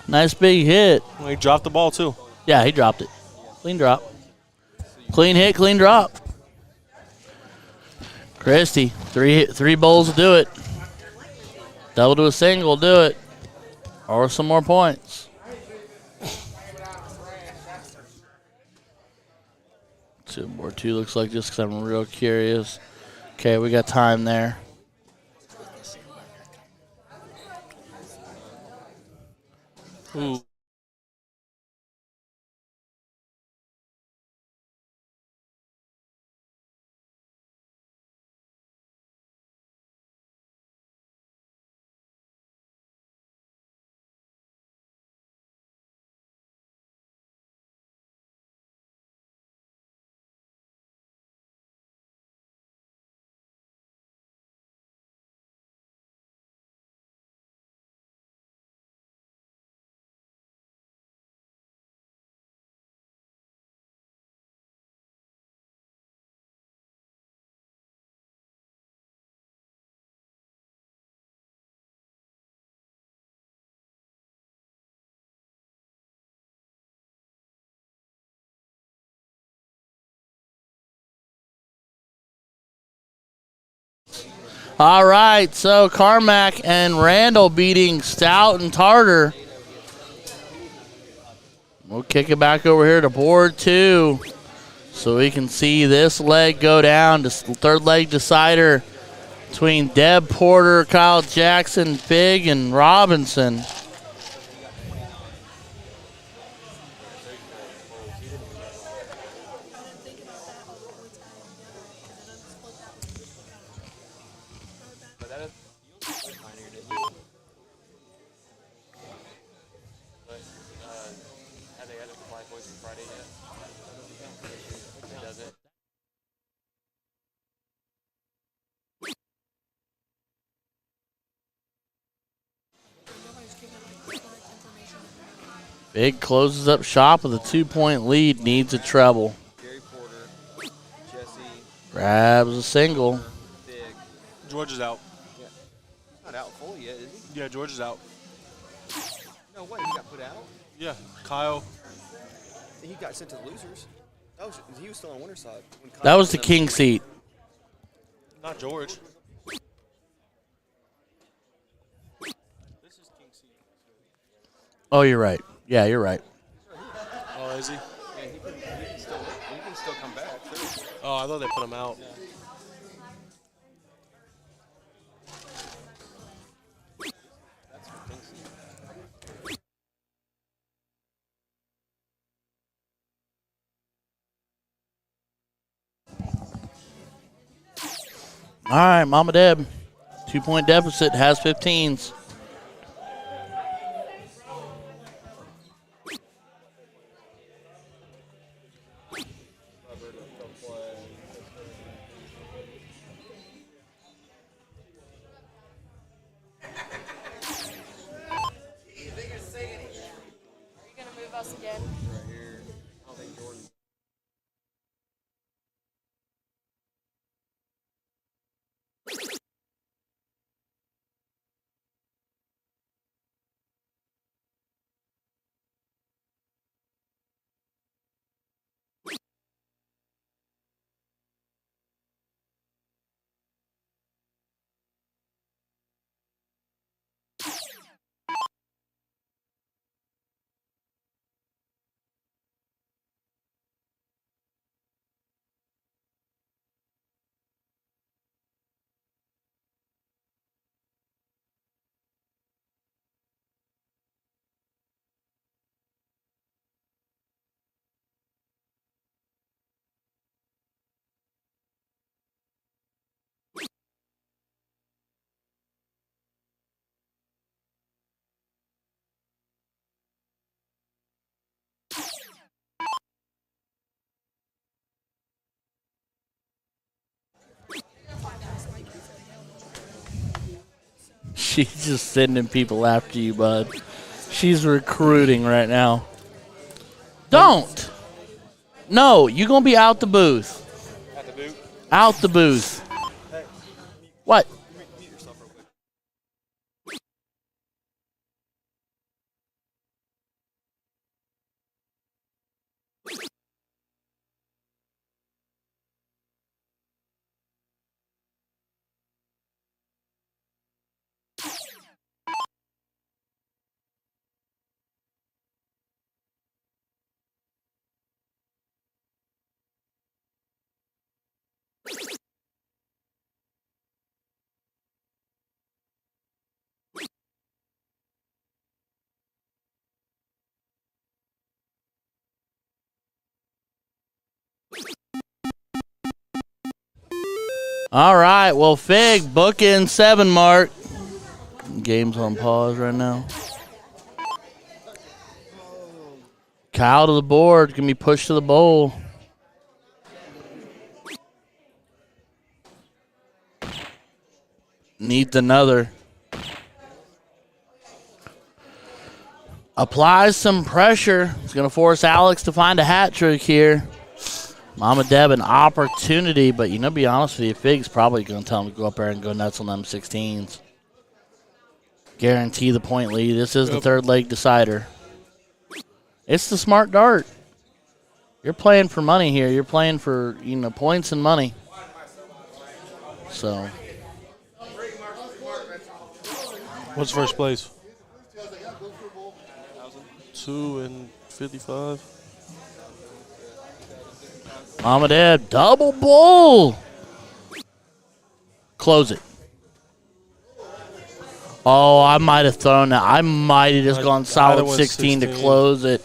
nice big hit. Well, he dropped the ball, too. Yeah, he dropped it. Clean drop. Clean hit, clean drop. Christie, three bowls will do it. Double to a single will do it. Or some more points. 2 looks like, just because I'm real curious. Okay, we got time there. Ooh. All right, so Carmack and Randall beating Stout and Tartar. We'll kick it back over here to board 2 so we can see this leg go down. This third leg decider between Deb Porter, Kyle Jackson, Big, and Robinson. Have they added the Black Boys on Friday yet? It doesn't. Big closes up shop with a 2-point lead, needs a treble. Gary Porter, Jesse, Grabs a single. Big. George is out. Yeah. He's not out fully yet, is he? Yeah, George is out. No way. He got put out. Yeah, Kyle. He got sent to the losers. He was still on winner's side. When Kyle That was the went up. king seat. Not George. Oh, you're right. Yeah, you're right. Oh, is he? Yeah, he can still come back. Too. Oh, I thought they put him out. That's what King seed. All right, Mama Deb. 2-point deficit, has 15s. Are you gonna move us again? Right here. I don't think Jordan. She's just sending people after you, bud. She's recruiting right now. Don't. No, you're going to be out the booth. At the boot. Out the booth. What? Mute yourself real quick. All right. Well, Fig, book in 7 mark. Game's on pause right now. Kyle to the board. Going to be pushed to the bowl. Needs another. Applies some pressure. It's going to force Alex to find a hat trick here. Mama Deb an opportunity, but to be honest with you, Fig's probably going to tell him to go up there and go nuts on them 16s. Guarantee the point lead. This is the third leg decider. It's the smart dart. You're playing for money here. You're playing for, points and money. So. What's first place? 255. Mama Dad, double bull. Close it. Oh, I might have thrown that. I might have just gone solid 16 to close it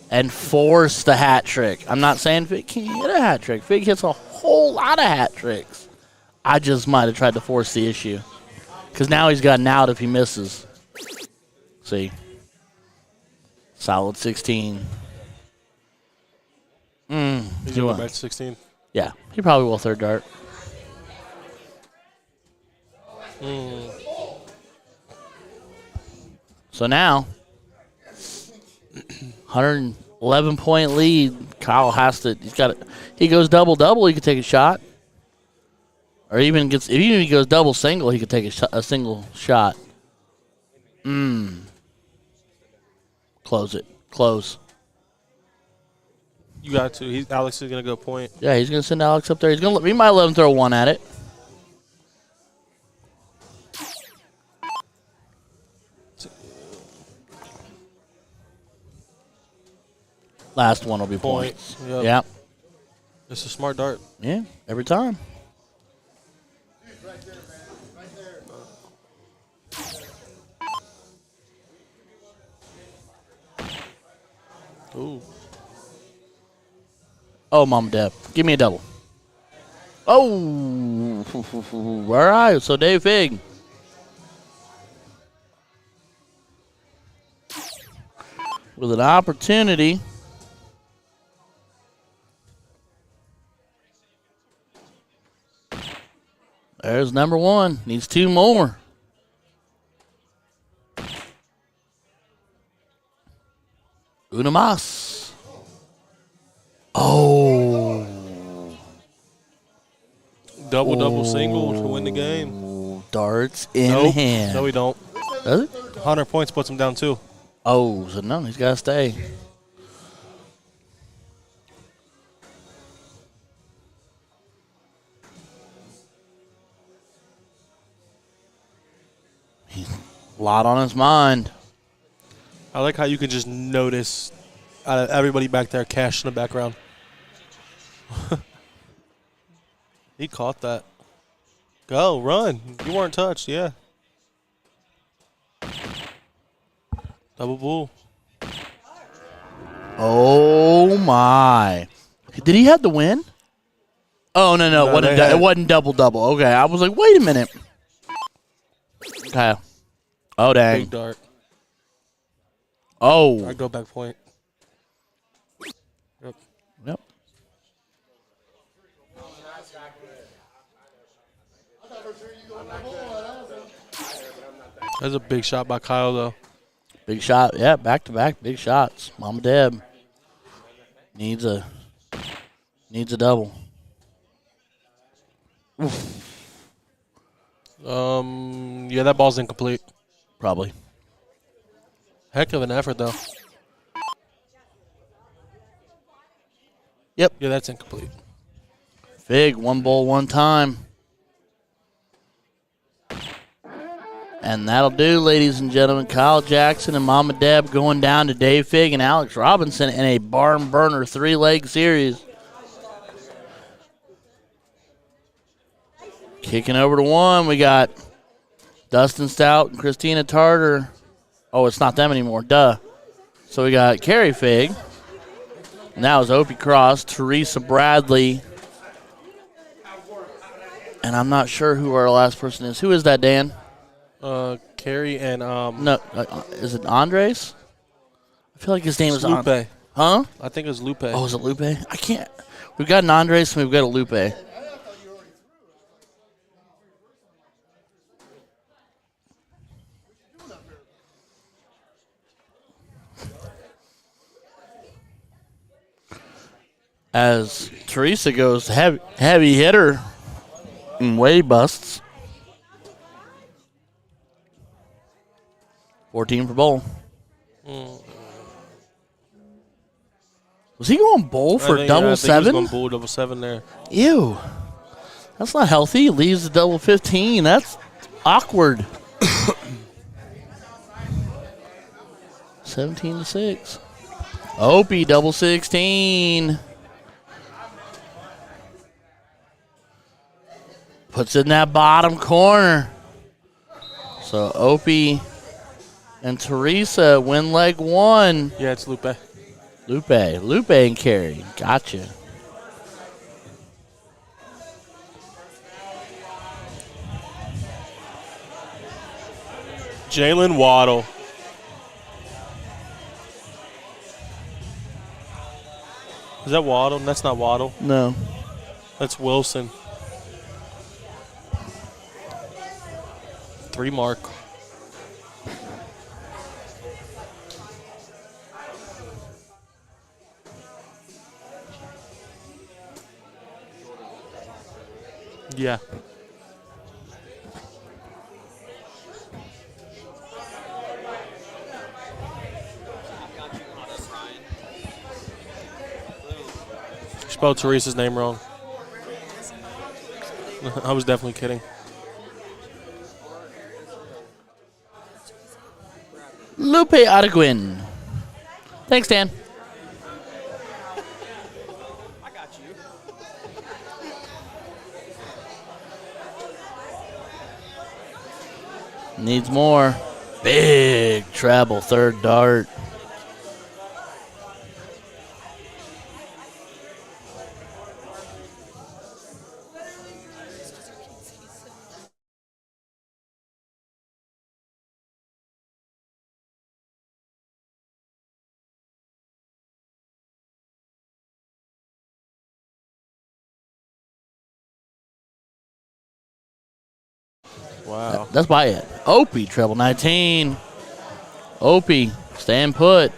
and force the hat trick. I'm not saying Fig can't hit a hat trick. Fig hits a whole lot of hat tricks. I just might have tried to force the issue. Because now he's got an out if he misses. See? Solid 16. He's going to go back to 16. Yeah, he probably will third dart. So now, 111-point lead. Kyle has to. He goes double. He could take a shot, or even if he goes double single, he could take a single shot. Close it. Close. You got to. Alex is going to go point. Yeah, he's gonna send Alex up there. He might let him throw one at it. Last one will be points. Yep. Yeah. It's a smart dart. Yeah, every time. Ooh. Oh, Mom, Dad, give me a double. Oh, all right. So Dave Fig. With an opportunity. There's number one. Needs 2 more. Una más. Oh. Double single to win the game. Darts in hand. No, we don't. Does it? 100 points puts him down, too. Oh, so no, he's got to stay. A lot on his mind. I like how you can just notice everybody back there cash in the background. He caught that. Go, run. You weren't touched, yeah. Double bull. Oh, my. Did he have the win? Oh, no. It wasn't double. Okay, I was like, wait a minute. Okay. Oh, dang. Big dart. Oh. I go back point. Yep. That's a big shot by Kyle, though. Big shot. Yeah, back-to-back big shots. Mama Deb needs a double. Yeah, that ball's incomplete. Probably. Heck of an effort, though. Yep. Yeah, that's incomplete. Fig, one bowl, one time. And that'll do, ladies and gentlemen. Kyle Jackson and Mama Deb going down to Dave Fig and Alex Robinson in a barn burner 3-leg series. Kicking over to one, we got Dustin Stout and Christina Tartar. Oh, it's not them anymore. Duh. So we got Carrie Fig. And that was Opie Cross, Teresa Bradley. And I'm not sure who our last person is. Who is that, Dan? Carrie and No, is it Andres? I feel like his name is Lupe. Huh? I think it was Lupe. Oh, is it Lupe? I can't. We've got an Andres and we've got a Lupe. As Teresa goes heavy hitter and way busts. 14 for bowl. Was he going bowl for double I think seven? He was going bowl double seven there. Ew. That's not healthy. Leaves the double 15. That's awkward. 17-6. Opie double 16. Puts it in that bottom corner. So Opie and Teresa win leg one. Yeah, it's Lupe. Lupe and Carrie. Gotcha. Jalen Waddle. Is that Waddle? That's not Waddle. No. That's Wilson. 3 mark. Yeah. You spelled Teresa's name wrong. I was definitely kidding. Lupe Arguin. Thanks, Dan. I got you. Needs more. Big treble, third dart. Wow. That's by it. Opie, treble 19. Opie, staying put.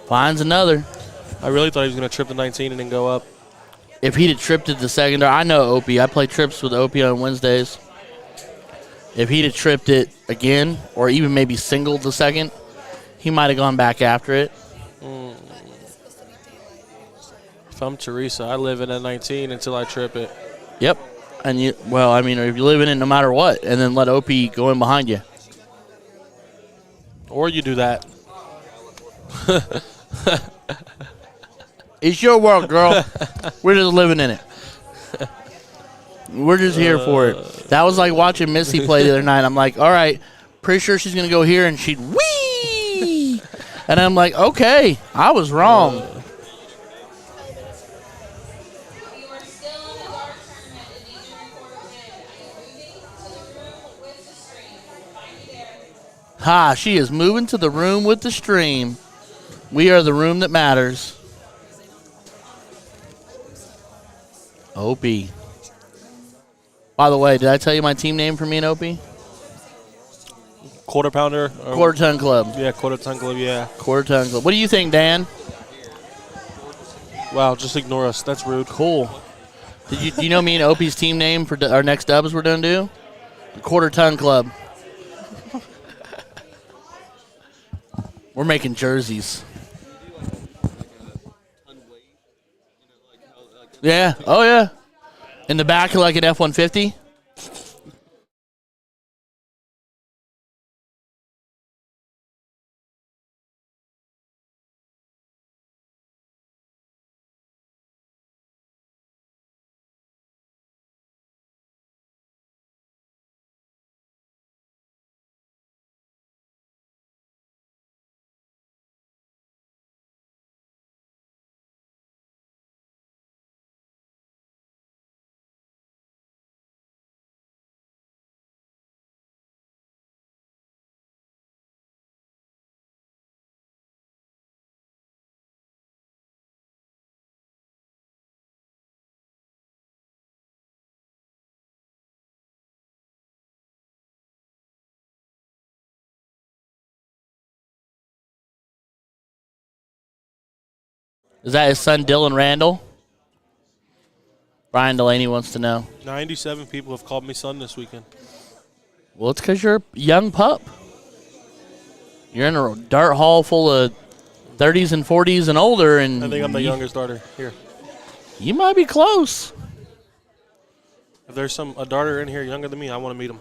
Finds another. I really thought he was going to trip the 19 and then go up. If he'd have tripped it the second dart, I know Opie. I play trips with Opie on Wednesdays. If he'd have tripped it again, or even maybe singled the second, he might have gone back after it. If I'm Teresa, I live in a 19 until I trip it. Yep. And if you live in it no matter what, and then let Opie go in behind you. Or you do that. It's your world, girl. We're just living in it. We're just here for it. That was like watching Missy play the other night. I'm like, all right, pretty sure she's going to go here, and she'd whee! And I'm like, okay, I was wrong. Ha, she is moving to the room with the stream. We are the room that matters. Opie. By the way, did I tell you my team name for me and Opie? quarter pounder. Quarter ton club. Yeah, quarter ton club. Yeah. Quarter ton club. What do you think, Dan? Wow, just ignore us. That's rude. Cool. Do you know me and Opie's team name for our next dubs we're going to do? The Quarter Ton Club. We're making jerseys. Yeah. Oh, yeah. In the back of like an F-150. Is that his son, Dylan Randall? Brian Delaney wants to know. 97 people have called me son this weekend. Well, it's because you're a young pup. You're in a dart hall full of 30s and 40s and older, and I think I'm the youngest darter here. You might be close. If there's a darter in here younger than me, I want to meet him.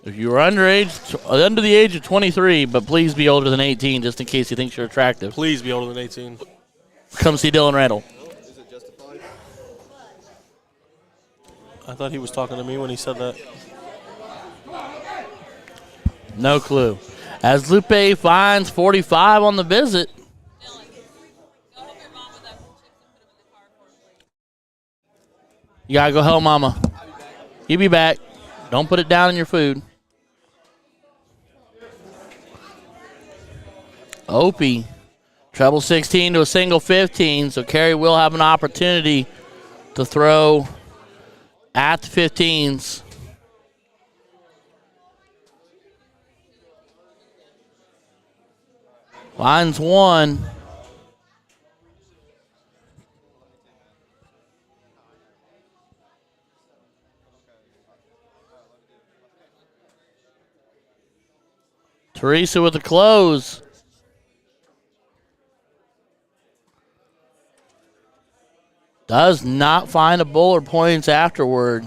If you were under the age of 23, but please be older than 18, just in case he thinks you're attractive. Please be older than 18. Come see Dylan Randall. Is it justified? I thought he was talking to me when he said that. No clue. As Lupe finds 45 on the visit. You gotta go help Mama. You be back. Don't put it down in your food. Opie. Treble 16 to a single 15, so Carey will have an opportunity to throw at the 15s. Finds one. Teresa with the close. Does not find a bull or points afterward.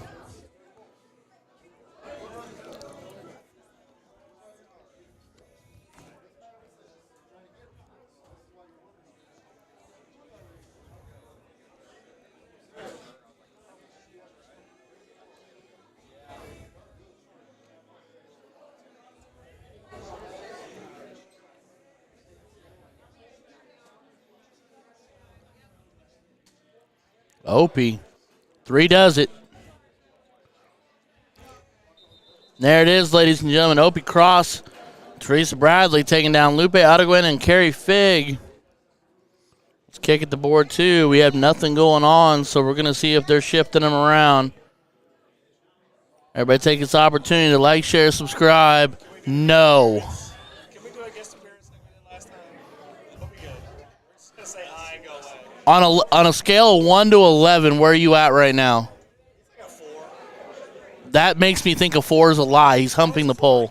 Opie. 3 does it. There it is, ladies and gentlemen. Opie Cross, Teresa Bradley taking down Lupe Otaguin and Carey Fig. Let's kick at the board, too. We have nothing going on, so we're going to see if they're shifting them around. Everybody take this opportunity to like, share, subscribe. No. Can we do a guest appearance like we did last time? That'll be good. We're just going to say hi and go away. On a scale of 1 to 11, where are you at right now? Like a 4. That makes me think a 4 is a lie. He's humping the pole.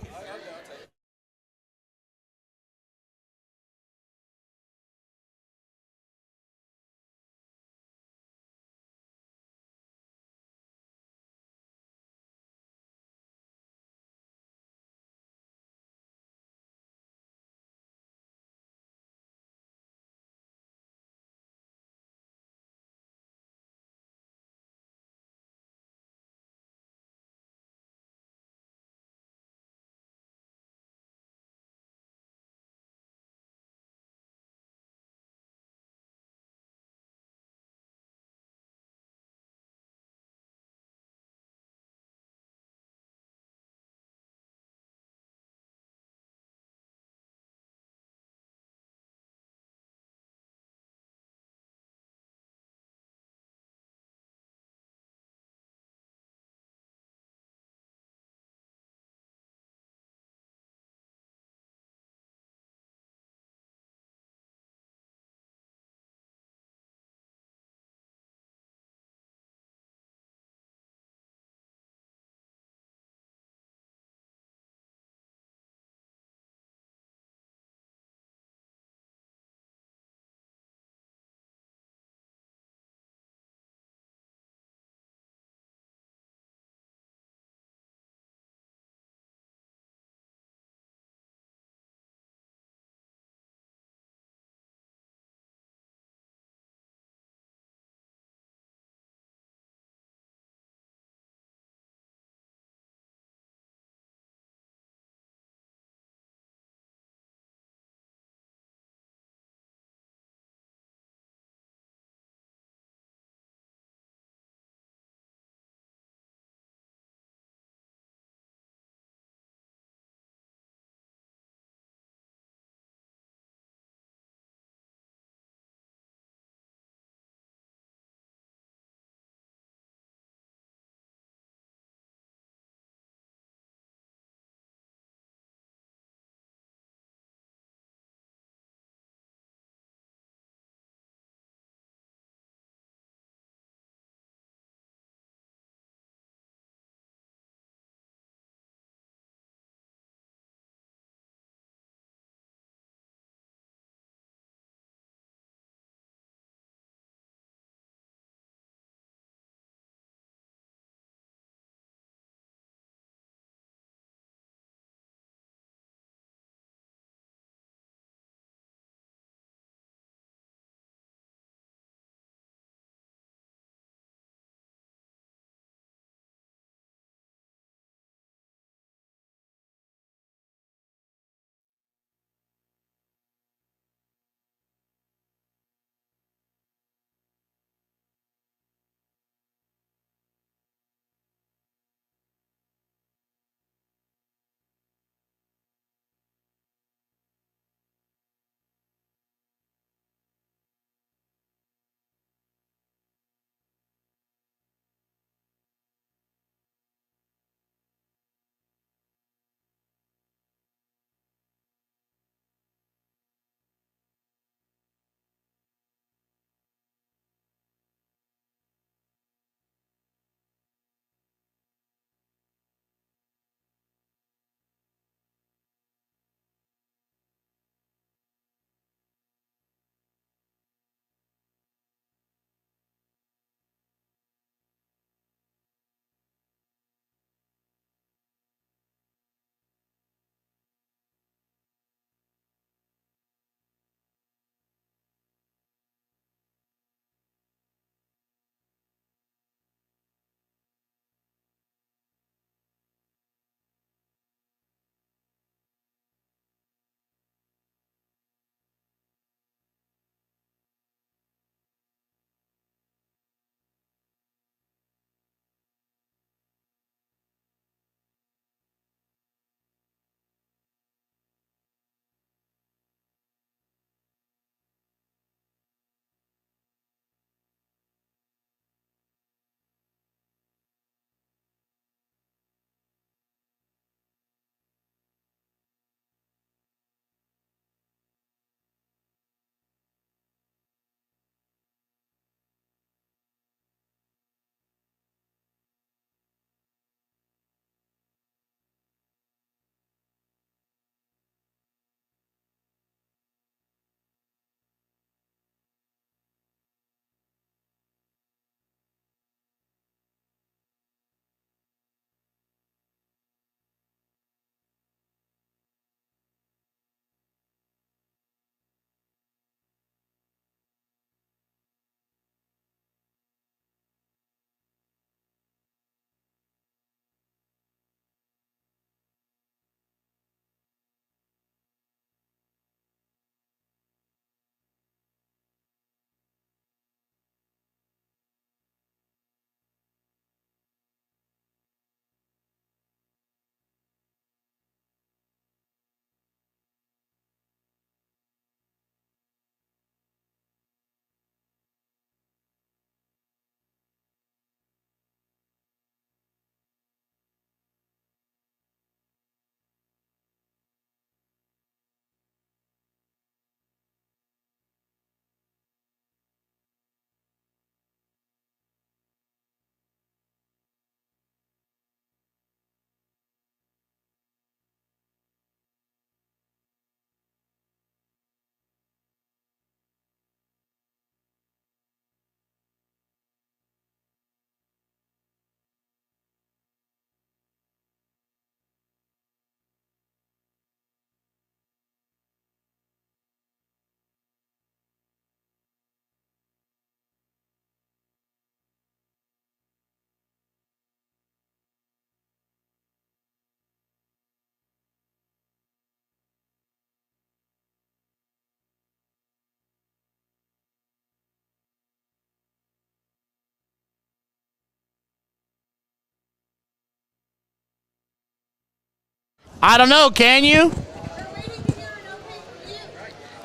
I don't know. Can you?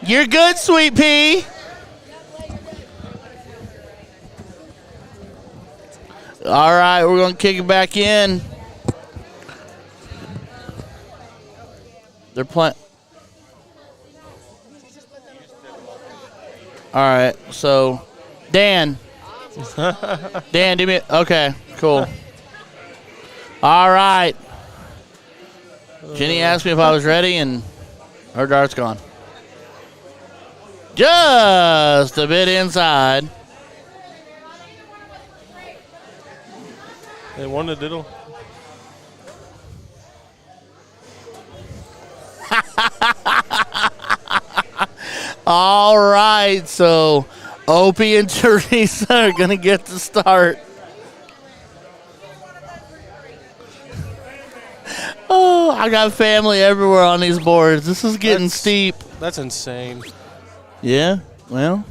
You're good, Sweet Pea. All right, we're going to kick it back in. They're playing. All right, so Dan. Dan, do me. Okay, cool. All right. Jenny asked me if I was ready, and her dart's gone. Just a bit inside. They won the diddle. All right, so Opie and Teresa are going to get the start. Oh, I got family everywhere on these boards. This is getting steep. That's insane. Yeah, well.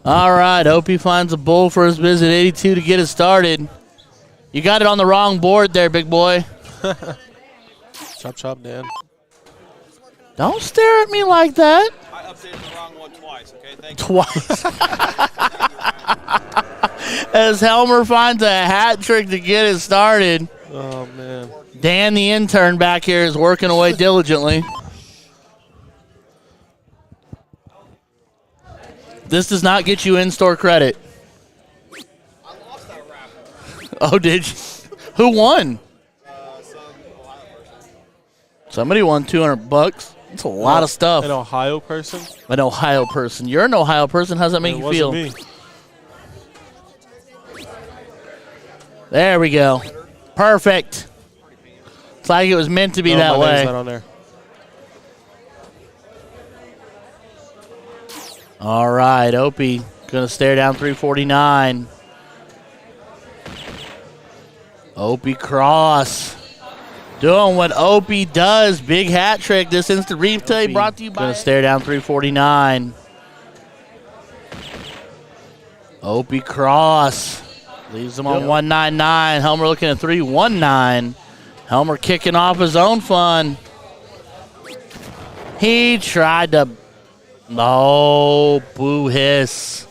All right, Opie finds a bull for his visit 82 to get it started. You got it on the wrong board there, big boy. Chop, chop, Dan. Don't stare at me like that. I updated the wrong one twice, okay? Thank you. Twice. As Helmer finds a hat trick to get it started. Oh, man. Dan, the intern back here, is working away diligently. This does not get you in-store credit. I lost that raffle. Oh, did you? Who won? Some Ohio person. Somebody won $200. That's a lot of stuff. An Ohio person? An Ohio person. You're an Ohio person. How does that make It you wasn't feel? me. There we go. Perfect. It's like it was meant to be No, that my name's way. not on there. All right, Opie going to stare down 349. Opie cross. Doing what Opie does. Big hat trick. This instant replay brought to you by... Going to stare down 349. Opie cross. Leaves him on 199. Helmer looking at 319. Helmer kicking off his own fun. He tried to... Oh, boo hiss.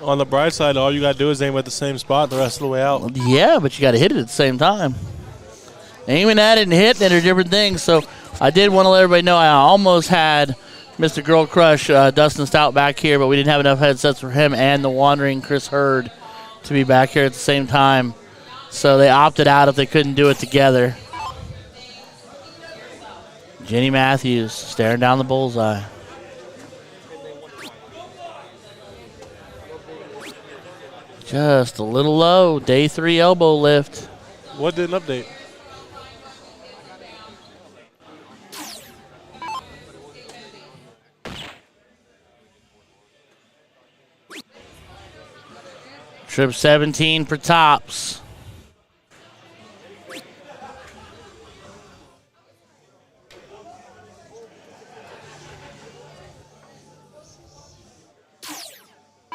On the bright side, all you got to do is aim at the same spot the rest of the way out. Yeah, but you got to hit it at the same time. Aiming at it and hitting it are different things. So I did want to let everybody know I almost had Mr. Girl Crush Dustin Stout back here, but we didn't have enough headsets for him and the wandering Chris Hurd to be back here at the same time. So they opted out if they couldn't do it together. Jenny Matthews staring down the bullseye. Just a little low. Day 3 elbow lift. What didn't update? Trip 17 for tops.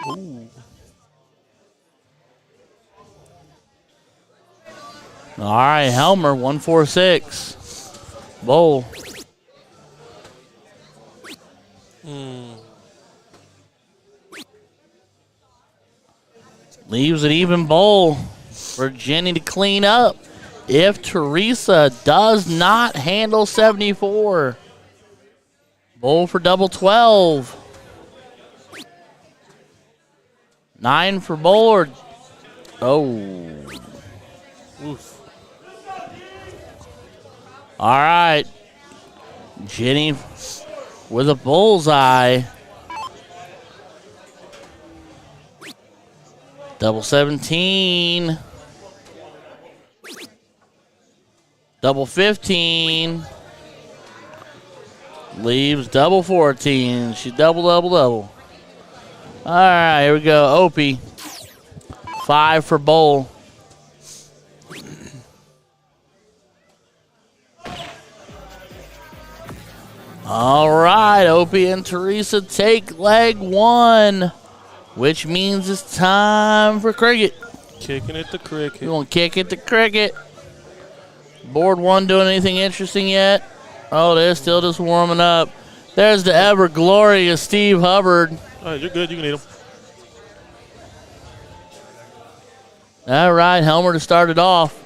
Ooh. All right, Helmer, 146. Bowl. Leaves an even bowl for Jenny to clean up if Teresa does not handle 74. Bowl for double 12. 9 for bowl. Oh. Oof. All right. Jenny with a bullseye. Double 17. Double 15. Leaves double 14. She double, double, double. All right, here we go. Opie. 5 for bowl. All right, Opie and Teresa take leg 1, which means it's time for cricket. Kicking it to cricket. We're going to kick it to cricket. Board 1 doing anything interesting yet? Oh, they're still just warming up. There's the ever glorious Steve Hubbard. All right, you're good. You can eat them. All right, Helmer to start it off.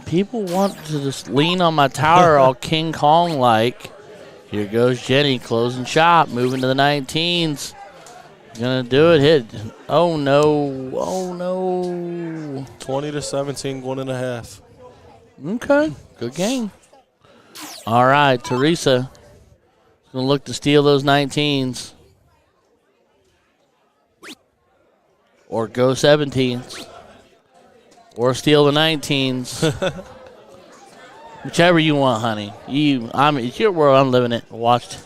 People want to just lean on my tower all King Kong like. Here goes Jenny closing shop, moving to the 19s. Gonna do it. Hit. Oh no. Oh no. 20-17, 1.5. Okay. Good game. All right, Teresa. Gonna look to steal those 19s. Or go 17s. Or steal the 19s. Whichever you want, honey. It's your world. I'm living it. Watched.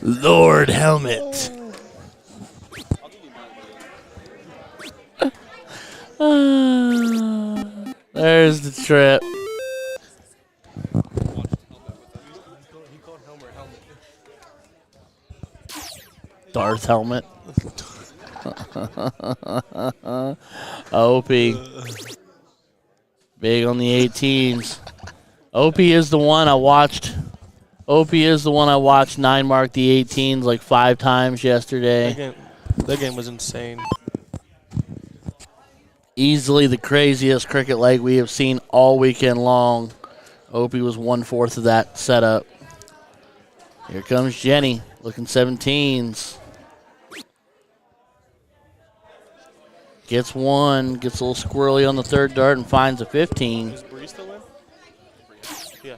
Lord Helmet. There's the trip. Darth Helmet. Opie. Big on the 18s. Opie is the one I watched. Opie is the one I watched 9 mark the 18s like 5 times yesterday. That game was insane. Easily the craziest cricket leg we have seen all weekend long. Opie was 1/4 of that setup. Here comes Jenny, looking 17s. Gets one, gets a little squirrely on the third dart and finds a 15. Is Bree still in? Yeah.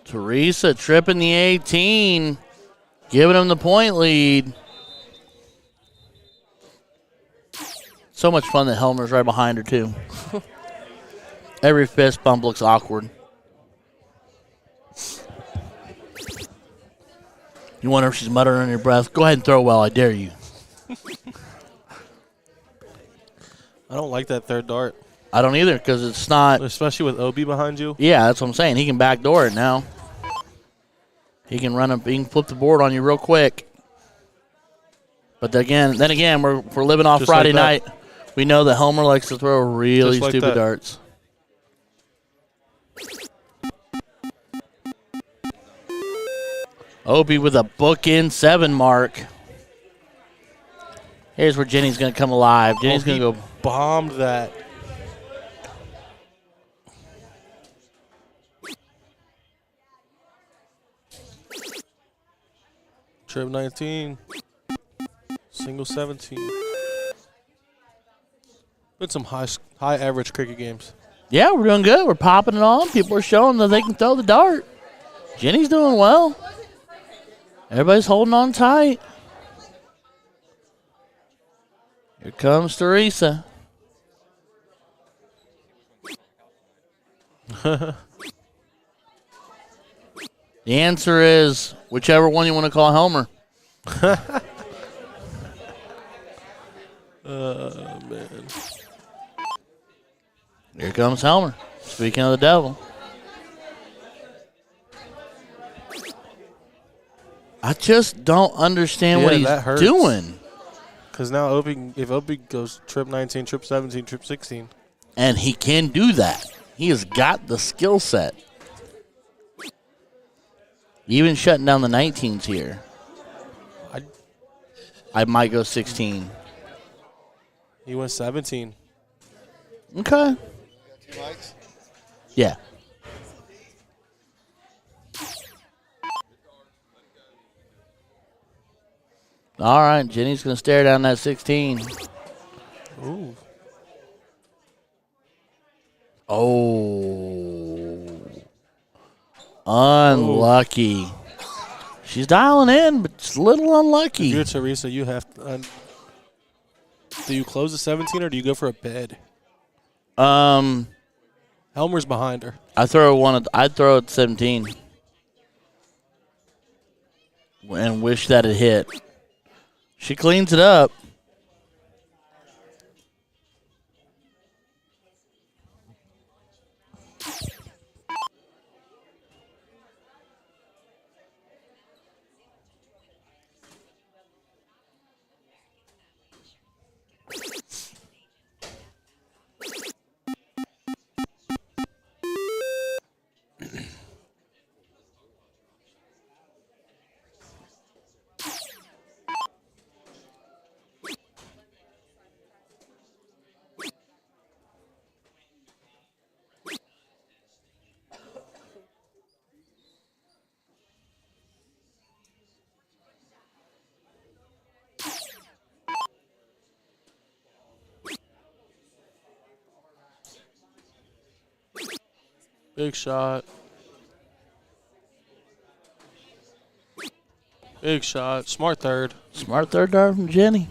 Teresa tripping the 18, giving him the point lead. So much fun that Helmer's right behind her, too. Every fist bump looks awkward. You wonder if she's muttering under her breath. Go ahead and throw well, I dare you. I don't like that third dart, I don't either because it's not. especially with Obi behind you. Yeah, that's what I'm saying. He can backdoor it now. He can he can flip the board on you real quick. But then again, we're living off Just like Friday that. night. We know that Homer likes to throw really Just like stupid that. darts. Opie with a bookend 7 mark. Here's where Jenny's going to come alive. Jenny's going to go. Bombed that. Trip 19. Single 17. Been some high average cricket games. Yeah, we're doing good. We're popping it on. People are showing that they can throw the dart. Jenny's doing well. Everybody's holding on tight. Here comes Teresa. The answer is whichever one you want to call Helmer. Man. Here comes Helmer. Speaking of the devil. I just don't understand what Yeah, that he's hurts. doing. Because now if Opie goes trip 19, trip 17, trip 16. And he can do that. He has got the skill set. Even shutting down the 19s here. I might go 16. He went 17. Okay. 2 mics? Yeah. All right, Jenny's going to stare down that 16. Ooh. Oh. Unlucky. She's dialing in, but it's a little unlucky. If you're Teresa, you have to. Do you close the 17 or do you go for a bed? Helmer's behind her. I'd throw it 17. And wish that it hit. She cleans it up. Big shot. Big shot. Smart third. Smart third dart from Jenny.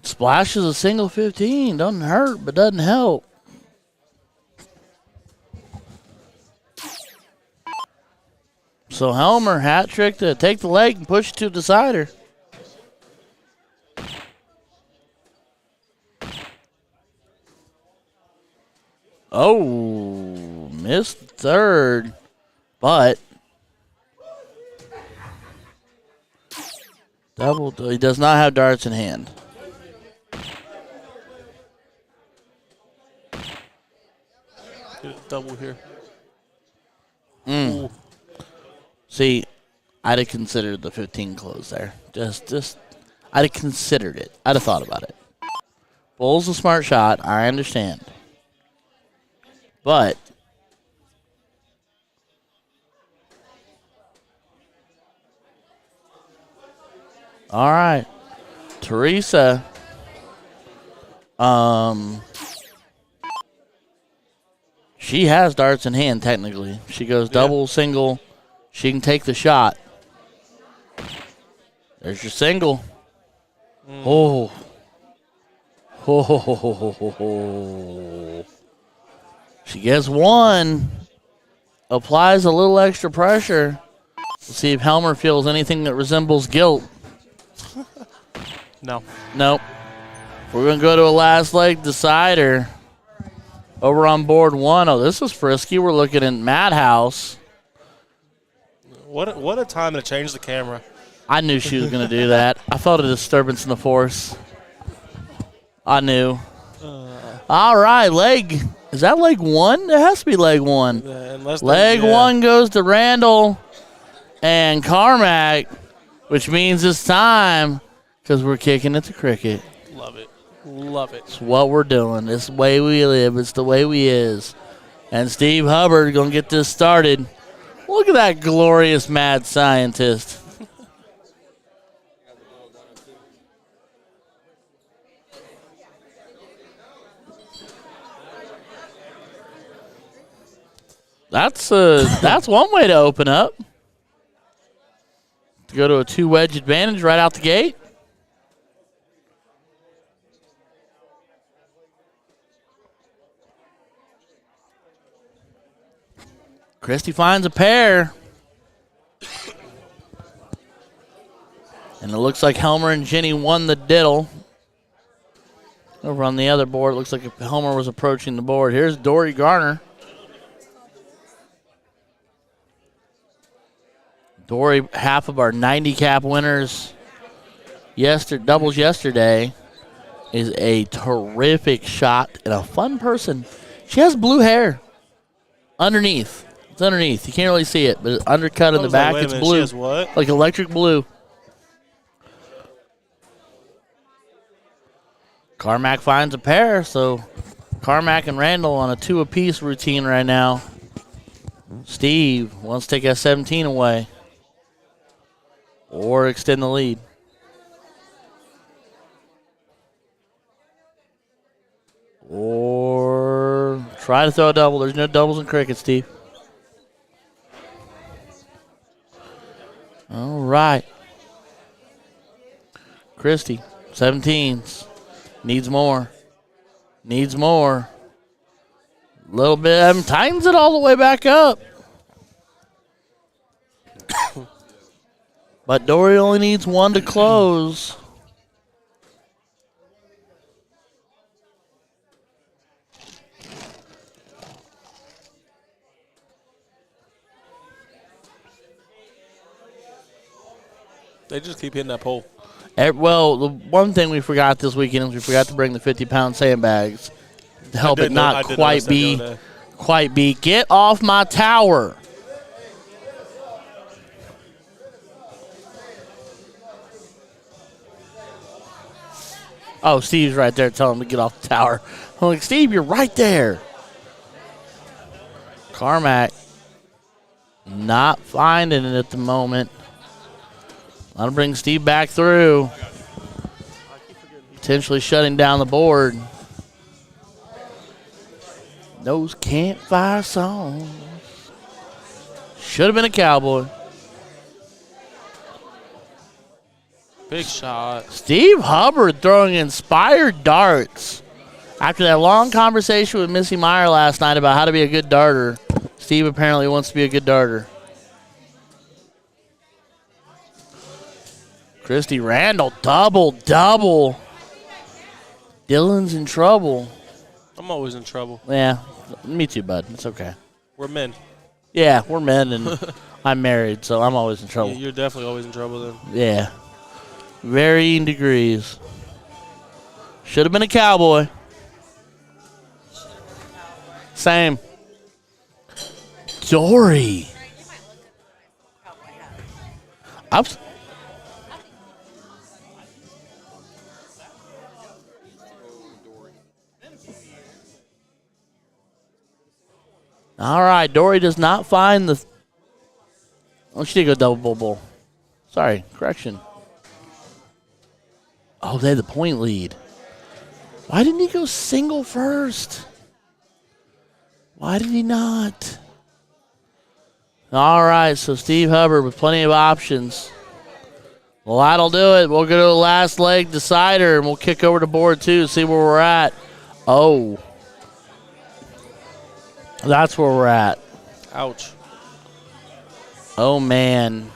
Splashes a single 15. Doesn't hurt, but doesn't help. So Helmer, hat trick to take the leg and push it to the decider. Oh, missed third, but double. He does not have darts in hand. Get a double here. Mm. See, I'd have considered the 15 close there. Just, I'd have considered it. I'd have thought about it. Bull's a smart shot. I understand. But all right, Teresa. She has darts in hand technically. She goes double, single. She can take the shot. There's your single. Oh. Oh. She gets one. Applies a little extra pressure. Let's see if Helmer feels anything that resembles guilt. No. Nope. We're going to go to a last leg decider. Over on board one. Oh, this is frisky. We're looking at Madhouse. What a time to change the camera. I knew she was going to do that. I felt a disturbance in the force. I knew. All right, leg. Is that leg one? It has to be leg one. Leg one goes to Randall and Carmack, which means it's time because we're kicking it to cricket. Love it. Love it. It's what we're doing. It's the way we live. It's the way we is. And Steve Hubbard going to get this started. Look at that glorious mad scientist. That's one way to open up. To go to a two-wedge advantage right out the gate. Christie finds a pair. And it looks like Helmer and Jenny won the diddle. Over on the other board, it looks like Helmer was approaching the board. Here's Dory Garner. Dory, half of our 90 cap winners doubles yesterday, is a terrific shot and a fun person. She has blue hair underneath. It's underneath. You can't really see it, but it's undercut in the back. It's blue. She has what? Like electric blue. Carmack finds a pair, so Carmack and Randall on a two apiece routine right now. Steve wants to take that 17 away or extend the lead. Or try to throw a double. There's no doubles in cricket, Steve. All right. Christie, 17s. Needs more. Needs more. A little bit. Tightens it all the way back up. But Dory only needs one to close. They just keep hitting that pole. Well, the one thing we forgot this weekend is we forgot to bring the 50-pound sandbags to help it not quite be. Get off my tower. Oh, Steve's right there telling him to get off the tower. I'm like, Steve, you're right there. Carmack not finding it at the moment. That'll bring Steve back through. Potentially shutting down the board. Those campfire songs. Should have been a Cowboy. Big shot. Steve Hubbard throwing inspired darts. After that long conversation with Missy Meyer last night about how to be a good darter, Steve apparently wants to be a good darter. Christy Randall, double. Dylan's in trouble. I'm always in trouble. Yeah, me too, bud. It's okay. We're men. Yeah, we're men, and I'm married, so I'm always in trouble. You're definitely always in trouble then. Yeah. Varying degrees. Should have been a Cowboy. Same. Dory. All right, Dory does not find the. Oh, she did go double bull. Sorry, correction. Oh, they had the point lead. Why didn't he go single first? Why did he not? All right, so Steve Hubbard with plenty of options. Well, that'll do it. We'll go to the last leg decider, and we'll kick over to board two, see where we're at. Oh. That's where we're at. Ouch. Oh, man.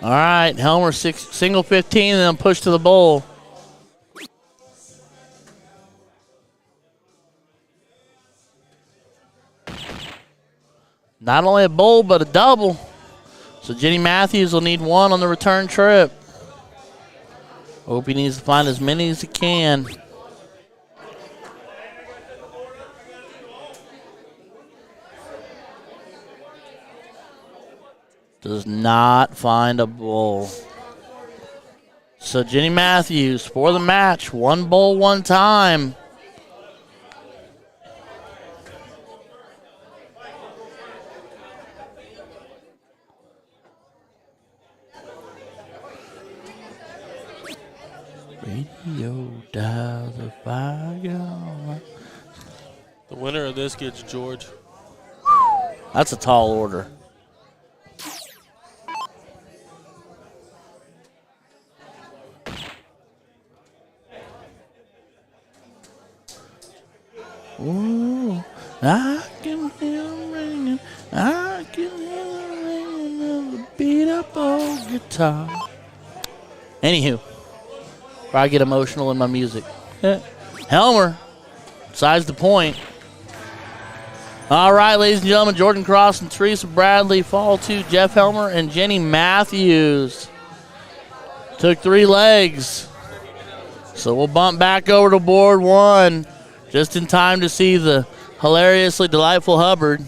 All right, Helmer single 15 and then push to the bowl. Not only a bowl, but a double. So Jenny Matthews will need one on the return trip. Hope he needs to find as many as he can. Does not find a bowl. So Jenny Matthews for the match. One bowl, one time. Radio dial the fire. The winner of this gets George. That's a tall order. Ooh, I can hear him ringing. I can hear him ringing of the beat up old guitar. Anywho, I get emotional in my music. Helmer decides the point. All right, ladies and gentlemen, Jordan Cross and Teresa Bradley fall to Jeff Helmer and Jenny Matthews. Took 3 legs. So we'll bump back over to board one just in time to see the hilariously delightful Hubbard.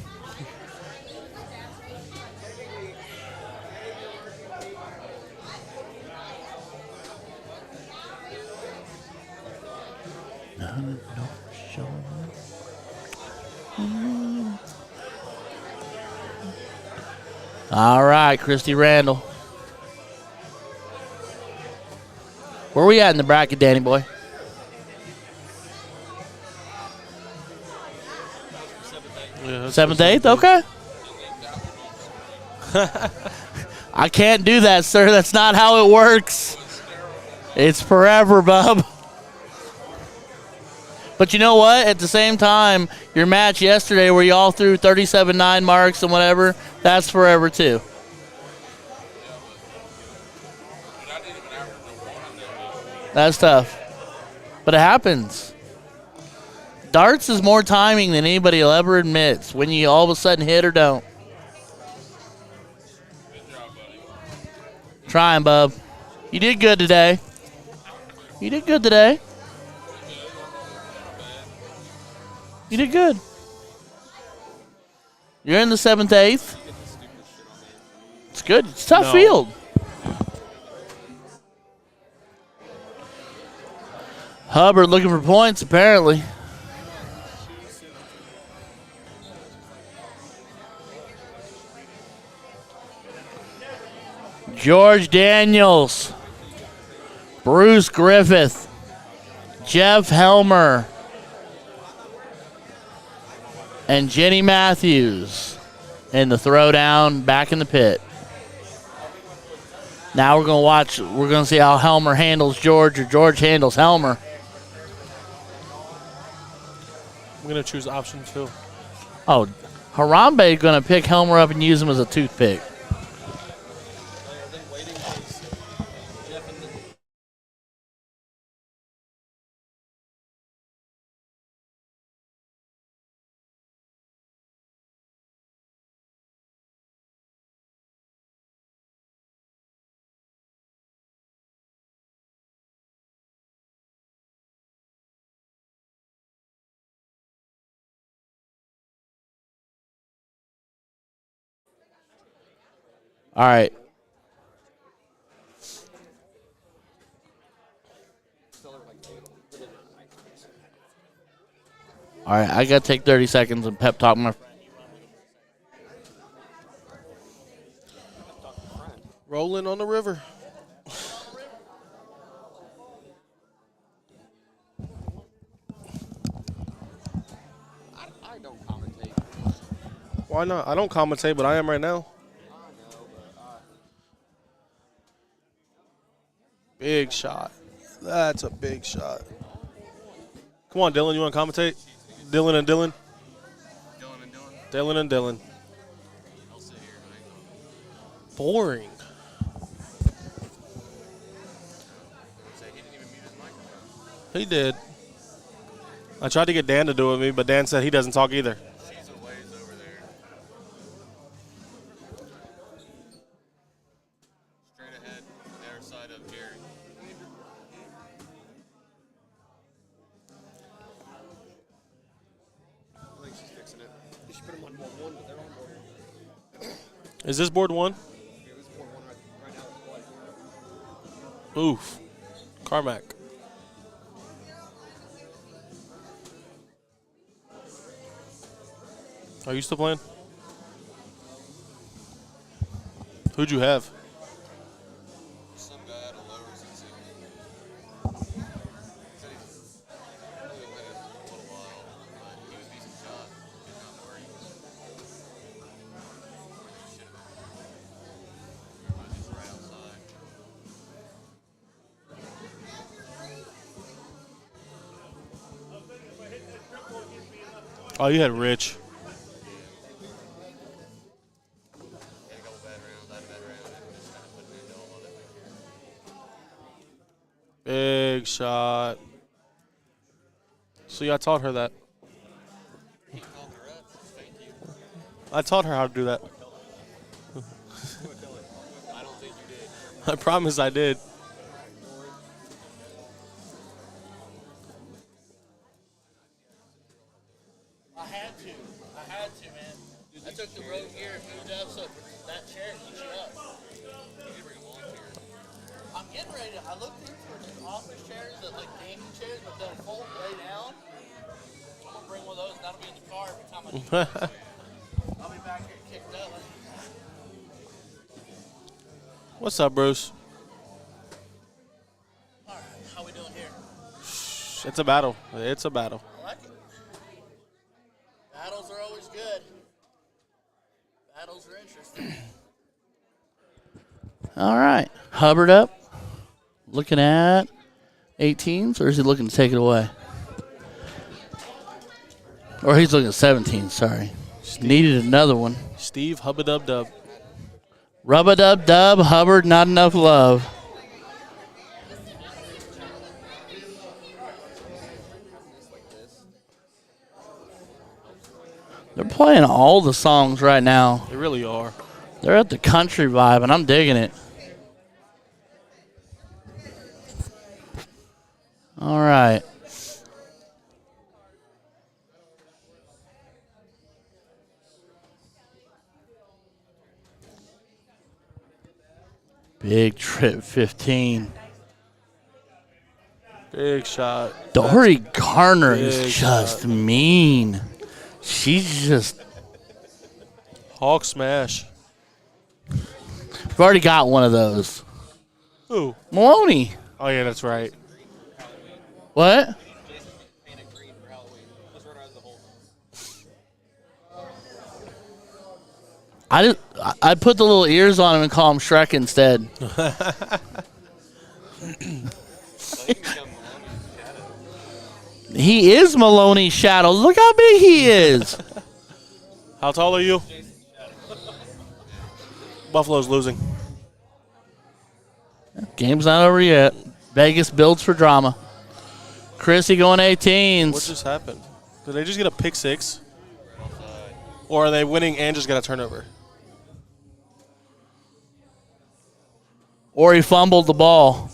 All right, Christy Randall. Where we at in the bracket, Danny boy? Yeah, that's Seventh, for eighth? Okay. I can't do that, sir. That's not how it works. It's forever, bub. But you know what? At the same time, your match yesterday where you all threw 37-9 marks and whatever, that's forever too. That's tough. But it happens. Darts is more timing than anybody will ever admit. When you all of a sudden hit or don't. Trying, bub. You did good today. You did good today. You did good. You're in the 7th, 8th. It's good. It's a tough field. Hubbard looking for points, apparently. George Daniels. Bruce Griffith. Jeff Helmer. And Jenny Matthews in the throwdown back in the pit. Now we're going to see how Helmer handles George or George handles Helmer. I'm going to choose option 2. Oh, Harambe is going to pick Helmer up and use him as a toothpick. All right. All right, I got to take 30 seconds and pep talk my friend. Rolling on the river. I don't commentate. Why not? I don't commentate, but I am right now. Big shot. That's a big shot. Come on, Dylan. You want to commentate? Dylan and Dylan? Dylan and Dylan. I'll sit here and I Boring. say he didn't even mute his microphone. He did. I tried to get Dan to do it with me, but Dan said he doesn't talk either. She's a ways over there. Straight ahead, the other side of Jerry. I think she's fixing it. You should put them on board 1, but they're on board. Is this board 1? Yeah, this is board 1 right now. Play. Oof. Carmack. Are you still playing? Who'd you have? Some guy at a lower CC. Said he's only win it a little while, but he was a decent shot. Did not know where he was. Where he should have been. Everybody just right outside. Oh, you had Rich. Had a couple bad rounds. I had a bad round and just kind of put an end to all of it. Big shot. See, I taught her that. Keep calling her up. Thank you. I taught her how to do that. I don't think you did. I promise I did. I had to, man. I took the road gear and moved up so that chair keeps you up. I'm getting ready to. I looked into office chairs that like gaming chairs, but they'll fold way down. I'm gonna bring one of those, and that'll be in the car every time I I'll be back here kicked up. What's up, Bruce? All right, how we doing here? It's a battle. It's a battle. I like it. Battles are always good. Battles are interesting. All right, Hubbard up. Looking at 18s, or is he looking to take it away? Or he's looking at 17, sorry. Needed another one. Steve Hubba-Dub-Dub. Rub-a-dub-dub, Hubbard, not enough love. They're playing all the songs right now. They really are. They're at the country vibe, and I'm digging it. All right. Big trip 15. Big shot. Dory Garner big is just shot. mean. She's just. Hawk smash. We've already got one of those. Who? Maloney. Oh, yeah, that's right. What? Painted green for Halloween. Let's run out of the whole. I put the little ears on him and call him Shrek instead. He is Maloney's shadow. Look how big he is. How tall are you? Buffalo's losing. Game's not over yet. Vegas builds for drama. Chrissy going 18s. What just happened? Did they just get a pick six? Or are they winning and just got a turnover? Or he fumbled the ball.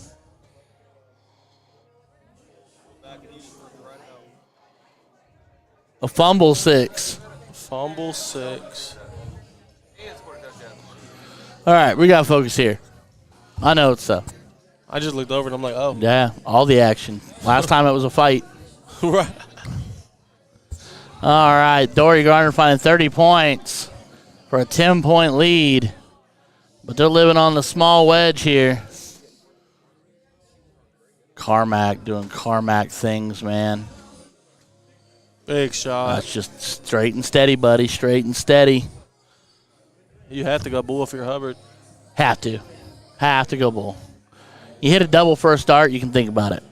A fumble 6. Fumble 6. All right, we got to focus here. I know it's tough. I just looked over and I'm like, oh. Yeah, all the action. Last time it was a fight. Right. All right, Dory Garner finding 30 points for a 10-point lead. But they're living on the small wedge here. Carmack doing Carmack things, man. Big shot. That's just straight and steady, buddy. Straight and steady. You have to go bull if you're Hubbard. Have to. Have to go bull. You hit a double first start, you can think about it.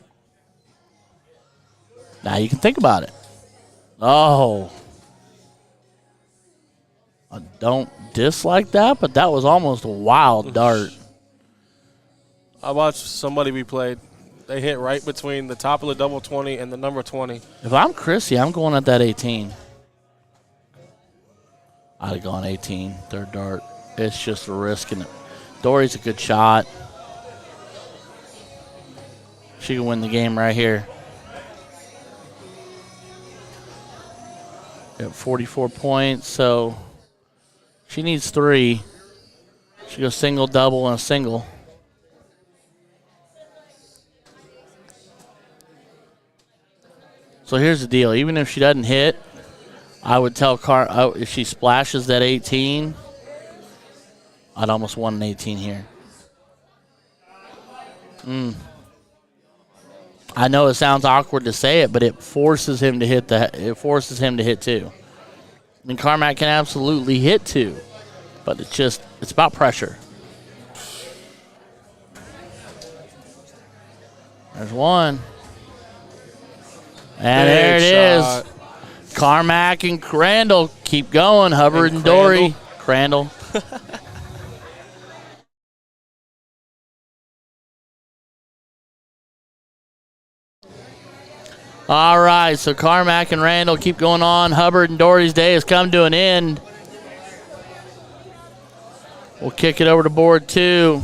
Now you can think about it. Oh. I don't dislike that, but that was almost a wild dart. I watched somebody be played. They hit right between the top of the double 20 and the number 20. If I'm Chrissy, I'm going at that 18. I'd have gone 18, third dart. It's just a risk. And Dory's a good shot. She can win the game right here. Got 44 points, so she needs 3. She goes single, double, and a single. So here's the deal. Even if she doesn't hit, I would tell if she splashes that 18, I'd almost want an 18 here. I know it sounds awkward to say it, but it forces him to hit It forces him to hit 2. And Carmack can absolutely hit 2, but it's about pressure. There's 1. And Big there it shot. is. Carmack and Crandall keep going. Hubbard and Dory. Crandall. All right, so Carmack and Randall keep going on. Hubbard and Dory's day has come to an end. We'll kick it over to board 2.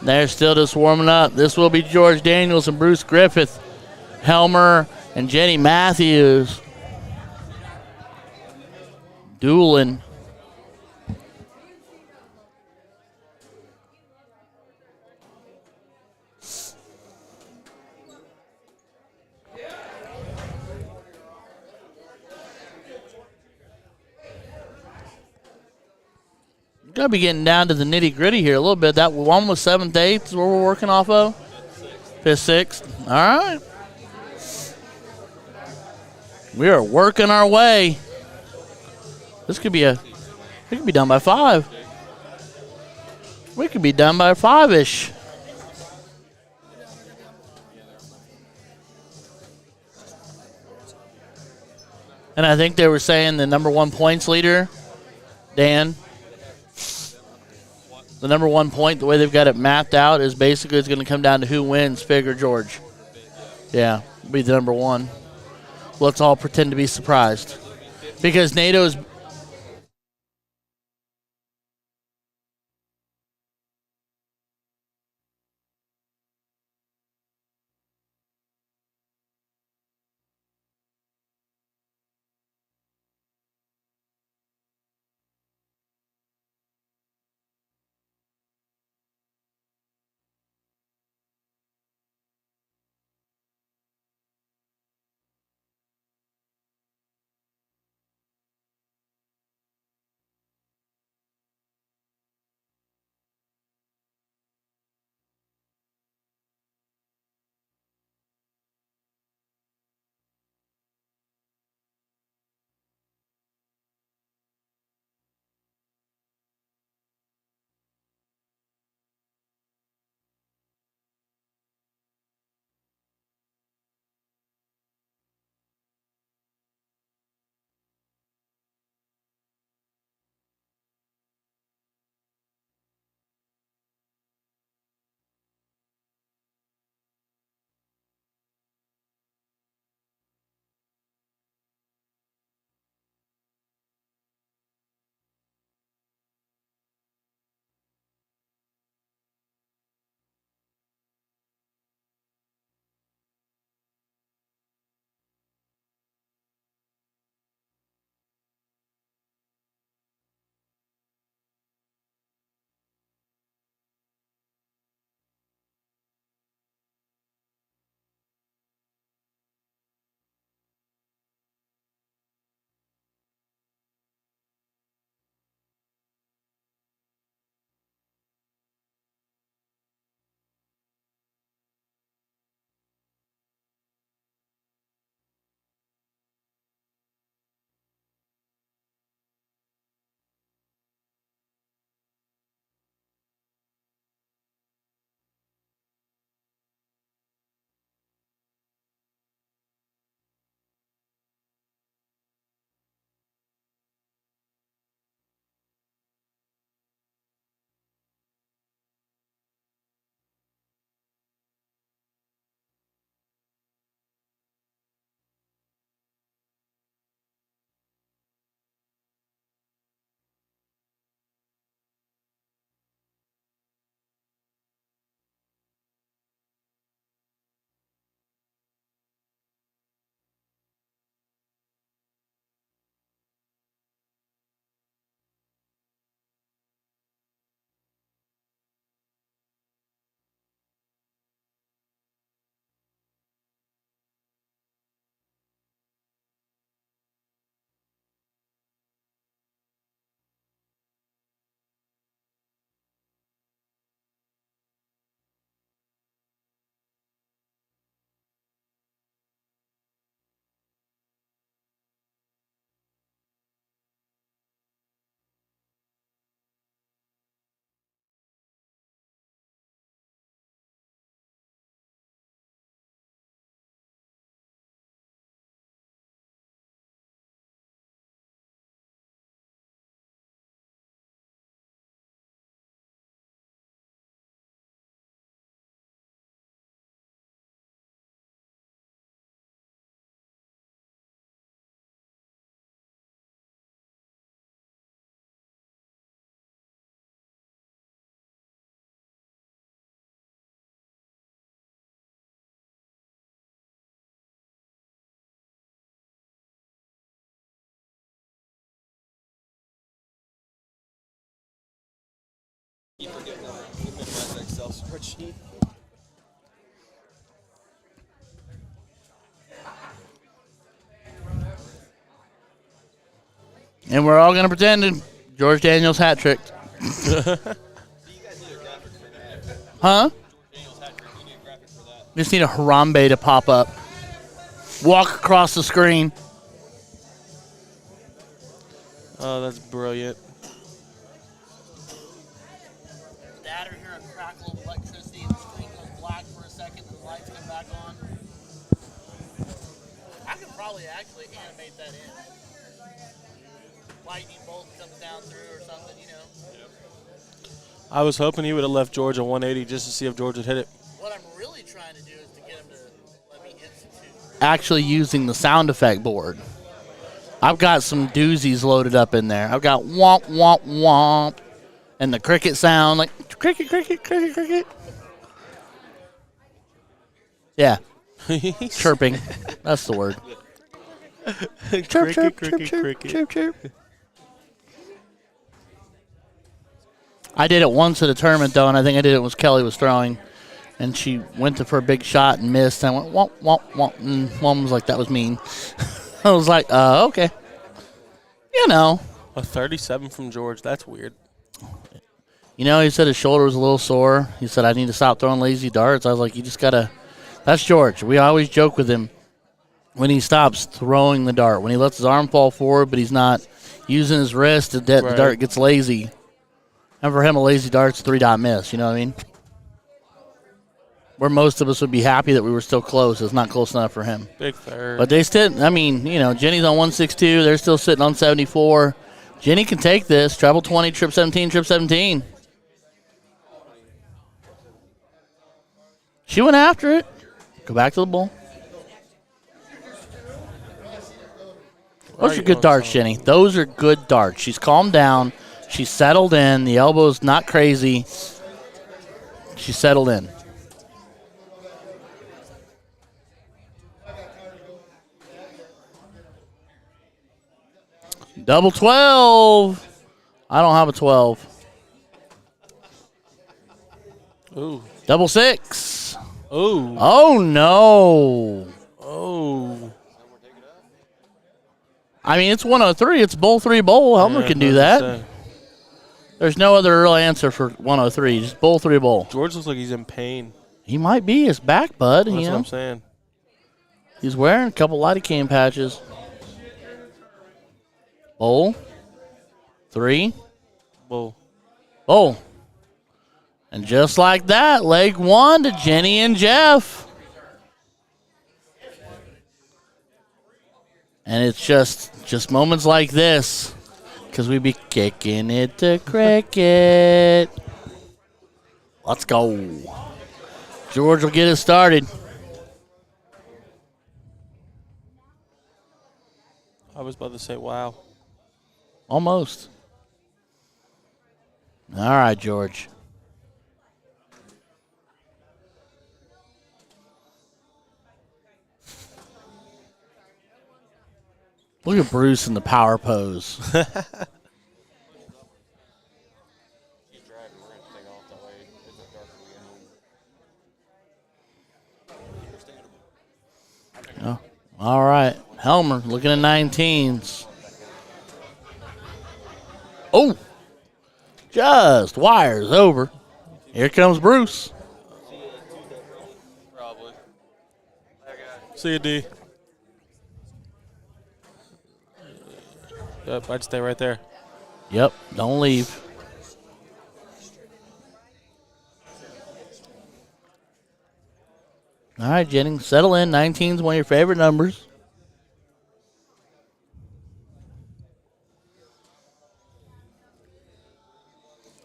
They're still just warming up. This will be George Daniels and Bruce Griffith, Helmer and Jenny Matthews dueling. Gotta be getting down to the nitty gritty here a little bit. That one was 7th, 8th is where we're working off of. 5th, 6th. All right. We are working our way. This could be we could be done by 5. We could be done by 5-ish. And I think they were saying the number 1 points leader, Dan, the number 1 point, the way they've got it mapped out, is basically it's going to come down to who wins, Fig or George. Yeah, be the number 1. Let's all pretend to be surprised. Because NATO's Excel spreadsheet. And we're all going to pretend George Daniels hat tricked. Huh? Just need a Harambe to pop up. Walk across the screen. Oh, that's brilliant. Dad, or hear a crackle of electricity and the screen goes black for a second and the lights come back on. I could probably actually animate that in. Lightning bolt comes down through or something, you know. I was hoping he would have left George a 180 just to see if George would hit it. What I'm really trying to do is to get him to let me institute. Actually using the sound effect board. I've got some doozies loaded up in there. I've got womp, womp, womp. And the cricket sound, like cricket, cricket, cricket, cricket. Yeah. Chirping. That's the word. Chirp, chirp, chirp, chirp, chirp, chirp. I did it once at a tournament, though, and I think I did it when Kelly was throwing. And she went for a big shot and missed. And I went, womp, womp, womp. And Mom was like, that was mean. I was like, okay. You know. A 37 from George. That's weird. You know, he said his shoulder was a little sore. He said, I need to stop throwing lazy darts. I was like, you just got to. That's George. We always joke with him when he stops throwing the dart. When he lets his arm fall forward, but he's not using his wrist, the dart gets lazy. And for him, a lazy dart's a 3-dot miss. You know what I mean? Where most of us would be happy that we were still close. It's not close enough for him. Big third. But they still, I mean, you know, Jenny's on 162. They're still sitting on 74. Jenny can take this. Treble 20, trip 17, trip 17. She went after it. Go back to the bull. Those are good darts, Jenny. Those are good darts. She's calmed down. She's settled in. The elbow's not crazy. She's settled in. Double 12. I don't have a 12. Ooh. Double 6. Ooh. Oh, no. Oh. I mean, it's 103. It's bowl 3 bowl. Helmer can do that. There's no other real answer for 103. Just bowl 3 bowl. George looks like he's in pain. He might be. His back, bud. That's you know? what I'm saying. He's wearing a couple lidocaine patches. Bowl. 3. Bull. Bowl. And just like that, leg 1 to Jenny and Jeff. And it's just moments like this because we be kicking it to cricket. Let's go. George will get us started. I was about to say, wow. Almost. All right, George. Look at Bruce in the power pose. He's driving. We're going to take off that way. It's dark when we get home. Oh, all right. Helmer looking at 19s. Oh, just wires over. Here comes Bruce. Probably. See you, D. Yep, I'd stay right there. Yep, don't leave. All right, Jennings, settle in. 19's one of your favorite numbers.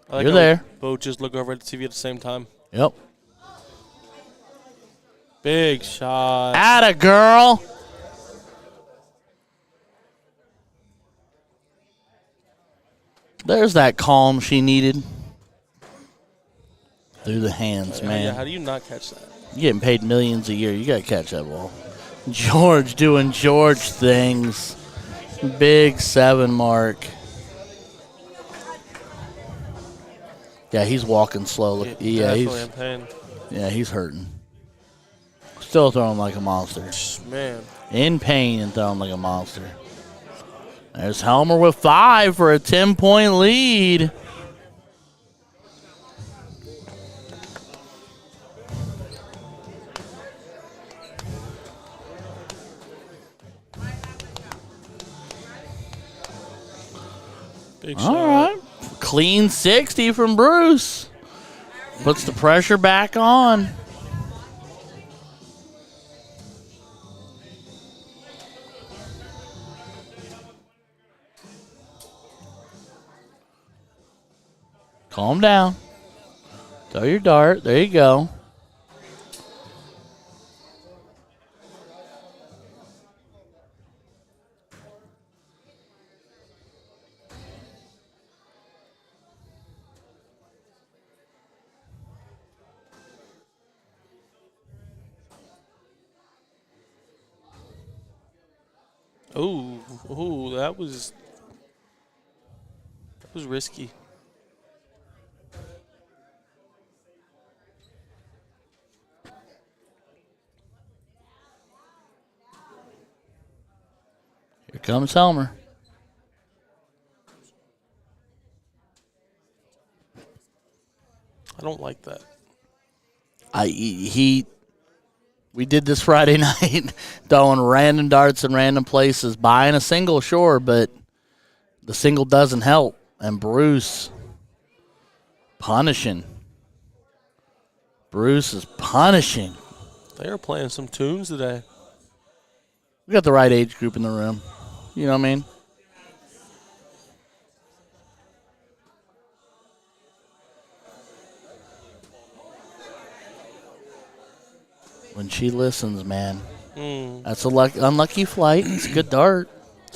I like You're how there. Both just look over at the TV at the same time. Yep. Big shot. Atta girl. There's that calm she needed. Through the hands, man. Yeah, how do you not catch that? You're getting paid millions a year. You got to catch that ball. George doing George things. Big 7 mark. Yeah, he's walking slowly. Yeah, definitely in pain. Yeah, he's hurting. Still throwing like a monster. Man. In pain and throwing like a monster. There's Helmer with 5 for a 10-point lead. Big All shot. right. Clean 60 from Bruce. Puts the pressure back on. Calm down. Throw your dart. There you go. Ooh, that was risky. Here comes Helmer. I don't like that. We did this Friday night, throwing random darts in random places, buying a single, sure, but the single doesn't help. And Bruce punishing. Bruce is punishing. They are playing some tunes today. We got the right age group in the room. You know what I mean? When she listens, man, that's a unlucky flight. It's a good dart.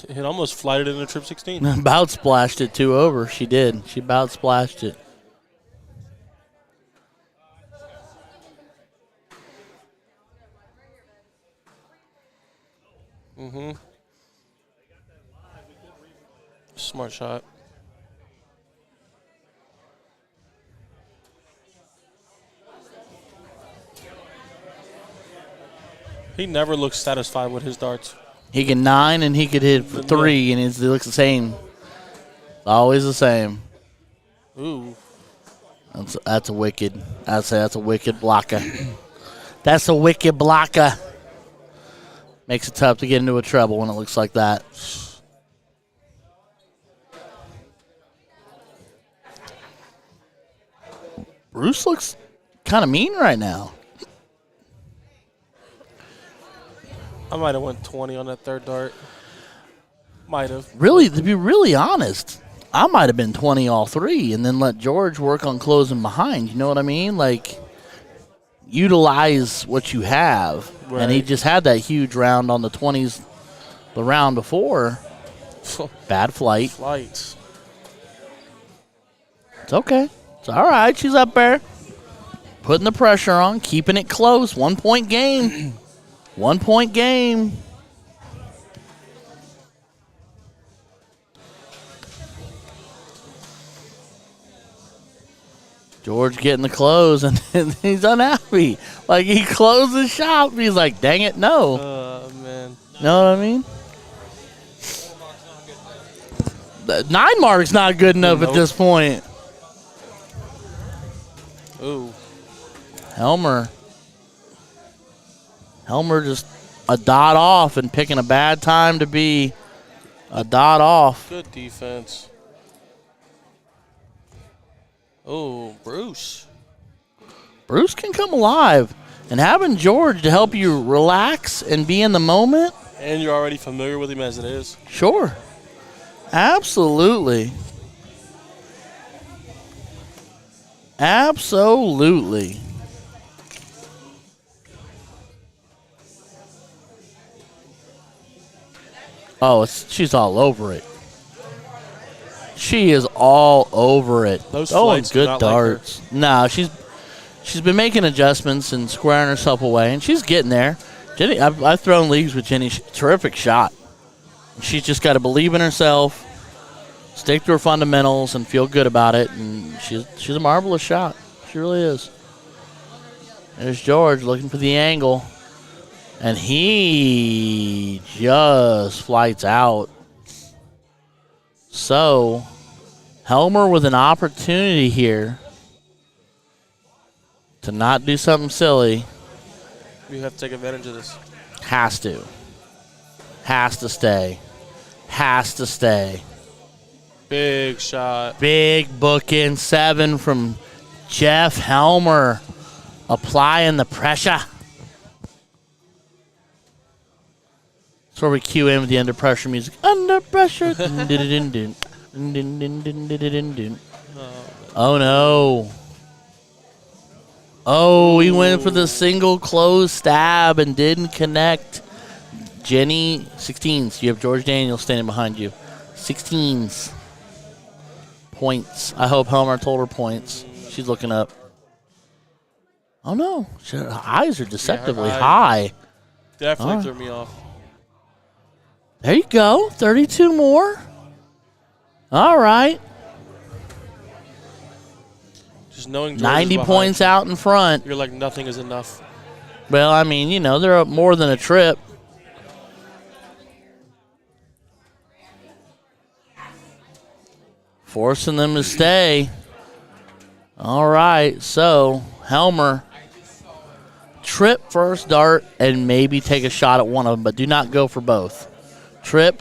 It almost flighted in a trip 16. About splashed it 2 over. She did. She about splashed it. Smart shot. He never looks satisfied with his darts. He can 9 and he could hit for 3, and it looks the same. Always the same. Ooh. That's a wicked. I'd say that's a wicked blocker. That's a wicked blocker. Makes it tough to get into a treble when it looks like that. Bruce looks kind of mean right now. I might have went 20 on that third dart. Might have. Really, to be really honest, I might have been 20 all 3 and then let George work on closing behind. You know what I mean? Like, utilize what you have. Right. And he just had that huge round on the 20s the round before. Bad flight. Flights. It's okay. It's all right. She's up there. Putting the pressure on, keeping it close. 1 point game. 1 point game. George getting the close, and he's unhappy. Like, he closed his shop. He's like, dang it, no. Man. Know what I mean? The 9 mark's not good enough at this point. Ooh. Helmer just a dot off and picking a bad time to be a dot off. Good defense. Oh, Bruce. Bruce can come alive. And having George to help you relax and be in the moment, And you're already familiar with him as it is. sure. Absolutely. Absolutely. Oh, she's all over it. She is all over it. Those Throwing flights do good not like her. darts. No, she's been making adjustments and squaring herself away, and she's getting there. Jenny, I've thrown leagues with Jenny. Terrific shot. She's just got to believe in herself, stick to her fundamentals, and feel good about it. And she's a marvelous shot. She really is. There's George looking for the angle. And he just flights out. So, Helmer with an opportunity here to not do something silly. You have to take advantage of this. Has to. Has to stay. Has to stay. Big shot. Big booking 7 from Jeff Helmer. Applying the pressure. That's where we cue in with the under pressure music. Under pressure. Oh, no. Oh, he went for the single close stab and didn't connect. Jenny, 16s. You have George Daniels standing behind you. 16s. Points. I hope Helmer told her points. She's looking up. Oh, no. Her eyes are deceptively high. Definitely threw me off. There you go. 32 more. All right. Just knowing George 90 is behind points you, out in front. You're like, nothing is enough. Well, I mean, you know, they're up more than a trip. Forcing them to stay. All right, so Helmer, trip first dart and maybe take a shot at one of them, but do not go for both. Trip,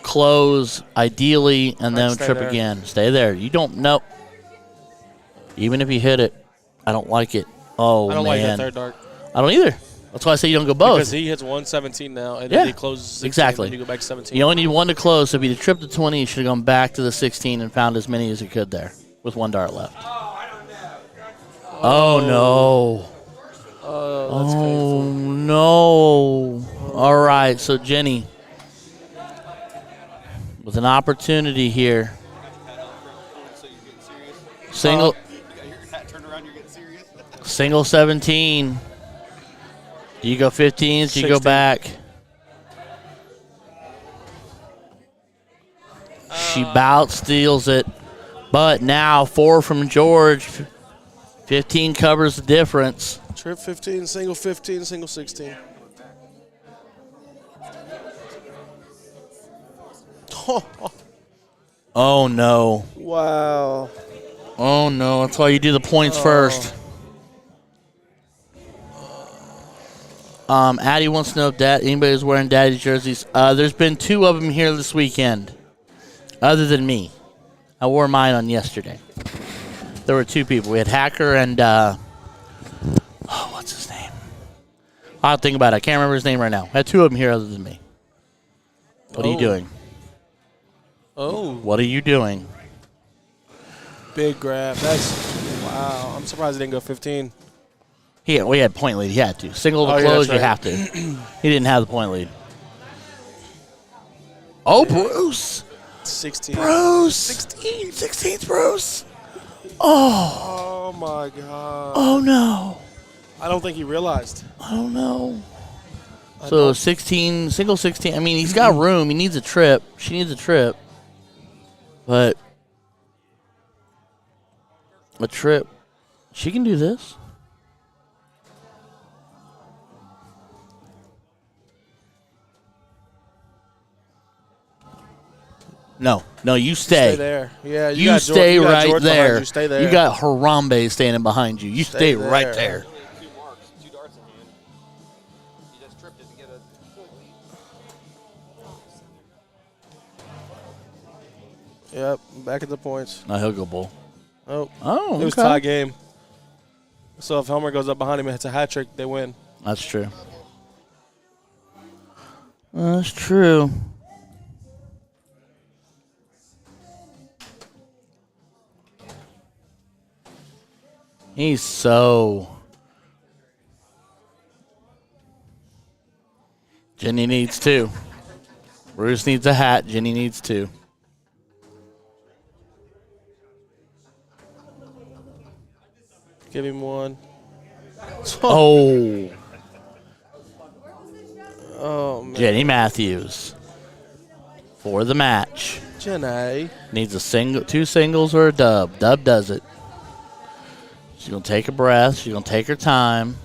close, ideally, and then stay trip there. again. Stay there. You don't know. Even if you hit it, I don't like it. Oh, I don't like man. that third dart. I don't either. That's why I say you don't go both. Because he hits 117 now, and Yeah, then he closes 16, exactly. and then you go back 17. You only need one to close, so if you trip to 20, you should have gone back to the 16 and found as many as you could there with one dart left. Oh, no. That's Oh, no. All right, so Jenny with an opportunity here. So you're getting serious? Single, You got your hat turned around, you're getting serious? single 17. Do you go 15s? Do you go 16. back? She about steals it. But now 4 from George. 15 covers the difference. Trip 15, single 16. Oh, no. Wow. Oh, no. That's why you do the points first. Addie wants to know if anybody's wearing Daddy's jerseys. There's been 2 of them here this weekend, other than me. I wore mine on yesterday. There were 2 people. We had Hacker and, what's his name? I'll think about it. I can't remember his name right now. I had 2 of them here other than me. What are you doing? Oh, What are you doing? big grab. That's, wow. I'm surprised he didn't go 15. We had point lead. He had to. Single to Oh, yeah, close, that's you have to. He didn't have the point lead. Oh, Bruce. 16. Bruce. 16. 16's Bruce. Oh, my God. Oh, no. I don't think he realized. I don't know. So 16, single 16. I mean, he's got room. He needs a trip. She needs a trip. But a trip. She can do this. No, you stay. Stay there. Yeah, You got stay you got right George behind there. You stay there. You got Harambe standing behind you. You stay right there. 2 marks, 2 darts in hand. He just tripped it to get a full lead. Yep, back at the points. No, he'll go bull. Oh, Oh, it was okay. tie game. So if Helmer goes up behind him and hits a hat trick, they win. That's true. That's true. He's so. Jenny needs 2. Bruce needs a hat. Jenny needs 2. Give him 1. Oh. Oh, man. Jenny Matthews for the match. Jenny. Needs a single, 2 singles or a dub. Dub does it. She's going to take a breath. She's going to take her time.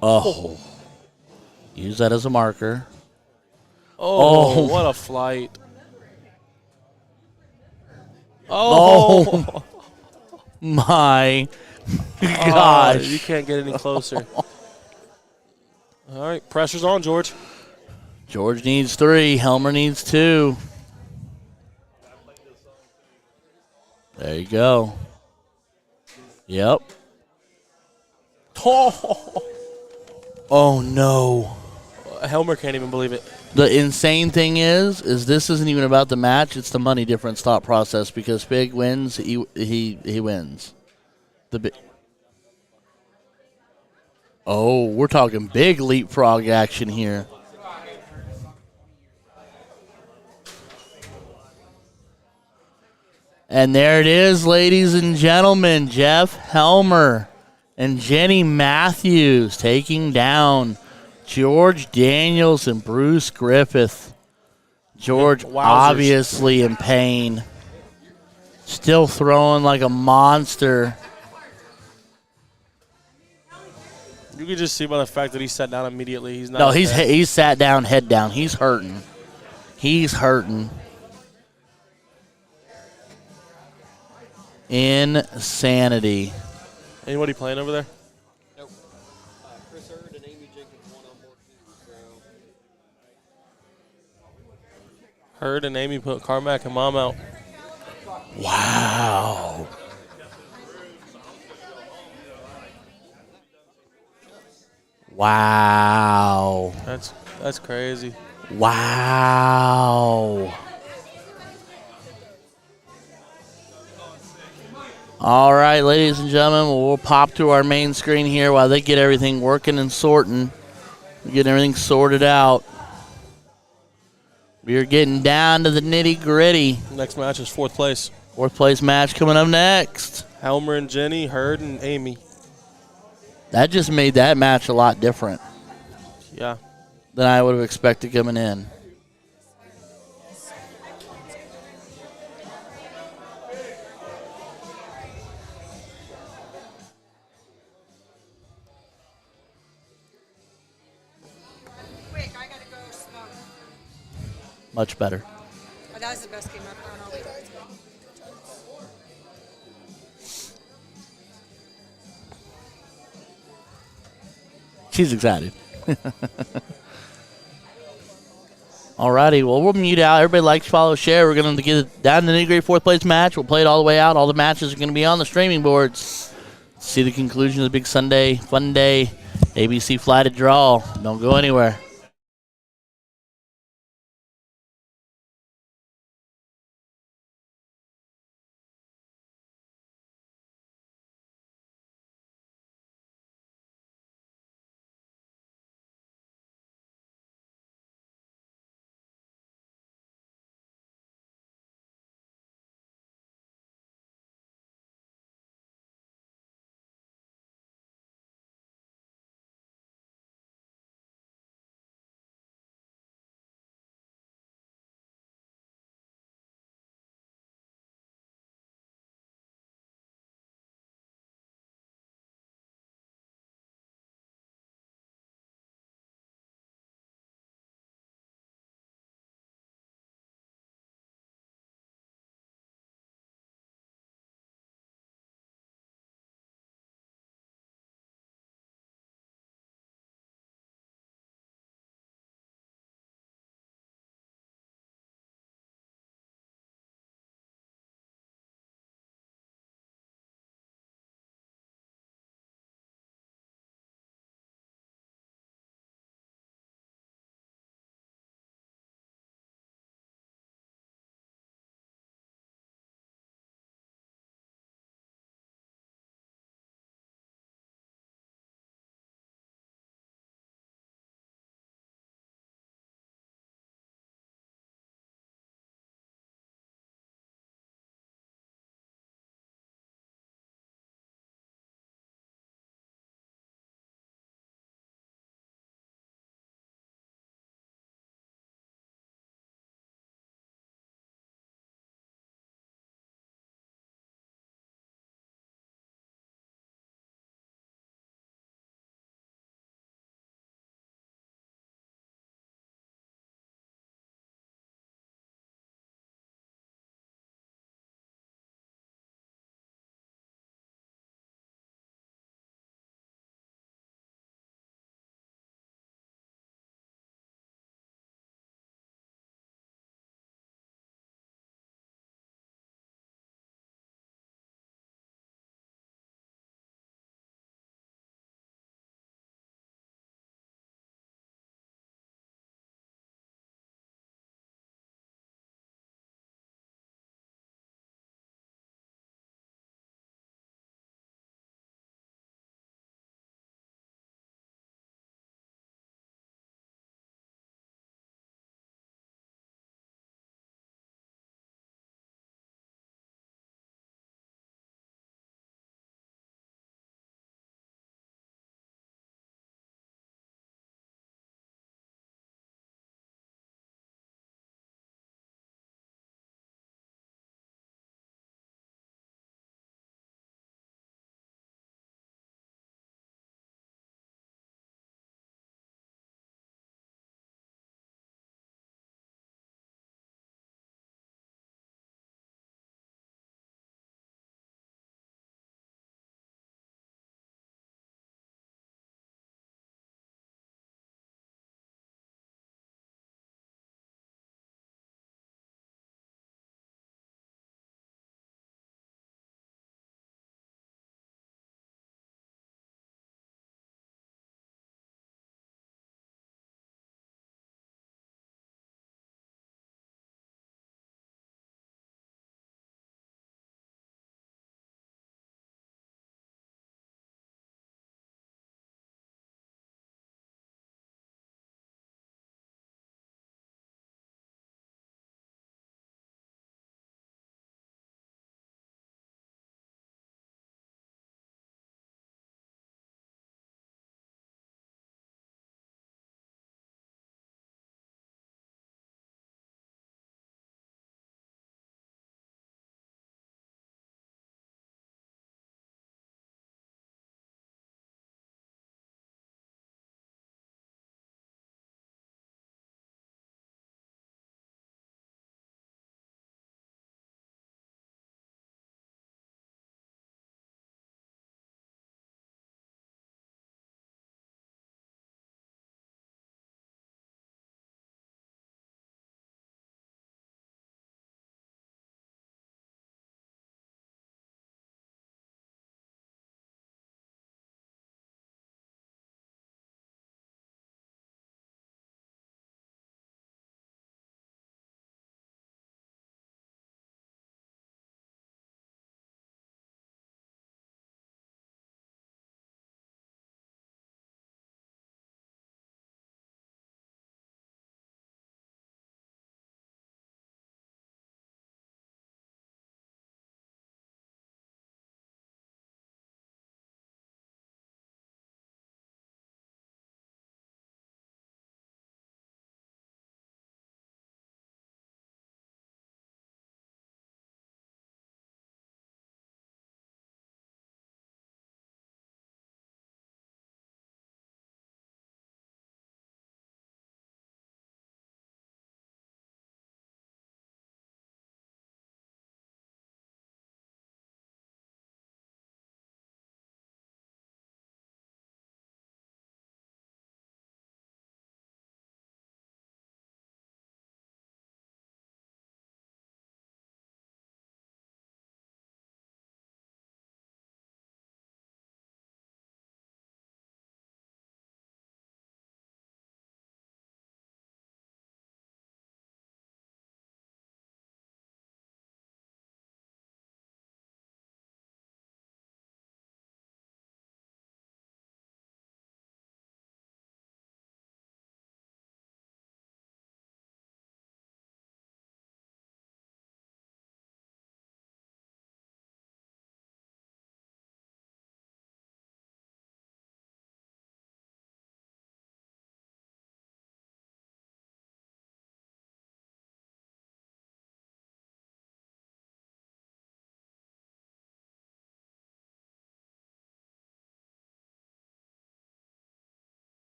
Oh. Use that as a marker. Oh, Oh. what a flight. Oh. My Oh, gosh. you can't get any closer. All right, pressure's on, George. George needs 3. Helmer needs 2. There you go. Yep. Oh no. Helmer can't even believe it. The insane thing is this isn't even about the match. It's the money difference thought process because Big wins, he wins. The big. Oh, we're talking big leapfrog action here. And there it is, ladies and gentlemen. Jeff Helmer and Jenny Matthews taking down George Daniels and Bruce Griffith. George Wowzers. obviously in pain. Still throwing like a monster. You could just see by the fact that he sat down immediately. He's not. No, okay. he's sat down, head down. He's hurting. He's hurting. Insanity. Anybody playing over there? Nope. Chris Hurd and Amy Jenkins won on board too. So Heard and Amy put Carmack and Mom out. Wow. Wow. That's crazy. Wow. All right, ladies and gentlemen, we'll pop to our main screen here while they get everything working and sorting. We're getting everything sorted out. We are getting down to the nitty gritty. Next match is 4th place. 4th place match coming up next. Helmer and Jenny, Hurd and Amy. That just made that match a lot different Yeah. than I would have expected coming in. Quick, I gotta go smoke. Much better. Oh, that was the best game I've ever all week. She's excited. Alrighty, well, we'll mute out. Everybody likes, follow, share. We're going to get it down to the nitty-gritty 4th place match. We'll play it all the way out. All the matches are going to be on the streaming boards. See the conclusion of the big Sunday fun day. ABC Fly to Draw. Don't go anywhere.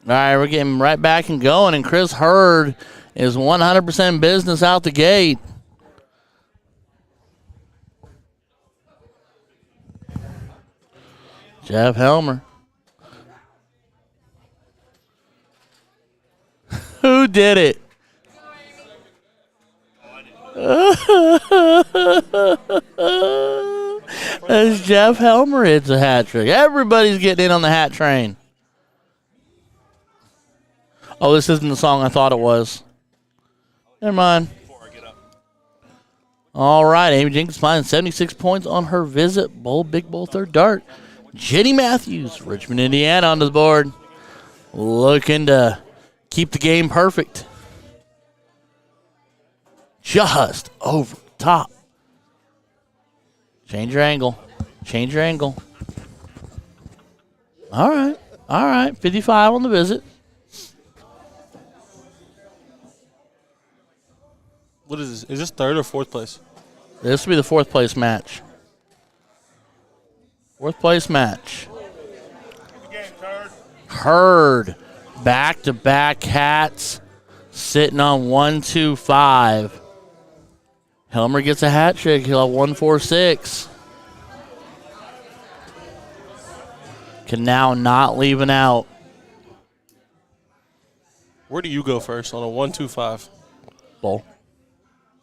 All right, we're getting right back and going, and Chris Hurd is 100% business out the gate. Jeff Helmer. Who did it? As Jeff Helmer hits a hat trick. Everybody's getting in on the hat train. Oh, this isn't the song I thought it was. Never mind. All right, Amy Jenkins finding 76 points on her visit. Big bowl, third dart. Jenny Matthews, Richmond, Indiana, onto the board. Looking to keep the game perfect. Just over the top. Change your angle. Change your angle. All right. All right. 55 on the visit. What is this? Is this third or fourth place? This will be the fourth place match. Fourth place match. Hurd. Back-to-back hats. Sitting on 125. Helmer gets a hat trick. He'll have 146. Can now not leave an out. Where do you go first on a 1-2-5? Bowl.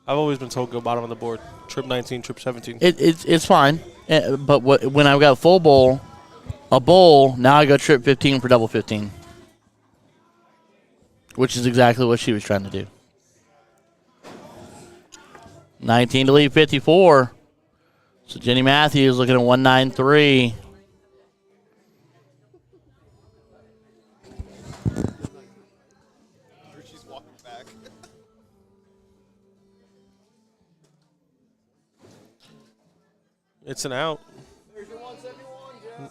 I've always been told go bottom of the board. Trip 19, trip 17. It's fine. But when I've got full bowl, a bowl, now I go trip 15 for double 15. Which is exactly what she was trying to do. 19 to lead 54. So Jenny Matthews looking at 193. She's walking back. It's an out.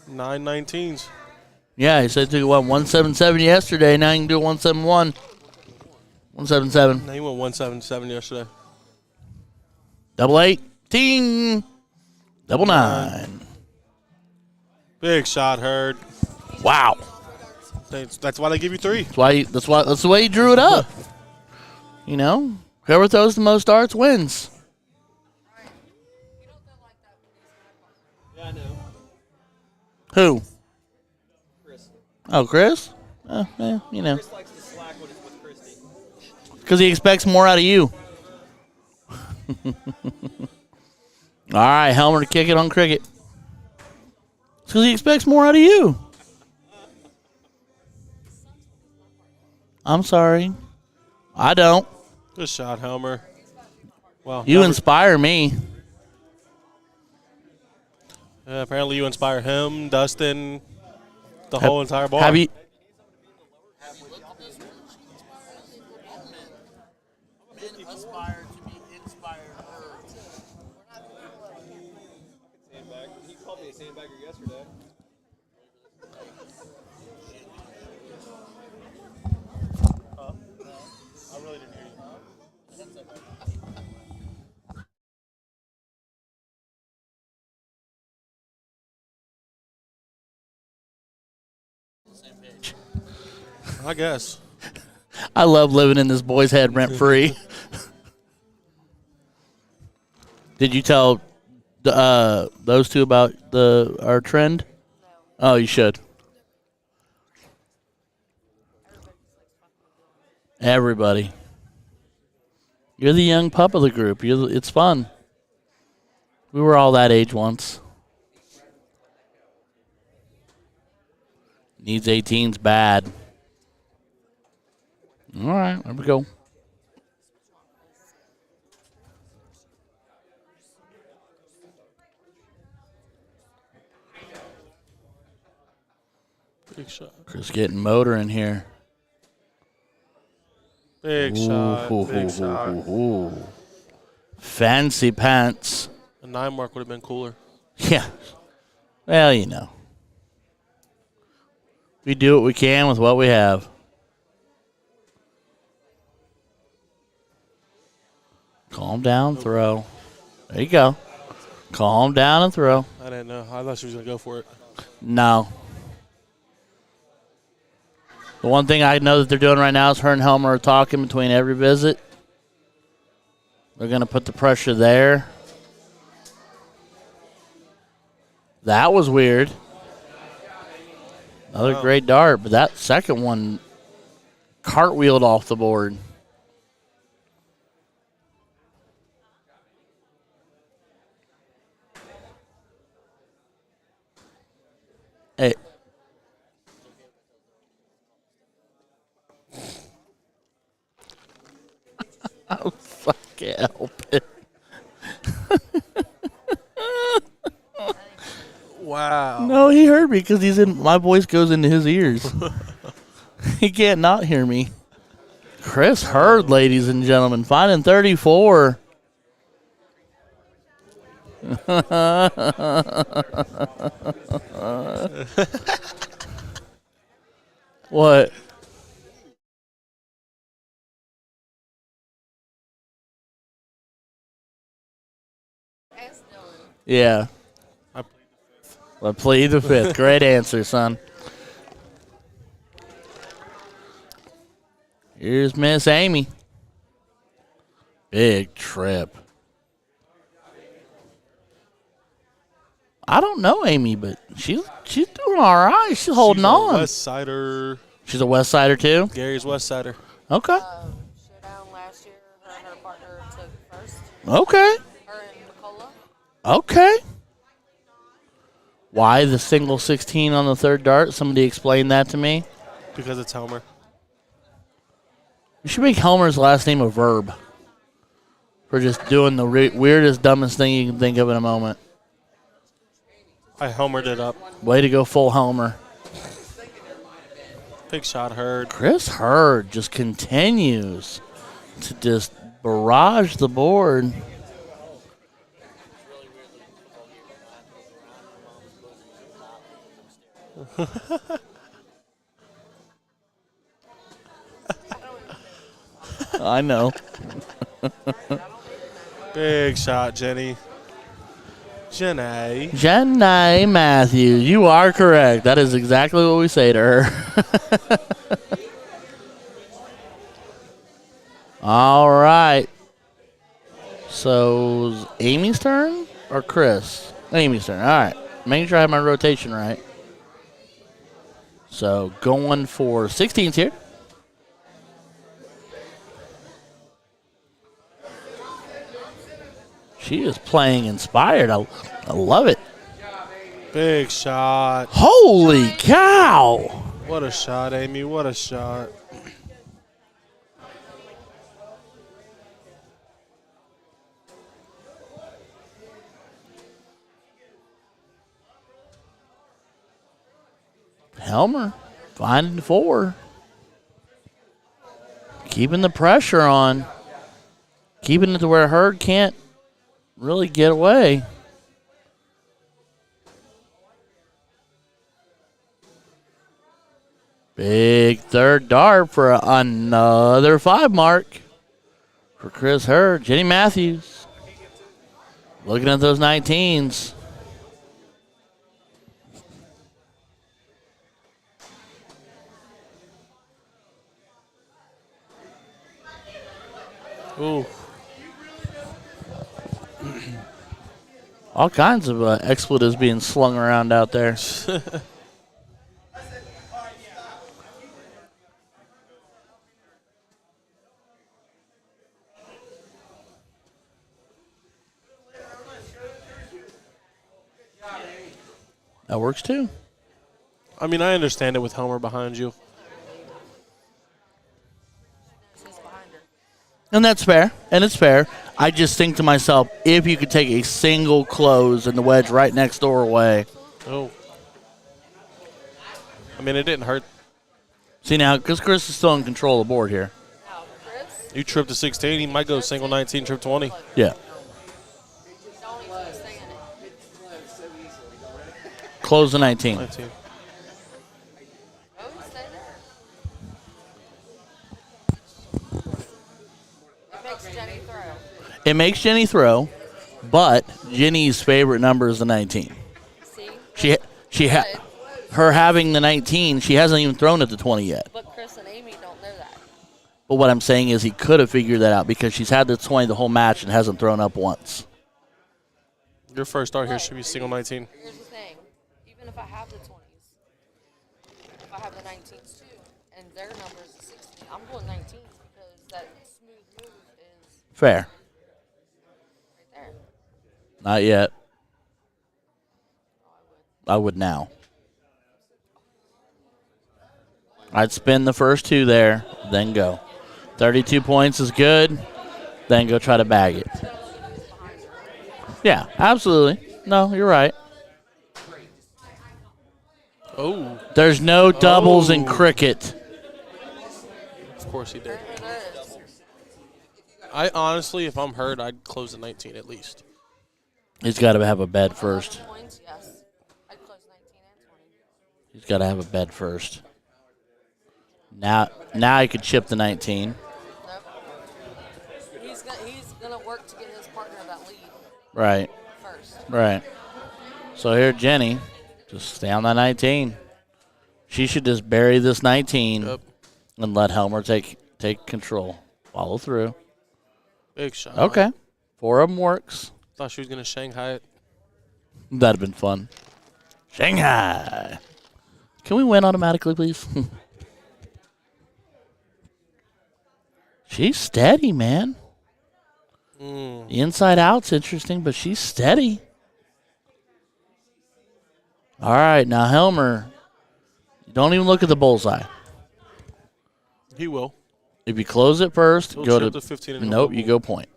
9-19s. Yeah, he said to 177 yesterday. Now you can do 171. 177. Now he went 177 yesterday. Double 18. Double 9. Big shot, Hurd. Wow. That's why they give you 3. That's the way he drew it up. You know, whoever throws the most darts wins. Yeah, I know. Who? Chris. Oh, Chris? Yeah, you know. Chris likes to slack when it's with Christy. Because he expects more out of you. All right, Helmer to kick it on cricket. It's because he expects more out of you. I'm sorry. I don't. Good shot, Helmer. Well, You inspire me. apparently you inspire him, Dustin, the whole entire bar. Have you? Men aspire to be inspired. Sandbag. He called me a sandbagger yesterday. I really didn't hear you. I guess. I love living in this boy's head rent free. Did you tell those two about our trend? Oh, you should. Everybody. You're the young pup of the group. It's fun. We were all that age once. Needs 18's bad. All right, there we go. Big shot. Chris getting motor in here. Big shot. Big shot. Fancy pants. A 9 mark would have been cooler. Yeah. Well, you know. We do what we can with what we have. Calm down, throw. There you go. Calm down and throw. I didn't know. I thought she was going to go for it. No. The one thing I know that they're doing right now is her and Helmer are talking between every visit. They're going to put the pressure there. That was weird. Another great dart, but that second one cartwheeled off the board. Hey. Oh, fuck, can't help it. Wow. No, he heard me because he's in. My voice goes into his ears. He can't not hear me. Chris Hurd, ladies and gentlemen, finding 34. What? Ask Dylan. Yeah. I plead the fifth. Great answer, son. Here's Miss Amy. Big trip. I don't know Amy, but she's doing all right. She's holding on. West Sider. She's a West Sider too? Gary's West Sider. Okay. Showdown last year, her and her partner took first. Okay. Her and Nicola. Okay. Why the single 16 on the third dart? Somebody explain that to me. Because it's Helmer. You should make Helmer's last name a verb. For just doing the weirdest, dumbest thing you can think of in a moment. I Helmered it up. Way to go, full Helmer. Big shot, Hurd. Chris Hurd just continues to just barrage the board. I know. Big shot, Jenny. Jenny. Jenny Matthews, you are correct. That is exactly what we say to her. All right. So, is Amy's turn or Chris? Amy's turn. All right. Making sure I have my rotation right. So, going for 16s here. She is playing inspired. I love it. Big shot. Holy cow. What a shot, Amy. What a shot. Helmer finding 4. Keeping the pressure on. Keeping it to where Hurd can't really get away. Big third dart for another 5 mark for Chris Hurd. Jenny Matthews looking at those 19s. Ooh. All kinds of expletives being slung around out there. That works too. I mean, I understand it with Helmer behind you. And that's fair. And it's fair. I just think to myself, if you could take a single close and the wedge right next door away. Oh. I mean, it didn't hurt. See now, because Chris is still in control of the board here. Now, Chris. You tripped to 16. He might go single 19, trip 20. Yeah. Don't even stay in it. Close the 19. 19. Oh, stay there. It makes Jenny throw. It makes Jenny throw, but Jenny's favorite number is the 19. See? Her having the 19, she hasn't even thrown at the 20 yet. But Chris But what I'm saying is he could have figured that out because she's had the 20 the whole match and hasn't thrown up once. Your first start here should be single 19. Here's the thing. Even if I have the 20s, if I have the 19s too, and their numbers is 16, I'm going 19s because that smooth move is Fair. right there. Not yet. I would now. I'd spin the first 2 there, then go. 32 points is good, then go try to bag it. Yeah, absolutely. No, you're right. Oh, There's no doubles in Oh. cricket. of course he did. There is. I honestly, if I'm hurt, I'd close at 19 at least. He's got to have a bed first. Points, yes. I'd close 19 and 20. He's got to have a bed first. Now he could chip the 19. Nope. He's gonna work to get his partner that lead Right, first. right. So here, Jenny, just stay on that 19. She should just bury this 19 Yep. and let Helmer take control. Follow through. Big shot. Okay. 4 of them works. Thought she was going to Shanghai it. That'd have been fun. Shanghai. Can we win automatically, please? She's steady, man. The inside out's interesting, but she's steady. All right, now Helmer, don't even look at the bullseye. He will. If you close it first, He'll go chip to the 15 and nope, he'll you go go point.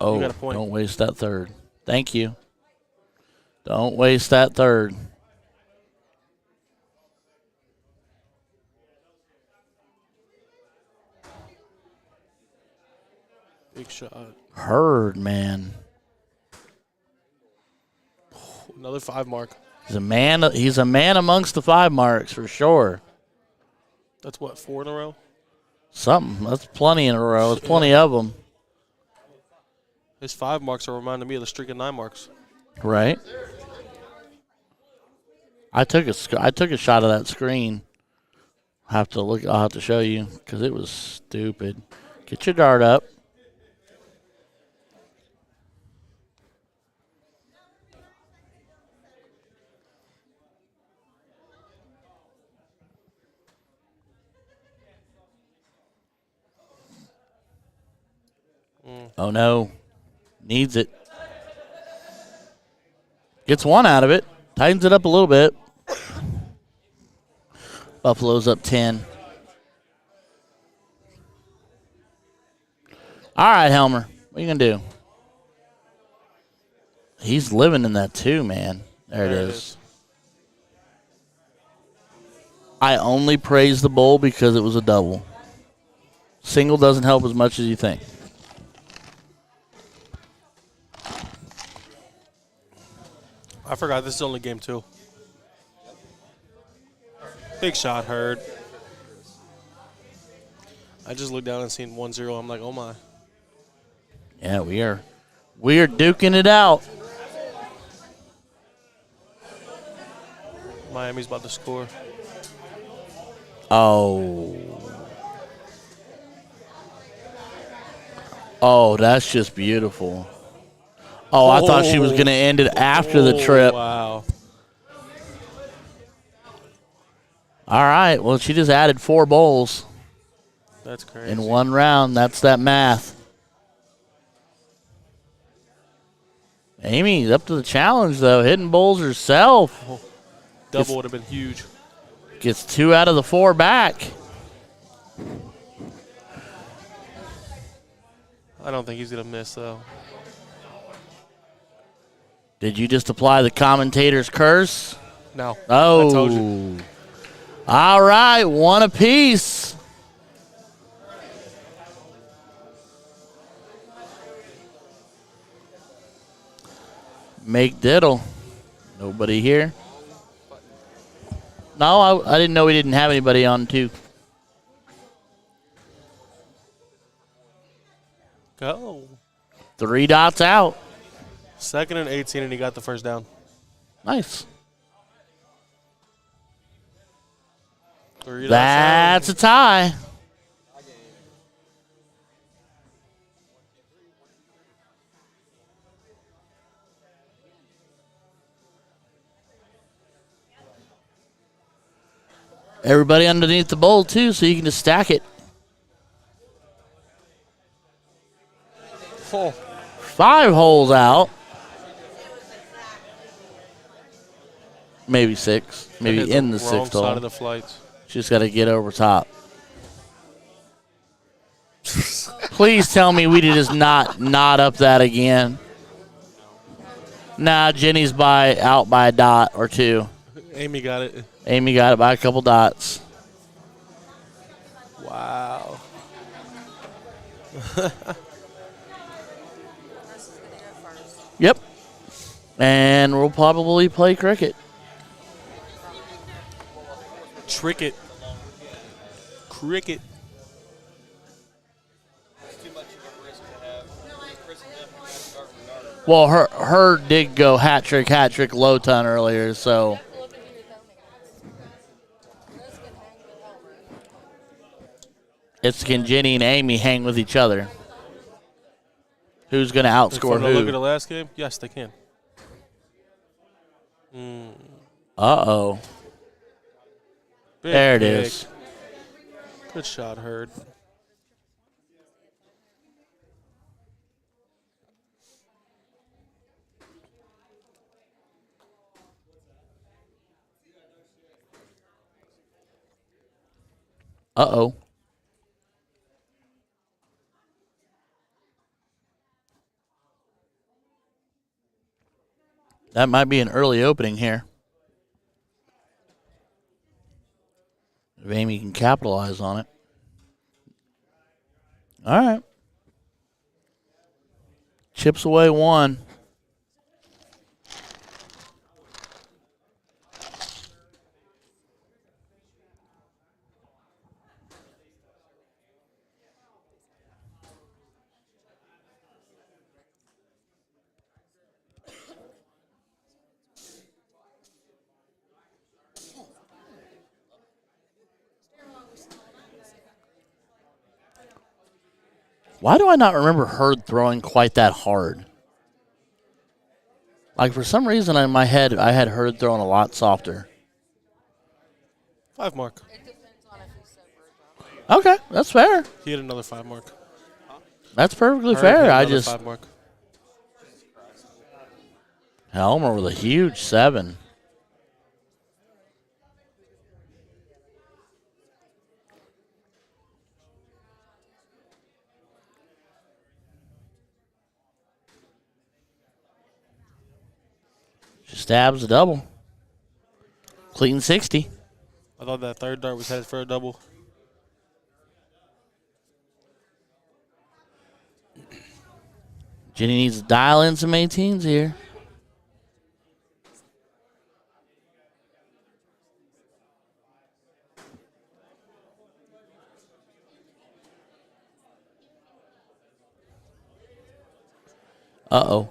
Oh, got a point. don't waste that third. Thank you. Don't waste that third. Big shot. Heard, man. Another 5 mark. He's a man amongst the 5 marks for sure. That's what, 4 in a row? Something. That's plenty in a row. There's plenty of them. His 5 marks are reminding me of the streak of 9 marks. Right. I took a shot of that screen. I'll have to show you because it was stupid. Get your dart up. Oh no. Needs it. Gets 1 out of it. Tightens it up a little bit. Buffalo's up 10. All right, Helmer. What are you going to do? He's living in that too, man. There it is. I only praise the bowl because it was a double. Single doesn't help as much as you think. I forgot this is only game 2. Big shot, Heard. I just looked down and seen 1-0. I'm like, oh my. Yeah, we are duking it out. Miami's about to score. Oh, that's just beautiful. Oh, I thought she was going to end it after the trip. Wow. All right. Well, she just added 4 bowls That's crazy. in 1 round. That's that math. Amy's up to the challenge, though. Hitting bowls herself. Double would have been huge. Gets 2 out of the 4 back. I don't think he's going to miss, though. Did you just apply the commentator's curse? No. Oh. I told you. All right. 1 apiece. Make diddle. Nobody here. No, I didn't know we didn't have anybody on, too. Go. 3 dots out. 2nd and 18, and he got the first down. Nice. That's a tie. Everybody underneath the bowl, too, so you can just stack it. Oh. 5 holes out. Maybe 6. Maybe in the wrong 6th side hole. of the flights. Just got to get over top. Please tell me we did just not up that again. Nah, Jenny's out by a dot or 2. Amy got it. Amy got it by a couple dots. Wow. Yep. And we'll probably play cricket. Cricket. Cricket. Well, her did go hat trick, low ton earlier, so. It's can Jenny and Amy hang with each other? Who's going to outscore From the look at who? the last game? Yes, they can. Uh-oh. There it is. Good shot, Hurd. Uh-oh. That might be an early opening here. If Amy can capitalize on it. All right. Chips away 1. Why do I not remember Hurd throwing quite that hard? Like, for some reason in my head, I had Hurd throwing a lot softer. 5 mark. It depends on if he's sober or drunk. Okay, that's fair. He had another 5 mark. That's perfectly Hurd hit fair. I another just 5 mark. Helmer with a huge 7. She stabs a double. Clean 60. I thought that third dart was headed for a double. Jenny needs to dial in some 18s here. Uh-oh.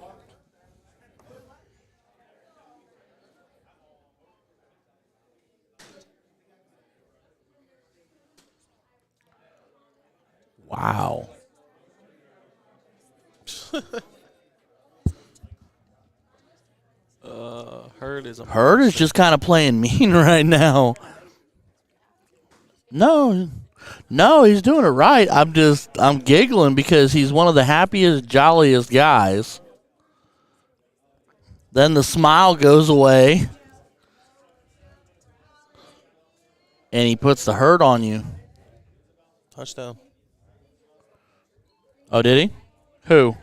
Wow. Hurd is a Hurd is just kind of playing mean right now. No, he's doing it right. I'm giggling because he's one of the happiest, jolliest guys. Then the smile goes away. And he puts the hurt on you. touchdown. Oh, did he? Who?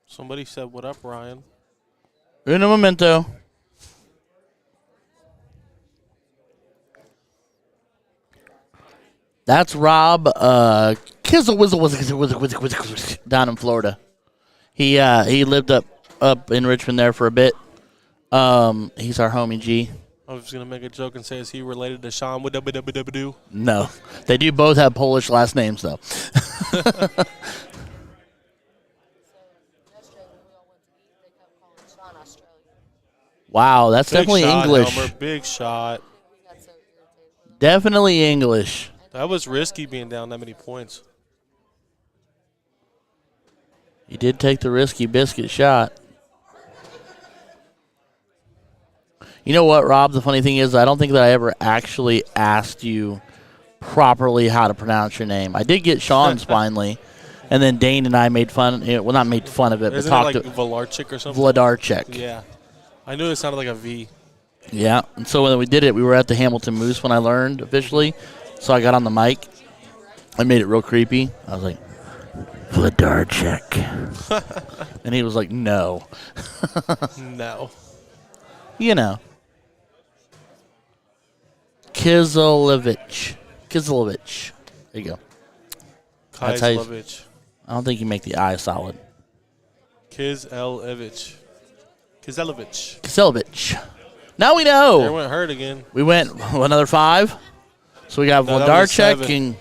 Somebody said, "What up, Ryan?" Uno momento. That's Rob Kizzle Wizzle down in Florida. He lived up in Richmond there for a bit. He's our homie G. I was going to make a joke and say, is he related to Sean? Wadubadubadubadoo? No, they do both have Polish last names though. Yesterday when we all went to eat, they kept calling Sean Australian. Wow, that's Big definitely shot, English. Elmer, big shot. We got so irritated with him. Definitely English. That was risky being down that many points. He did take the risky biscuit shot. You know what, Rob? The funny thing is, I don't think that I ever actually asked you properly how to pronounce your name. I did get Sean's finally, and then Dane and I made fun. Well, not made fun of it, Isn't but it talked like to Volarchik or something? Vladarchik. Yeah. I knew it sounded like a V. Yeah, and so when we did it, we were at the Hamilton Moose when I learned officially. So I got on the mic. I made it real creepy. I was like, Vladarchik. And he was like, no. No. You know. Kizelevich. There you go. That's how you- Kizlovich. I don't think you make the I solid. Kizelevich. Kizelevich. Now we There know. went hurt again. We went another 5. So we got No, that was Vladarchik 7. and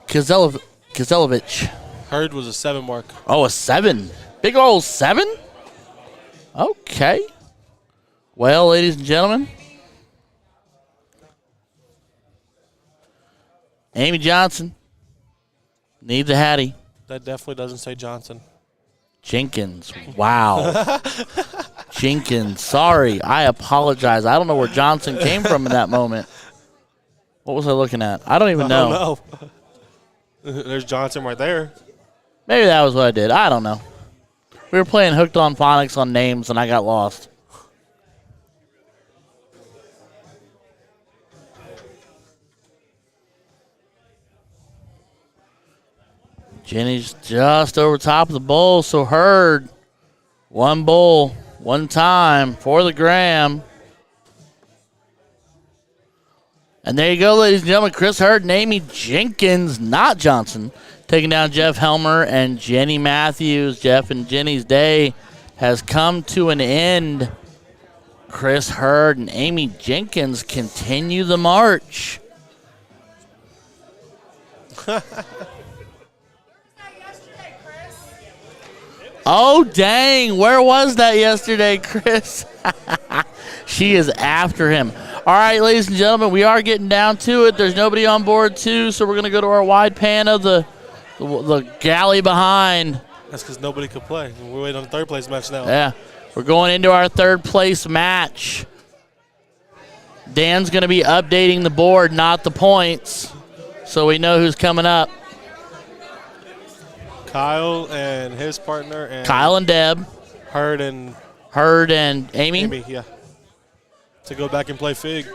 Kizelevich. Hurd was a 7 mark. Oh, a 7. Big old 7? Okay. Well, ladies and gentlemen, Amy Johnson needs a Hattie. That definitely doesn't say Johnson. Jenkins. Wow. Jenkins. Sorry. I apologize. I don't know where Johnson came from in that moment. What was I looking at? I don't even know. I don't know. There's Johnson right there. Maybe that was what I did. I don't know. We were playing Hooked on Phonics on names, and I got lost. Jenny's just over top of the bowl, so Hurd. One bowl, one time for the gram. And there you go, ladies and gentlemen. Chris Hurd and Amy Jenkins, not Johnson, taking down Jeff Helmer and Jenny Matthews. Jeff and Jenny's day has come to an end. Chris Hurd and Amy Jenkins continue the march. Oh, dang. Where was that yesterday, Chris? She is after him. All right, ladies and gentlemen, we are getting down to it. There's nobody on board, too, so we're going to go to our wide pan of the galley behind. That's because nobody could play. We're waiting on the third place match now. Yeah, we're going into our third place match. Dan's going to be updating the board, not the points, so we know who's coming up. Kyle and his partner. And Kyle and Deb. Hurd and Amy. Amy, yeah. To go back and play Fig.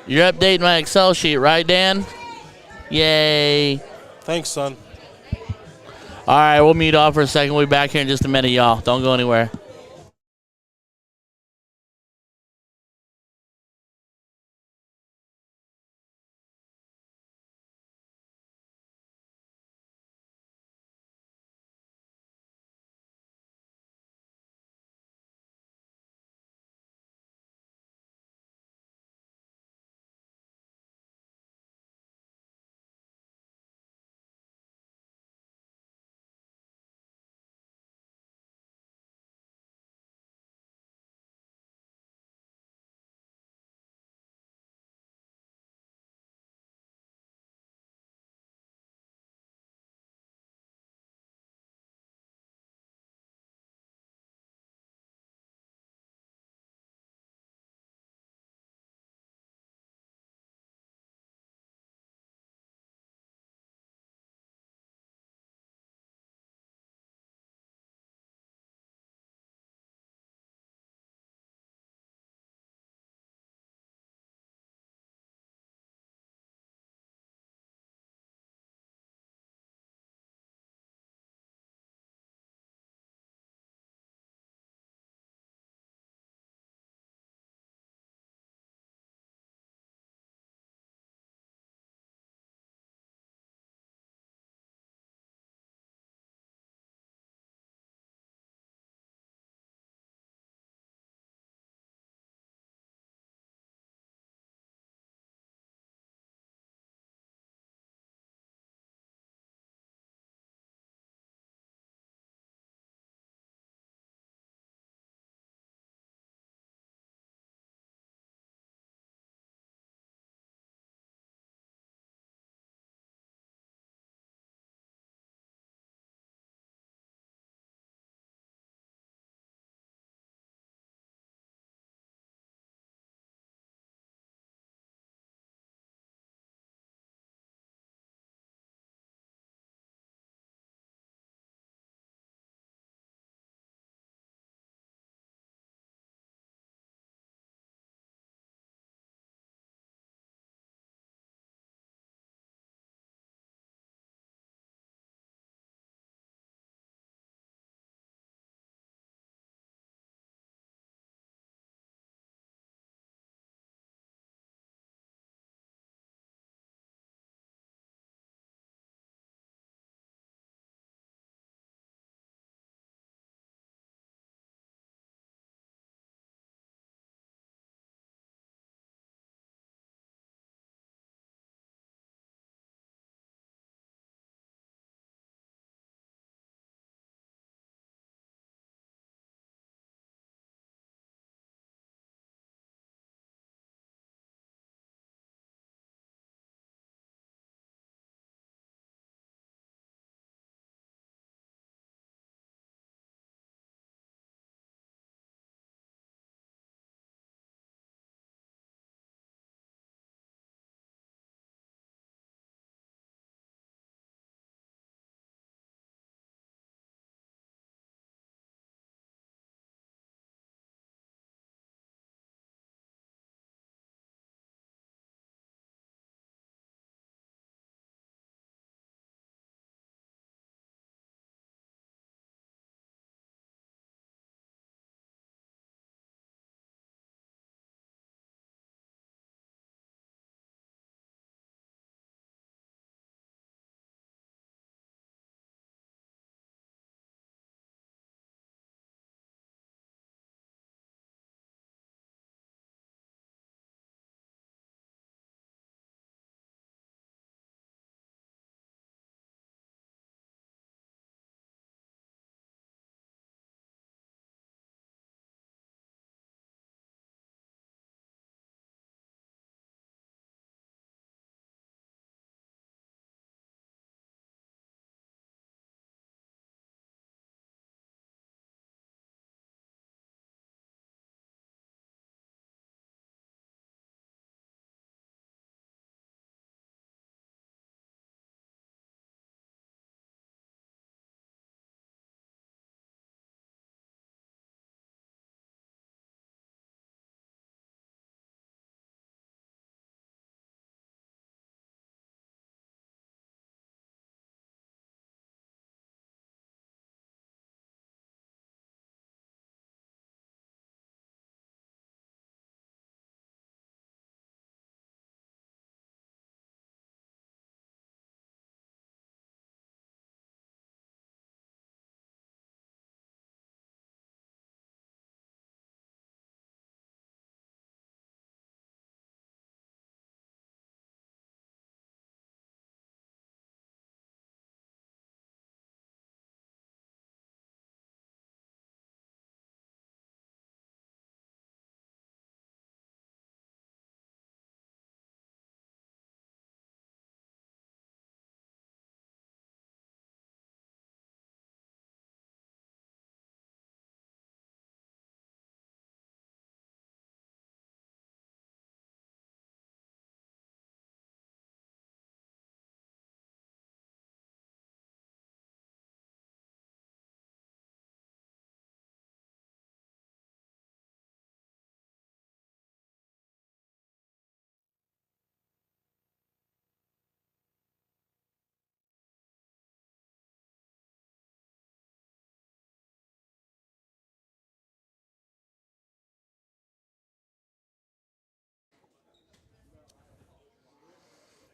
You're updating my Excel sheet, right, Dan? Yay. Thanks, son. All right, we'll mute off for a second. We'll be back here in just a minute, y'all. Don't go anywhere.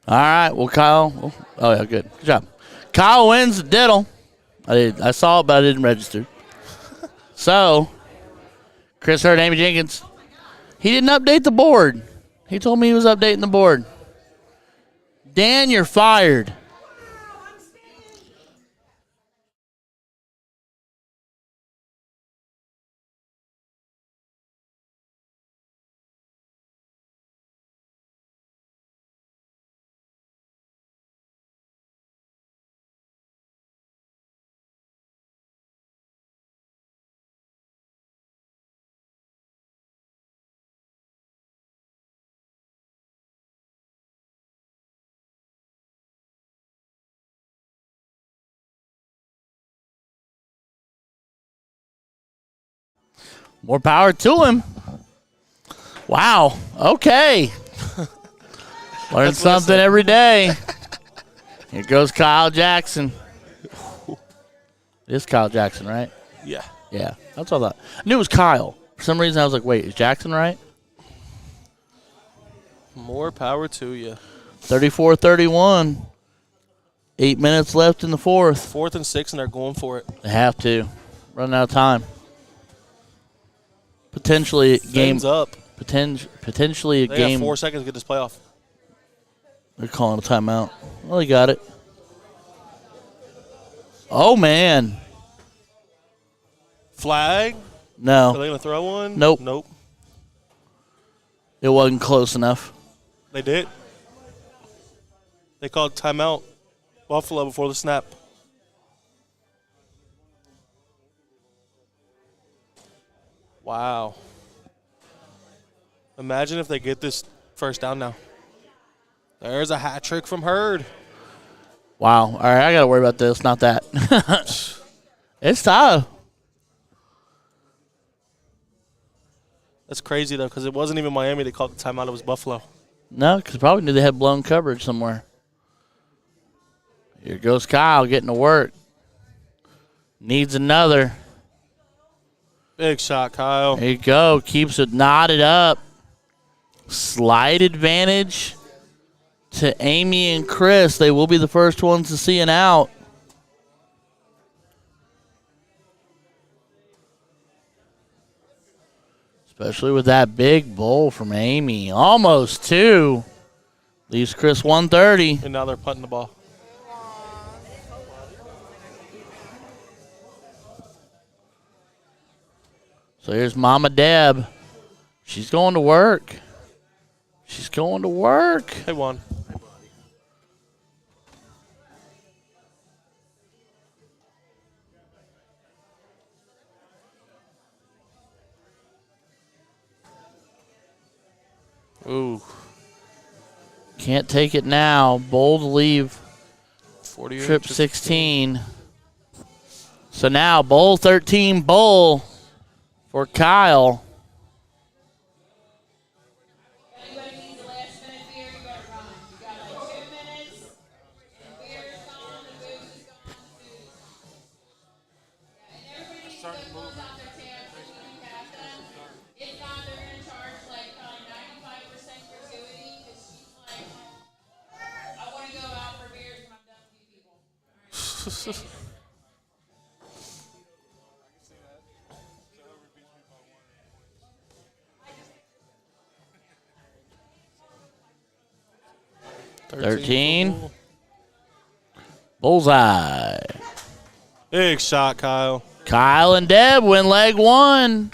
All right. Well, Kyle. Oh yeah, good job. Kyle wins the diddle. I saw it, but I didn't register. So, Chris Hurt, Amy Jenkins. He didn't update the board. He told me he was updating the board. Dan, you're fired. More power to him. Wow. Okay. Learn something every day. Here goes Kyle Jackson. It is Kyle Jackson, right? Yeah. Yeah. That's all I thought. I knew it was Kyle. For some reason, I was like, wait, is Jackson right? More power to you. 34-31. 8 minutes left in the fourth. 4th and 6, and they're going for it. They have to. Running out of time. Potentially Game's up. Potentially a They game. have 4 seconds to get this playoff. They're calling a timeout. Well, he got it. Oh, man. Flag? Are No. they going to throw one? Nope. Nope. It wasn't close enough. They did. They called timeout. Buffalo before the snap. Wow. Imagine if they get this first down now. There's a hat trick from Hurd. Wow. All right, I got to worry about this, not that. It's tough. That's crazy, though, because it wasn't even Miami that called the timeout. It was Buffalo. No, because probably knew they had blown coverage somewhere. Here goes Kyle getting to work. Needs another. Big shot, Kyle. There you go. Keeps it knotted up. Slight advantage to Amy and Chris. They will be the first ones to see an out. Especially with that big bowl from Amy. Almost two. Leaves Chris 130. And now they're punting the ball. So here's Mama Deb. She's going to work. She's going to work. They won. Ooh. Can't take it now. Bold to leave 48, trip 16. So now bowl 13 bowl for Kyle. Thirteen. Bullseye. Big shot, Kyle. Kyle and Deb win leg one.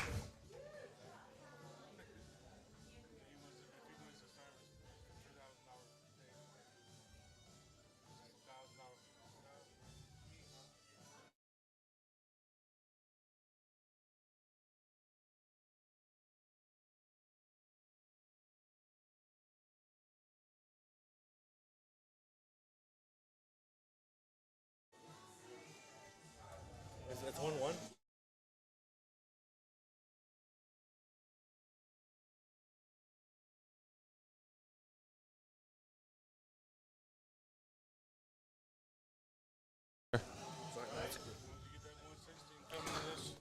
That's 1-1.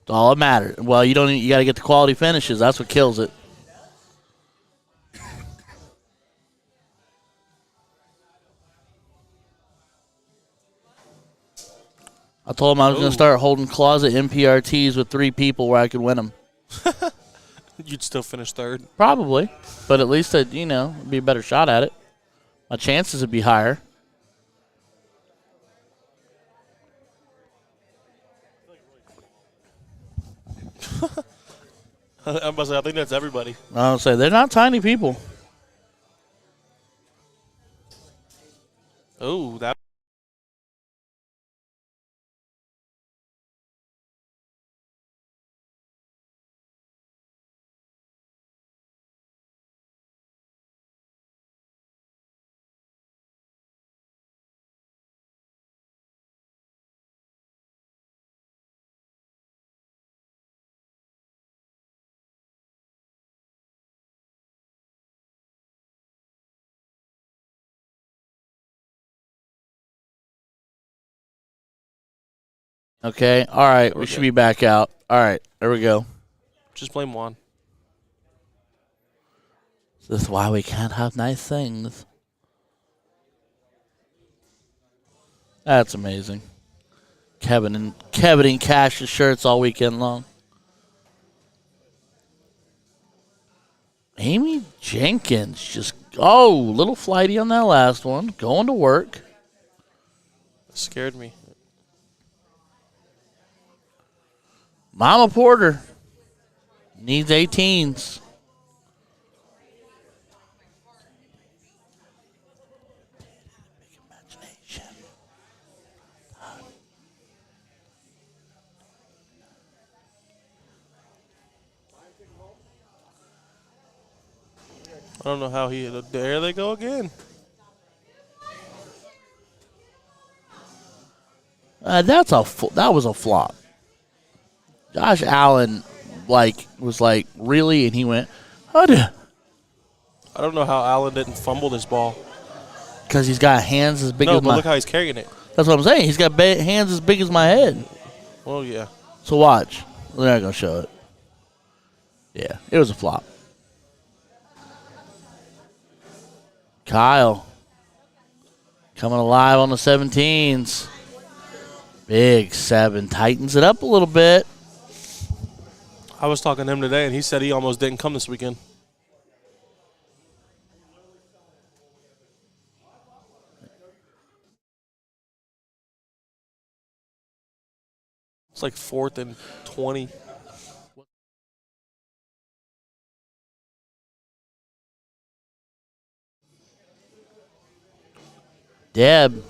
It's all that matters. Well, you don't. You got to get the quality finishes. That's what kills it. I told him I was going Ooh. to start holding closet MPRTs with 3 people where I could win them. You'd still finish third. Probably, but at least I'd, be a better shot at it. My chances would be higher. I'm about to say, I think that's everybody. I'll say they're not tiny people. Oh, that. Okay, all right, we should be back out. All right, there we go. Just blame Juan. This is why we can't have nice things. That's amazing. Kevin and Cash's shirts all weekend long. Amy Jenkins just little flighty on that last one. Going to work. Scared me. Mama Porter needs 18s. I don't know how he. There they go again. That was a flop. Josh Allen, was really, and he went, I don't know how Allen didn't fumble this ball. because he's got hands as big No, as but my. look how he's carrying it. That's what I'm saying. He's got hands as big as my head. Well, yeah. So watch. They're not gonna show it. Yeah, it was a flop. Kyle coming alive on the 17s. Big 7 tightens it up a little bit. I was talking to him today, and he said he almost didn't come this weekend. It's like 4th and 20. Deb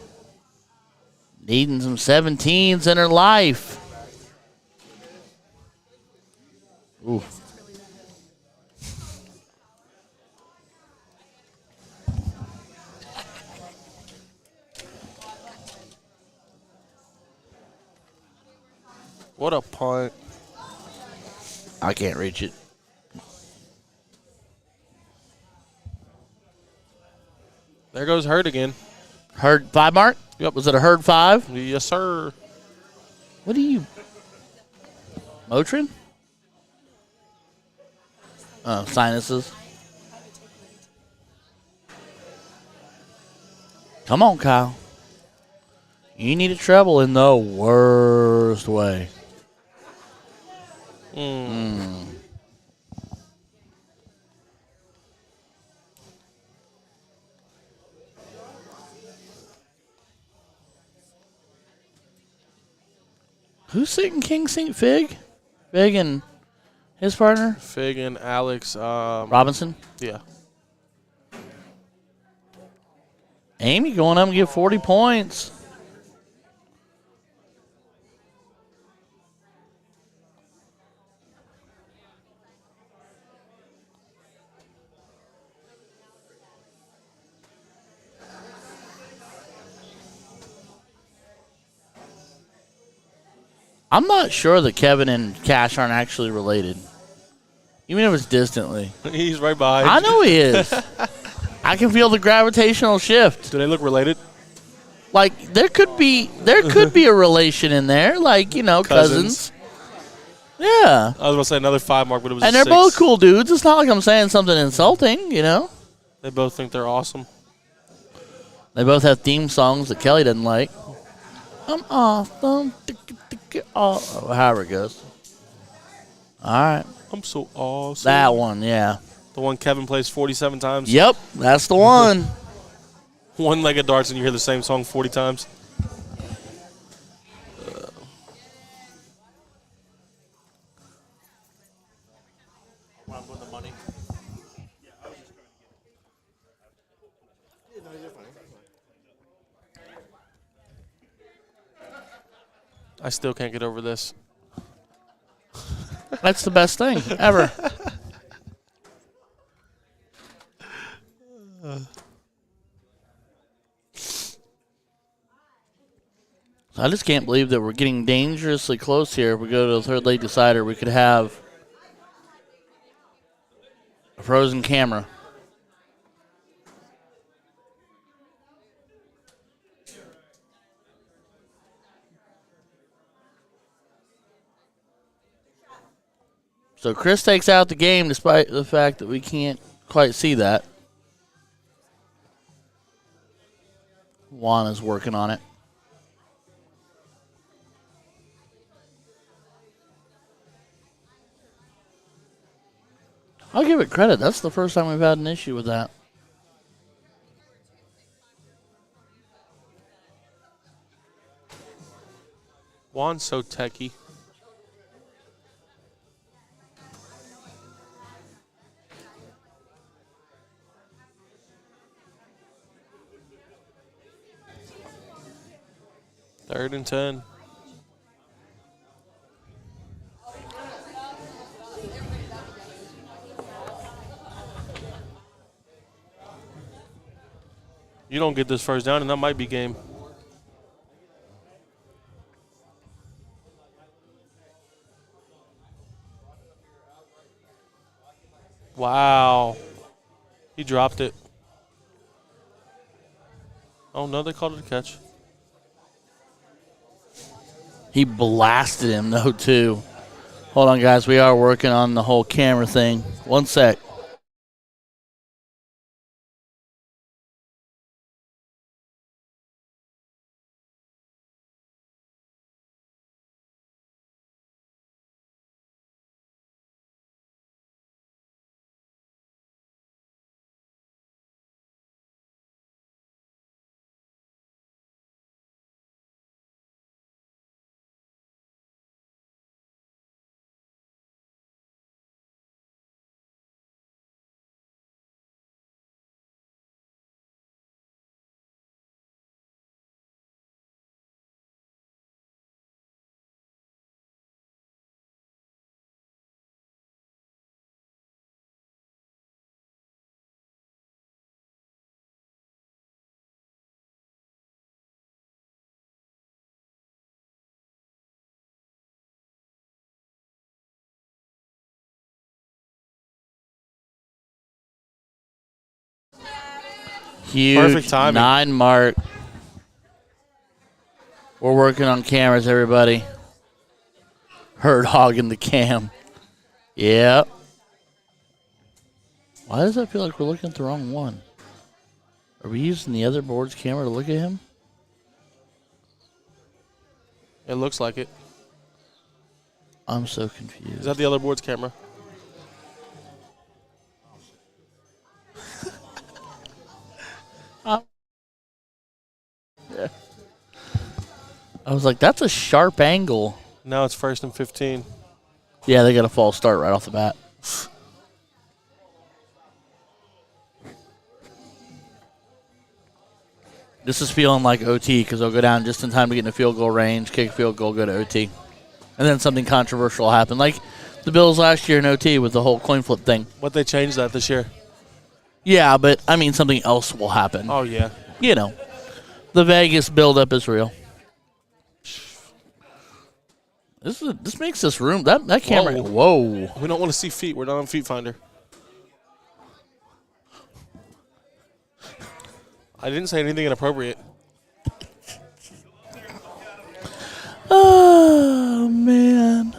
needing some 17s in her life. Ooh. What a punt. I can't reach it. There goes Hurd again. Herd 5 mark? Yep. Was it a herd 5? Yes, sir. What are you? Motrin? Oh, sinuses. Come on, Kyle. You need a treble in the worst way. Who's sitting King St. Fig? Fig and his partner? Fig and Alex. Robinson? Yeah. Amy going up and get 40 points. I'm not sure that Kevin and Cash aren't actually related. Even if it's distantly. He's right behind. I know he is. I can feel the gravitational shift. Do they look related? Like there could be a relation in there, cousins. Yeah. I was going to say another 5 mark, but it was And a they're 6. both cool dudes. It's not like I'm saying something insulting, They both think they're awesome. They both have theme songs that Kelly doesn't like. I'm awesome. Oh, however it goes. All right. I'm so awesome. That one, yeah. The one Kevin plays 47 times. Yep, that's the one. One-legged darts, and you hear the same song 40 times. I still can't get over this. That's the best thing ever. I just can't believe that we're getting dangerously close here. If we go to the third leg decider, we could have a frozen camera. So Chris takes out the game despite the fact that we can't quite see that. Juan is working on it. I'll give it credit. That's the first time we've had an issue with that. Juan's so techie. Third and 10. You don't get this first down, and that might be game. Wow. He dropped it. Oh, no, they called it a catch. He blasted him, though, too. Hold on, guys. We are working on the whole camera thing. One sec. Huge Perfect timing. 9 mark. We're working on cameras, everybody. Herd hogging the cam. Yep. Why does that feel like we're looking at the wrong one? Are we using the other board's camera to look at him? It looks like it. I'm so Is confused. that the other board's camera? I was like, that's a sharp angle. Now it's first and 15. Yeah, they got a false start right off the bat. This is feeling like OT because they'll go down just in time to get in the field goal range, kick a field goal, go to OT. And then something controversial will happen. Like the Bills last year in OT with the whole coin flip thing. What they changed that this year? Yeah, but I mean something else will happen. Oh, yeah. You know, the Vegas buildup is real. This makes this room, that camera, whoa. We don't want to see feet. We're not on Feet Finder. I didn't say anything inappropriate. Oh, man.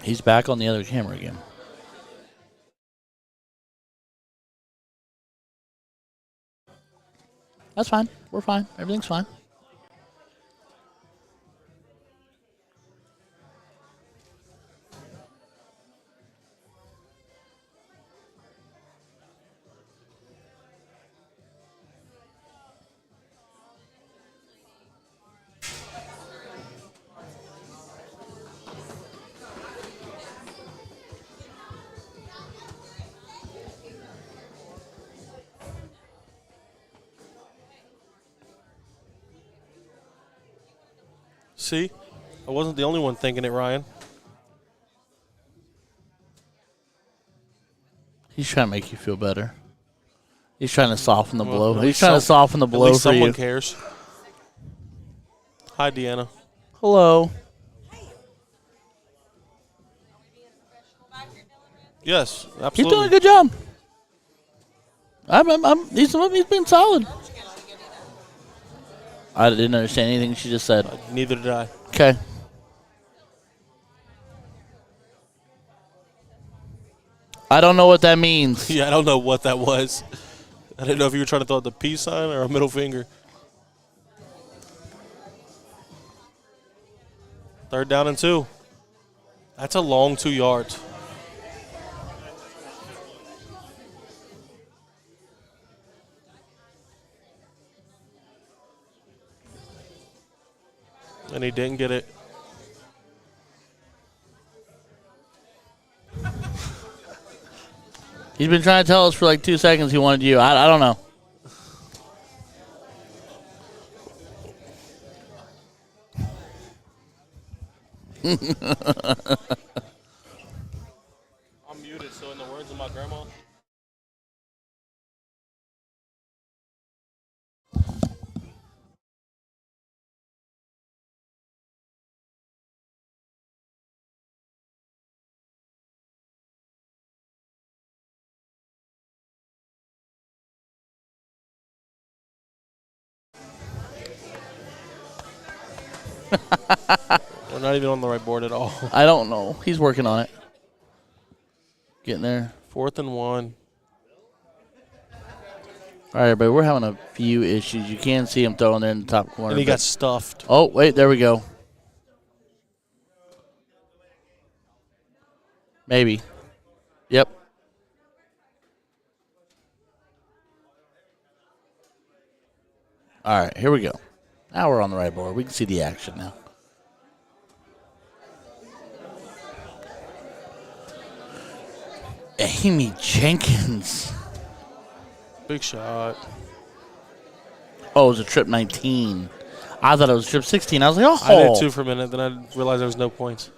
He's back on the other camera again. That's fine. We're fine. Everything's fine. See? I wasn't the only one thinking it, Ryan. He's trying to make you feel better. He's trying to soften the blow. At He's least trying to soften the at blow least for someone you. cares. Hi, Deanna. Hello. Yes, absolutely. He's doing a good job. He's been solid. I didn't understand anything she just said. Neither did I. Okay. I don't know what that means. Yeah, I don't know what that was. I didn't know if you were trying to throw out the peace sign or a middle finger. 3rd down and 2. That's a long 2 yards. And he didn't get it. He's been trying to tell us for like 2 seconds he wanted you. I don't know. I'm muted, so in the words of my grandma. We're not even on the right board at all. I don't know. He's working on it. Getting there. 4th and 1. All right, everybody. We're having a few issues. You can see him throwing there in the top corner. And he got stuffed. Oh, wait. There we go. Maybe. Yep. All right. Here we go. Now we're on the right board. We can see the action now. Amy Jenkins. Big shot. Oh, it was a trip 19. I thought it was trip 16. I was like, oh. I did too for a minute, then I realized there was no points.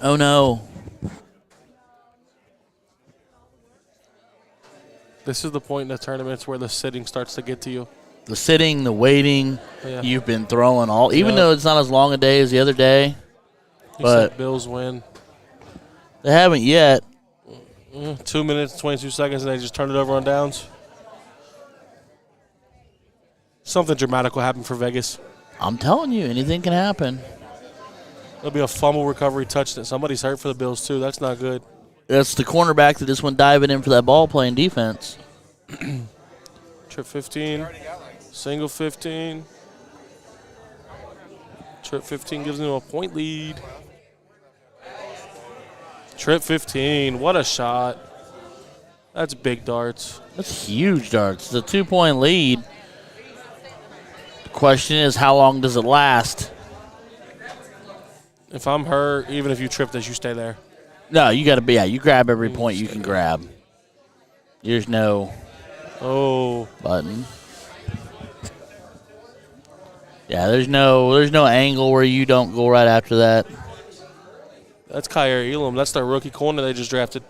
Oh, no. This is the point in the tournaments where the sitting starts to get to you. The sitting, the waiting, Yeah. you've been throwing all, even Yeah. though it's not as long a day as the other day, but Bills win. they haven't yet. 2 minutes, 22 seconds, and they just turn it over on downs. Something dramatic will happen for Vegas. I'm telling you, anything can happen. There'll be a fumble recovery touchdown. Somebody's hurt for the Bills, too. That's not good. That's the cornerback that just went diving in for that ball playing defense. Trip 15. Single 15. Trip 15 gives them a point lead. Trip 15. What a shot. That's big darts. That's huge darts. It's a 2-point lead. The question is, how long does it last? If I'm hurt, even if you trip this, you stay there. No, you got to be. Yeah, you grab every point you can grab. There's no button. Yeah, there's no angle where you don't go right after that. That's Kyer Elam. That's their rookie corner they just drafted.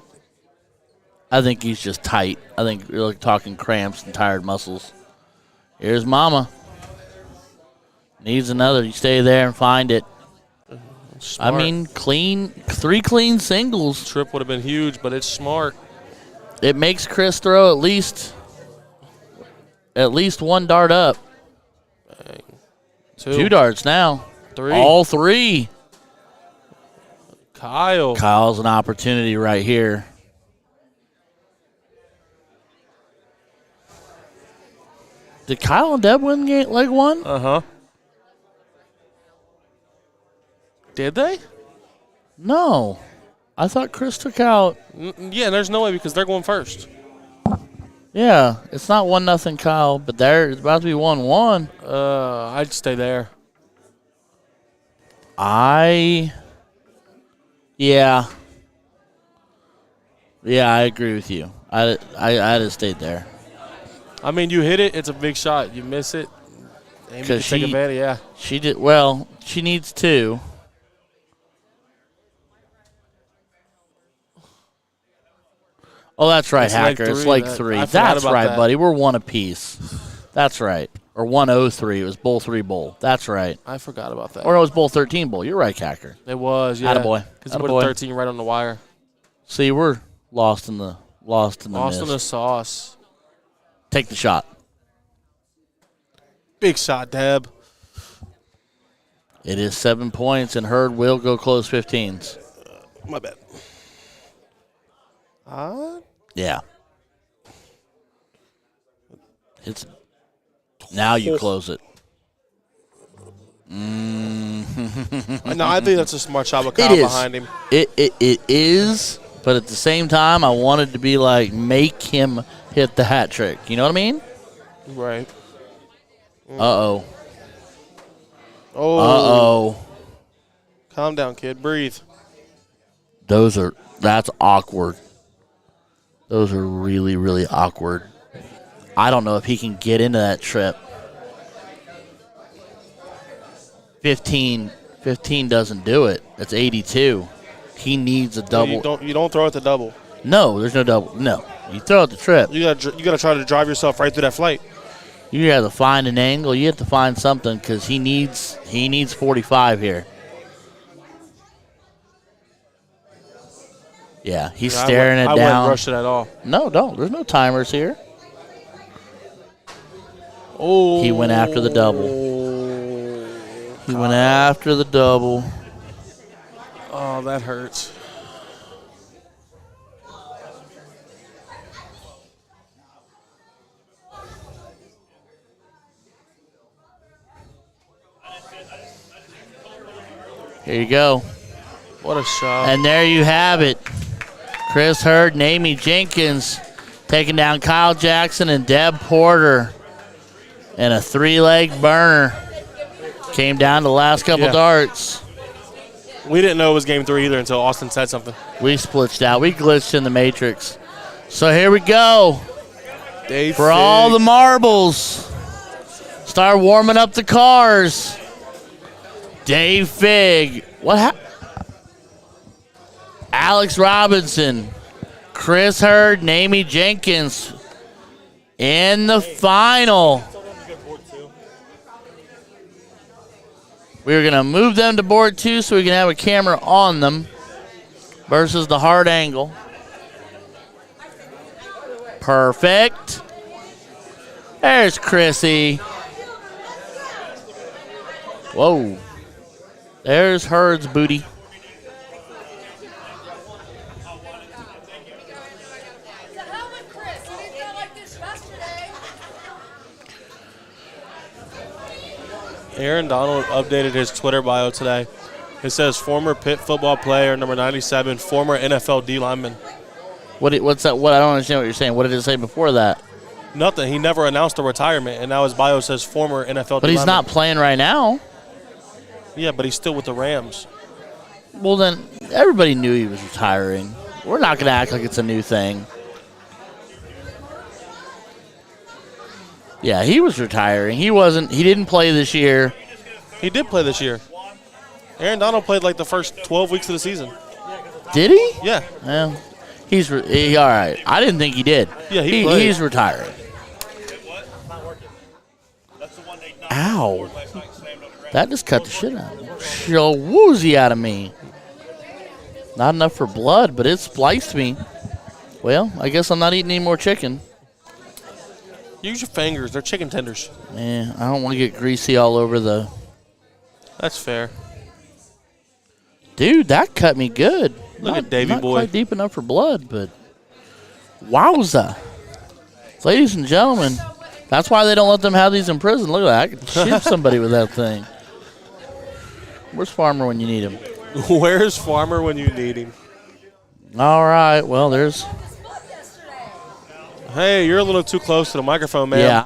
I think he's just tight. I think you're like talking cramps and tired muscles. Here's Mama. Needs another. You stay there and find it. Smart. I mean, clean, 3 clean singles. Trip would have been huge, but it's smart. It makes Chris throw at least one dart up. 2 darts now. 3. All 3. Kyle. Kyle's an opportunity right here. Did Kyle and Deb win leg 1? Uh-huh. Did they? No. I thought Chris took out. Yeah, there's no way because they're going first. Yeah, it's not 1-0 Kyle, but it's about to be 1-1. I'd stay there. Yeah. Yeah, I agree with you. I'd have stayed there. I mean, you hit it, it's a big shot. You miss it, Amy can take advantage. Yeah. She did well. She needs 2. Oh, that's right, It's Hacker. leg It's 3. leg I 3. forgot That's about right, that. buddy. We're 1 apiece. That's right. Or 103. It was bowl 3 bowl. That's right. I forgot about that. Or no, it was bowl 13 bowl. You're right, Hacker. It was, yeah. Attaboy. Because he put a 13 right on the wire. See, we're lost in the Lost in the mist. sauce. Take the shot. Big shot, Deb. It is 7 points, and Hurd will go close 15s. My bad. Yeah. It's now you close it. No, I think that's a smart shot with Kyle It is. behind him. It is, but at the same time, I wanted to be like, make him hit the hat trick. You know what I mean? Right. Uh-oh. Oh. Uh-oh. Calm down, kid. Breathe. That's awkward. Those are really, really awkward. I don't know if he can get into that trip. 15 doesn't do it. That's 82. He needs a double. You don't throw it the double. No, there's no double. No. You throw it the trip. You gotta try to drive yourself right through that flight. You have to find an angle. You have to find something because he needs 45 here. Yeah, he's staring it I down. wouldn't rush it at all. No, don't. There's no timers here. Oh. He went after the double. He went after the double. Oh, that hurts. Here you go. What a shot. And there you have it. Chris Hurd and Amy Jenkins taking down Kyle Jackson and Deb Porter in a 3-leg burner. Came down to the last couple darts. We didn't know it was game 3 either until Austin said something. We splitched out. We glitched in the matrix. So here we go. Dave For all the marbles. Start warming up the cars. Dave Figg. What happened? Alex Robinson. Chris Hurd and Amy Jenkins in the final. We're going to move them to board 2 so we can have a camera on them versus the hard angle. Perfect. There's Chrissy. Whoa. There's Hurd's booty. Aaron Donald updated his Twitter bio today. It says former Pitt football player, number 97, former NFL D lineman. What's that? What I don't understand what you're saying. What did it say before that? Nothing. He never announced a retirement, and now his bio says former NFL But D he's lineman. not playing right now. Yeah, but he's still with the Rams. Well, then everybody knew he was retiring. We're not going to act like it's a new thing. Yeah, he was retiring. He didn't play this year. He did play this year. Aaron Donald played like the first 12 weeks of the season. Did he? Yeah. Well, he's all right. I didn't think he did. Yeah, he played. He's retiring. Ow. That just cut the shit out of me. Woozy out of me. Not enough for blood, but it spliced me. Well, I guess I'm not eating any more chicken. Use your fingers. They're chicken tenders. I don't want to get greasy all over the That's fair. Dude, that cut me good. Look at Davey not boy. quite deep enough for blood, but wowza. Ladies and gentlemen, that's why they don't let them have these in prison. Look at that. I could shoot somebody with that thing. Where's Farmer when you need him? Where's Farmer when you need him? All right. Well, there's. Hey, you're a little too close to the microphone, man. Yeah.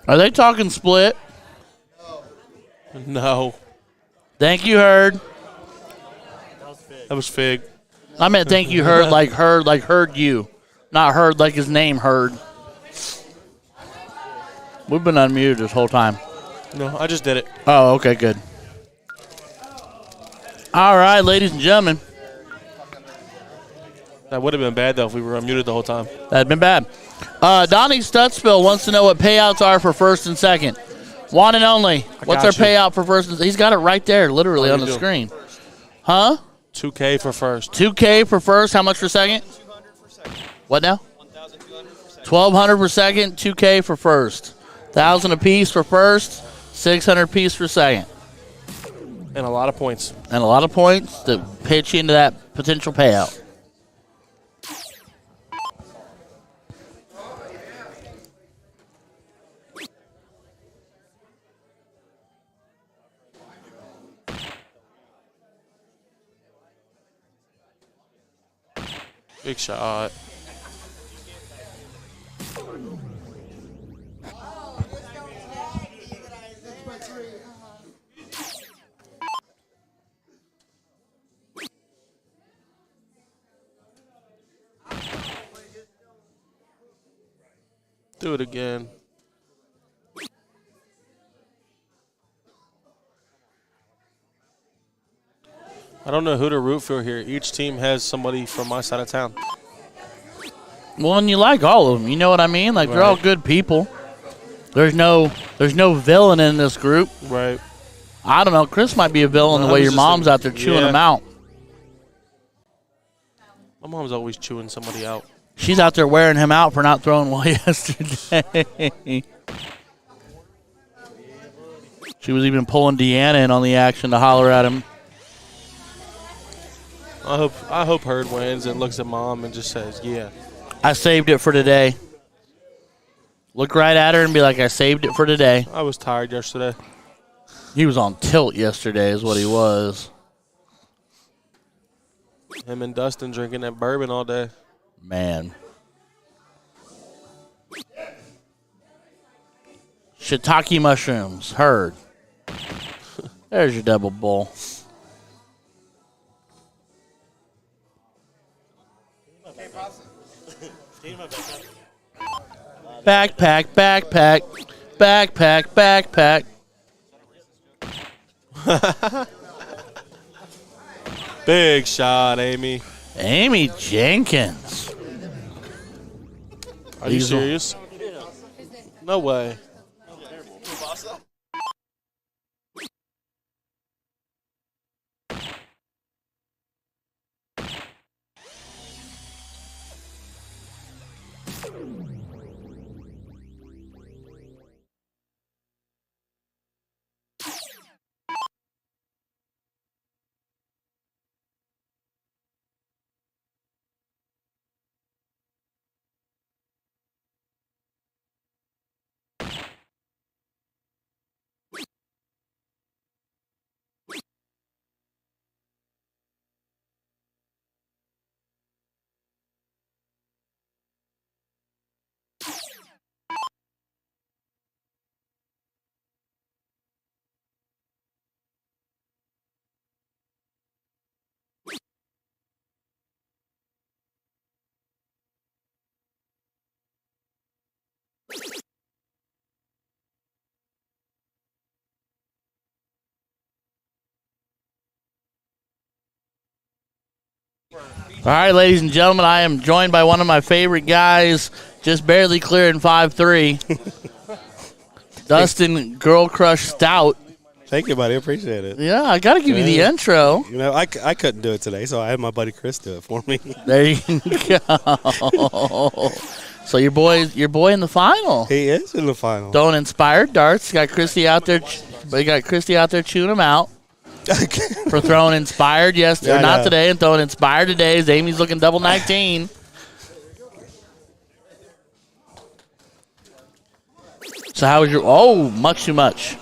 Are they talking split? No. Thank you, Herd. That was Fig. I meant thank you, Herd, like heard you. Not Herd like his name, Herd. We've been unmuted this whole time. No, I just did it. Oh, okay, good. All right, ladies and gentlemen. That would have been bad, though, if we were unmuted the whole time. That'd been bad. Donnie Stutzville wants to know what payouts are for first and second. One and only. What's got our you. payout for first and He's got it right there, literally What on do the you do? screen. Huh? 2K for first. 2K for first. How much for second? What now? 1,200 for second. 2K for first. 1,000 apiece for first. 600 apiece for second. And a lot of points. And a lot of points to pitch you into that potential payout. Big shot. Do it again. I don't know who to root for here. Each team has somebody from my side of town. Well, and you like all of them. You know what I mean? Like, they're all Right. good people. There's no villain in this group. Right. I don't know. Chris might be a villain No, the I way was your just mom's thinking- out there chewing yeah. them out. My mom's always chewing somebody out. She's out there wearing him out for not throwing well yesterday. She was even pulling Deanna in on the action to holler at him. I hope Herd wins and looks at mom and just says, yeah. I saved it for today. Look right at her and be like, I saved it for today. I was tired yesterday. He was on tilt yesterday is what he was. Him and Dustin drinking that bourbon all day. Man. Shiitake mushrooms. Heard. There's your double bull. Backpack, backpack, backpack, backpack. Big shot, Amy. Amy Jenkins. Are you These- serious? No way. All right, ladies and gentlemen, I am joined by one of my favorite guys, just barely clearing 5'3". Dustin Girl Crush Stout. Thank you, buddy. I appreciate it. Yeah, I got to give you the Yeah. intro. You know, I couldn't do it today, so I had my buddy Chris do it for me. There you go. So your boy in the final. He is in the final. Throwing inspired darts. Got Christy out there. Chewing them out for throwing inspired yesterday, Yeah, I not know. today, and throwing inspired today. As Amy's looking double 19. So how was your? Oh, much too much.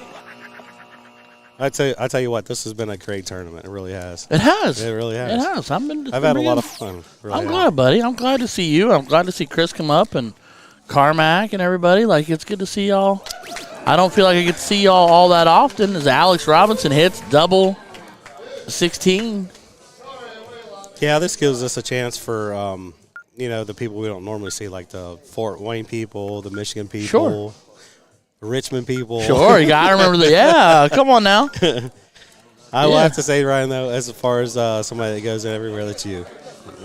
I tell you what, this has been a great tournament. It really has. It has. It really has. It has. I've had a lot of fun. Really I'm have. glad, buddy. I'm glad to see you. I'm glad to see Chris come up and Carmack and everybody. Like, it's good to see y'all I don't feel like I get to see y'all all that often. As Alex Robinson hits double 16. Yeah, this gives us a chance for the people we don't normally see, like the Fort Wayne people, the Michigan people, Sure. the Richmond people. Sure, you got to remember that. Yeah, come on now. I will Yeah. have to say, Ryan, though, as far as somebody that goes in everywhere, that's you.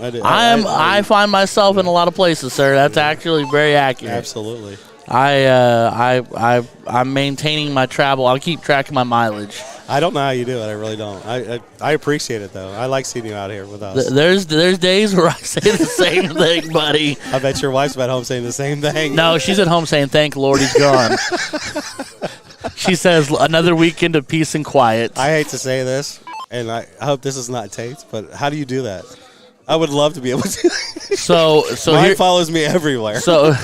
I find myself in a lot of places, sir. That's actually very accurate. Absolutely. I'm maintaining my travel. I'll keep track of my mileage. I don't know how you do it. I really don't. I appreciate it, though. I like seeing you out here with us. There's days where I say the same thing, buddy. I bet your wife's at home saying the same thing. No, she's at home saying, "Thank Lord he's gone." She says, "Another weekend of peace and quiet." I hate to say this, and I hope this is not taped, but how do you do that? I would love to be able to. So Mine here, follows me everywhere. So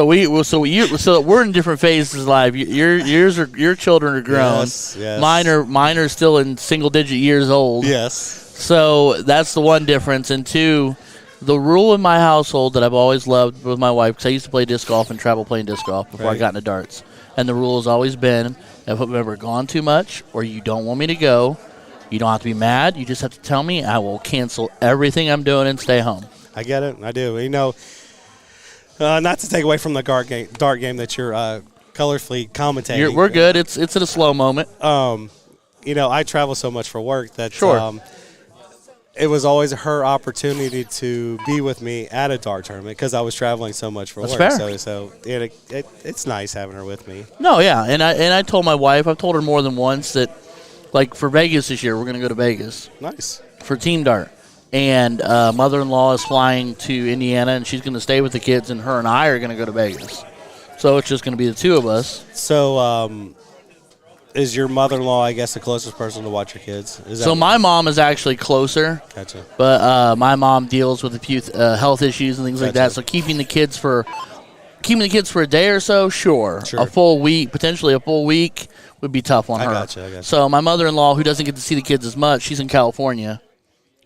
we're in different phases of life. Your children are grown. Yes. Mine are still in single digit years old. Yes. So that's the one difference. And two, the rule in my household that I've always loved with my wife, because I used to play disc golf and travel playing disc golf before I Right. got into darts. And the rule has always been, if I've ever gone too much or you don't want me to go, you don't have to be mad. You just have to tell me. I will cancel everything I'm doing and stay home. I get it. I do. Not to take away from the dart game that you're colorfully commentating. We're good. It's at a slow moment. I travel so much for work that Sure. it was always her opportunity to be with me at a dart tournament because I was traveling so much for That's work. fair. So it's nice having her with me. No, yeah, and I told my wife, I've told her more than once that, like for Vegas this year, we're going to go to Vegas Nice. for team dart, and mother-in-law is flying to Indiana, and she's going to stay with the kids, and her and I are going to go to Vegas. So it's just going to be the two of us. So is your mother-in-law, I guess, the closest person to watch your kids? So my mom is actually closer, Gotcha. but my mom deals with a few health issues and things like that. Gotcha. So keeping the kids for a day or so, sure. Sure. A full week, potentially a full week, would be tough on I her. gotcha. So my mother-in-law, who doesn't get to see the kids as much, she's in California.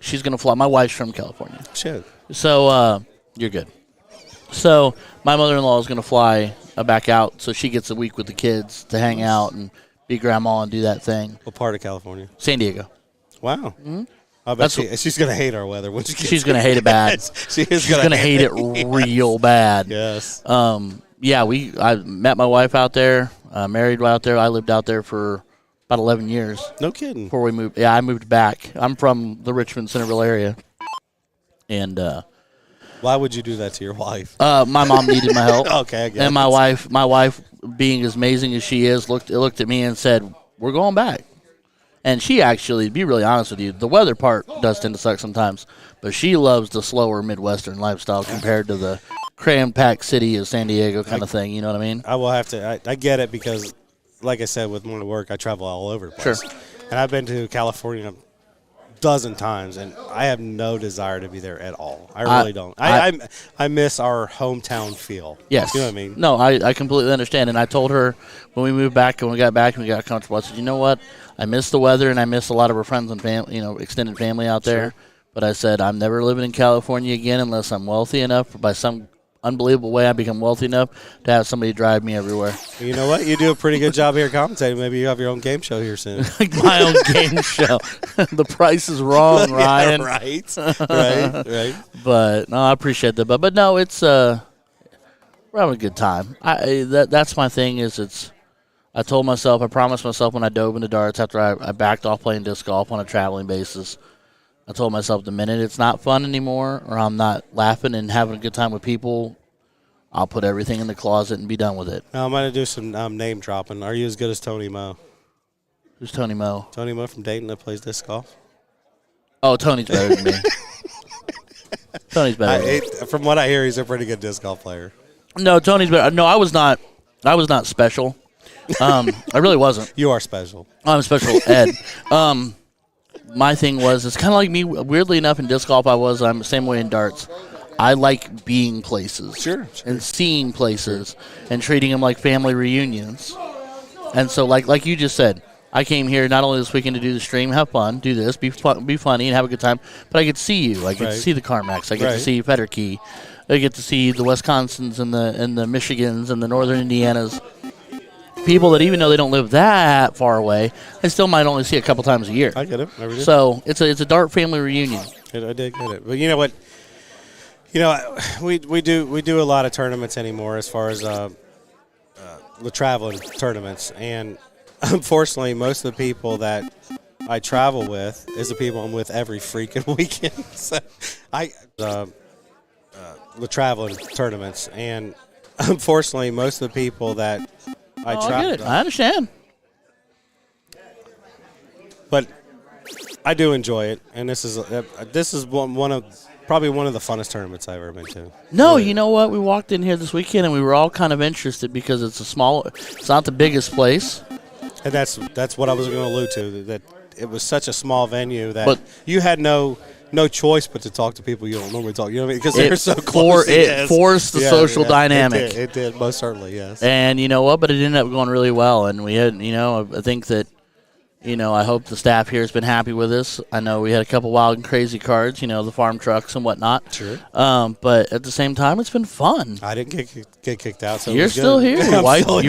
She's going to fly. My wife's from California. Shit. So you're good. So my mother-in-law is going to fly back out, so she gets a week with the kids to hang out and be grandma and do that thing. What part of California? San Diego. Wow. I bet she's going to hate our weather when she gets She's going to hate it bad. She's going to hate it real bad. Yes. Yeah, I met my wife out there, married out there. I lived out there for about 11 years No kidding. before we moved. Yeah, I moved back. I'm from the Richmond Centerville area, and Why would you do that to your wife? my mom needed my help. Okay, I get And it. my wife, being as amazing as she is, looked at me and said, "We're going back." And she actually, to be really honest with you, the weather part does tend to suck sometimes, but she loves the slower Midwestern lifestyle compared to the cram-packed city of San Diego kind of thing. You know what I mean? I will have to. I get it because, like I said, with my work, I travel all over the place. Sure. And I've been to California a dozen times, and I have no desire to be there at all. I really don't. I miss our hometown feel. Yes. You know what I mean? No, I completely understand. And I told her when we moved back and we got back and we got comfortable, I said, you know what? I miss the weather and I miss a lot of our friends and family, extended family out there. Sure. But I said, I'm never living in California again unless I'm wealthy enough, or by some unbelievable way I become wealthy enough to have somebody drive me everywhere. You know what? You do a pretty good job here commentating. Maybe you have your own game show here soon. My own game show. The price is wrong, Ryan. Yeah, right. But no, I appreciate that. But no, it's we're having a good time. That's my thing. I told myself, I promised myself when I dove into darts after I backed off playing disc golf on a traveling basis. I told myself the minute it's not fun anymore, or I'm not laughing and having a good time with people, I'll put everything in the closet and be done with it. Now I'm going to do some name dropping. Are you as good as Tony Moe? Who's Tony Moe? Tony Moe from Dayton that plays disc golf. Oh, Tony's better than me. Tony's better than me. From what I hear, he's a pretty good disc golf player. No, Tony's better. No, I was not special. I really wasn't. You are special. I'm special ed. My thing was, it's kind of like me. Weirdly enough, in disc golf, I'm the same way in darts. I like being places, Sure. and seeing places, and treating them like family reunions. And so, like you just said, I came here not only this weekend to do the stream, have fun, do this, be funny, and have a good time, but I get to see you. I get to Right. see the Carmacks. I get to Right. see Federkey. I get to see the Wisconsins and the Michigans and the Northern Indianas. people that even though they don't live that far away, I still might only see a couple times a year. I get it. I really do. So it's a dart family reunion. I did get it. But you know what? You know, we do a lot of tournaments anymore as far as the traveling tournaments, and unfortunately, most of the people that I travel with is the people I'm with every freaking weekend. So the traveling tournaments, and unfortunately, most of the people that I I get it. I understand. But I do enjoy it, and this is one of probably one of the funnest tournaments I've ever been to. No, you know what? We walked in here this weekend and we were all kind of interested because it's not the biggest place. And that's what I was going to allude to. That it was such a small venue that But you had no choice but to talk to people you don't normally talk. You know what I mean? Because they're so close. It forced the social dynamic. It did most certainly, yes. And you know what? But it ended up going really well. And we had, I think that, I hope the staff here has been happy with us. I know we had a couple wild and crazy cards, the farm trucks and whatnot. Sure. But at the same time, it's been fun. I didn't get kicked out. So You're still here. Your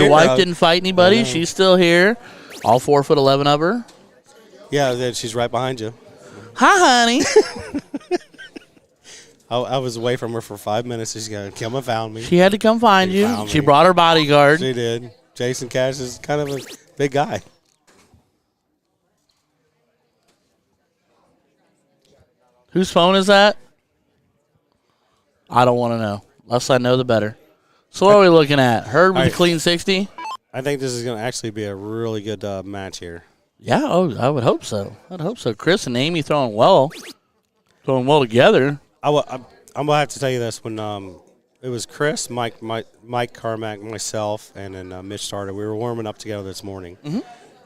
wife didn't fight anybody. She's still here. All 4'11" of her. Yeah, she's right behind you. Hi, honey. I was away from her for 5 minutes. She's going to come and found me. She had to come find you. Found She me. brought her bodyguard. She did. Jason Cash is kind of a big guy. Whose phone is that? I don't want to know. Less I know, the better. So what are we looking at? Hurd with a clean 60? I think this is going to actually be a really good match here. Yeah, I would hope so. I'd hope so. Chris and Amy throwing well together. I'm going to have to tell you this. When it was Chris, Mike Carmack, myself, and then Mitch started, we were warming up together this morning. Mm-hmm.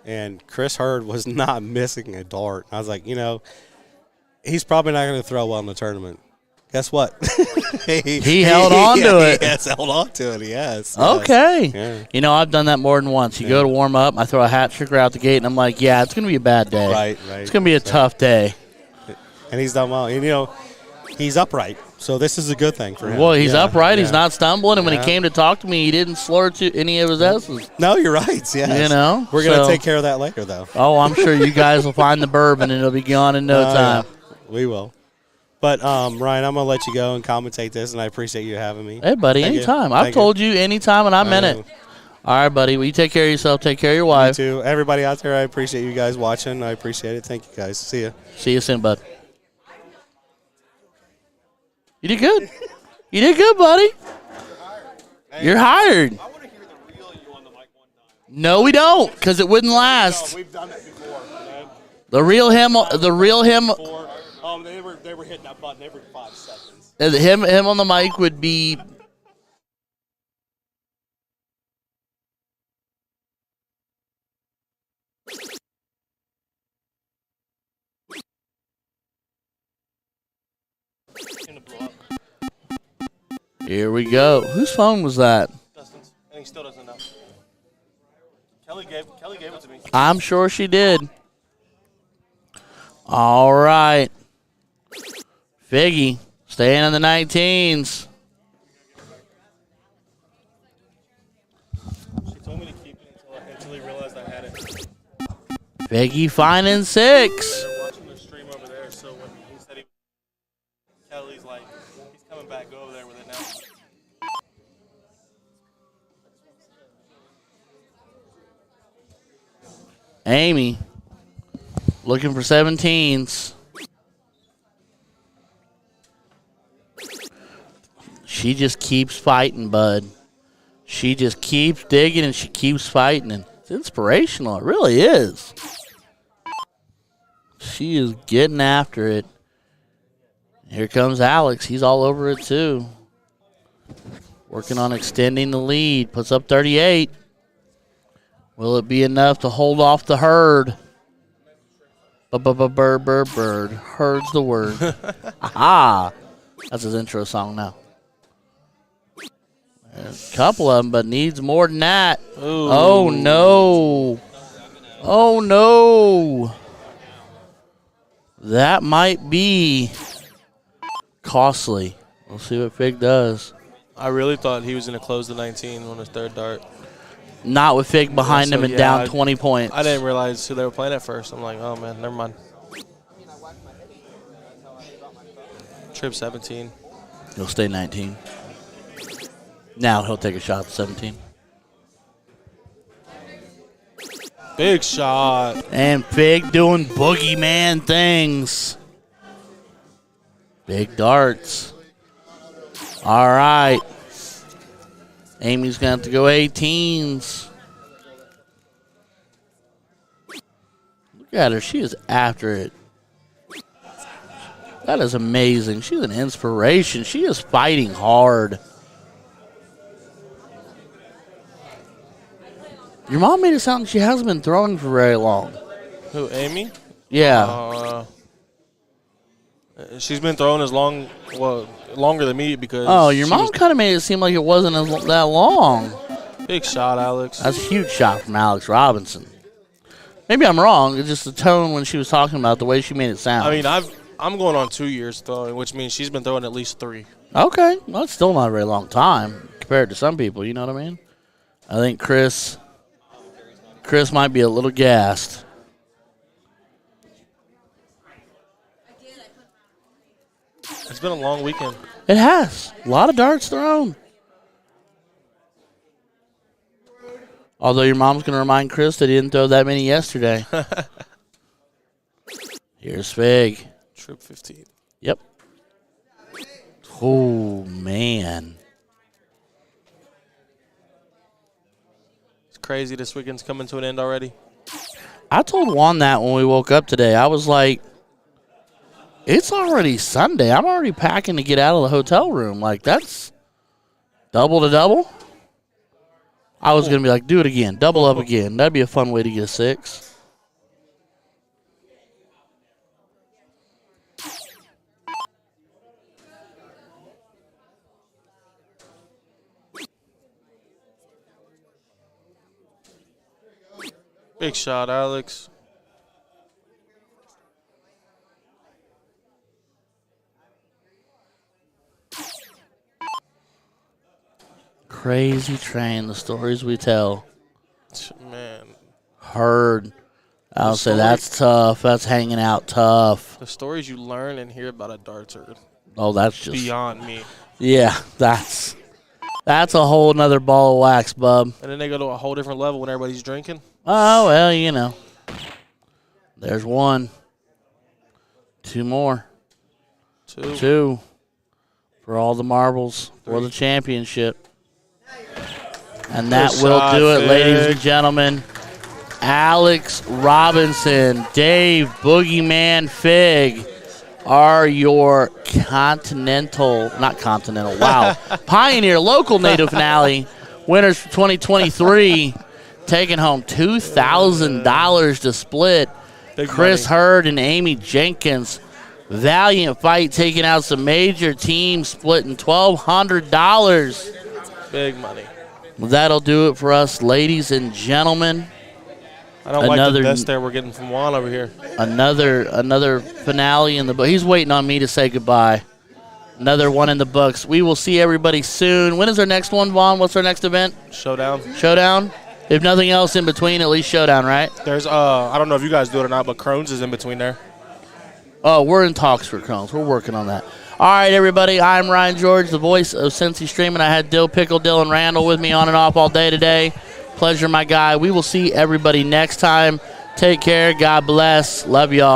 And Chris Hurd was not missing a dart. I was like, he's probably not going to throw well in the tournament. Guess what? he held on to it. Yes, held on to it. Yes. Okay. Yeah. I've done that more than once. You go to warm up, I throw a hat trick out the gate, and I'm like, yeah, it's going to be a bad day. Right. It's going to be a tough day. And he's done well. And, he's upright. So this is a good thing for him. Well, he's upright. Yeah. He's not stumbling. And when he came to talk to me, he didn't slur to any of his S's. No, you're right. Yes. We're going to take care of that later, though. Oh, I'm sure you guys will find the bourbon, and it'll be gone in no time. Yeah. We will. But, Ryan, I'm going to let you go and commentate this, and I appreciate you having me. Hey, buddy, anytime. I've told you anytime, and I meant it. All right, buddy. Well, you take care of yourself. Take care of your wife. You too. Everybody out there, I appreciate you guys watching. I appreciate it. Thank you, guys. See you. See you soon, bud. You did good. You did good, buddy. You're hired. I want to hear the real you on the mic one time. No, we don't, because it wouldn't last. No, we've done that before. The real him. They were hitting that button every 5 seconds. Him on the mic would be. Here we go. Whose phone was that? Dustin's, and he still doesn't know. Kelly gave it to me. I'm sure she did. All right. Figgy, staying in the 19s. She told me to keep it until he realized I had it. Figgy finding 6. They're watching the stream over there, so when he said Kelly's like, he's coming back, go over there with it now. Amy, looking for 17s. She just keeps fighting, bud. She just keeps digging and she keeps fighting. And it's inspirational. It really is. She is getting after it. Here comes Alex. He's all over it, too. Working on extending the lead. Puts up 38. Will it be enough to hold off the Herd? Bird. Herd's the word. Aha! That's his intro song now. There's a couple of them, but needs more than that. Ooh. Oh, no. Oh, no. That might be costly. We'll see what Fig does. I really thought he was going to close the 19 on his third dart. Not with Fig behind so, him and yeah, down I- 20 points. I didn't realize who they were playing at first. I'm like, oh man, never mind. Trip 17. He'll stay 19. Now he'll take a shot at 17. Big shot. And Fig doing boogeyman things. Big darts. All right. Amy's going to have to go 18s. Look at her. She is after it. That is amazing. She's an inspiration. She is fighting hard. Your mom made it sound like she hasn't been throwing for very long. Who, Amy? Yeah. She's been throwing longer than me because. Oh, your she mom was- kind of made it seem like it wasn't that long. Big shot, Alex. That's a huge shot from Alex Robinson. Maybe I'm wrong. It's just the tone when she was talking about the way she made it sound. I mean, I'm going on 2 years throwing, which means she's been throwing at least 3. Okay. Well, it's still not a very long time compared to some people. You know what I mean? I think Chris might be a little gassed. It's been a long weekend. It has. A lot of darts thrown. Although your mom's going to remind Chris that he didn't throw that many yesterday. Here's Fig. Trip 15. Yep. Oh, man. It's crazy this weekend's coming to an end already. I told Juan that when we woke up today. I was like, it's already Sunday. I'm already packing to get out of the hotel room. Like, that's double to double. I was going to be like, do it again. Double up again. That'd be a fun way to get a 6. Big shot, Alex. Crazy train, the stories we tell. Man, Heard. I'll say story- that's tough. That's hanging out tough. the stories you learn and hear about a darts are Oh, that's just beyond me. yeah. That's a whole nother ball of wax, bub. And then they go to a whole different level when everybody's drinking. Oh well, you know. There's one. 2 more. 2. 2 for all the marbles for the championship. And that Good will shot, do it, Fig. ladies and gentlemen. Alex Robinson, Dave Boogeyman Fig are your Pioneer local native finale winners for 2023, taking home $2,000 to split. Big Chris money. Hurd and Amy Jenkins. Valiant fight, taking out some major teams, splitting $1,200. Big money. Well, that'll do it for us, ladies and gentlemen. I don't like Another- the best there we're getting from Juan over here. Another finale in the book. He's waiting on me to say goodbye. Another one in the books. We will see everybody soon. When is our next one, Vaughn? What's our next event? Showdown. Showdown? If nothing else in between, at least Showdown, right? There's I don't know if you guys do it or not, but Crohn's is in between there. Oh, we're in talks for Crohn's. We're working on that. All right, everybody. I'm Ryan George, the voice of Cincy Streaming. I had Dill Pickle, Dylan Randall with me on and off all day today. Pleasure, my guy. We will see everybody next time. Take care. God bless. Love y'all.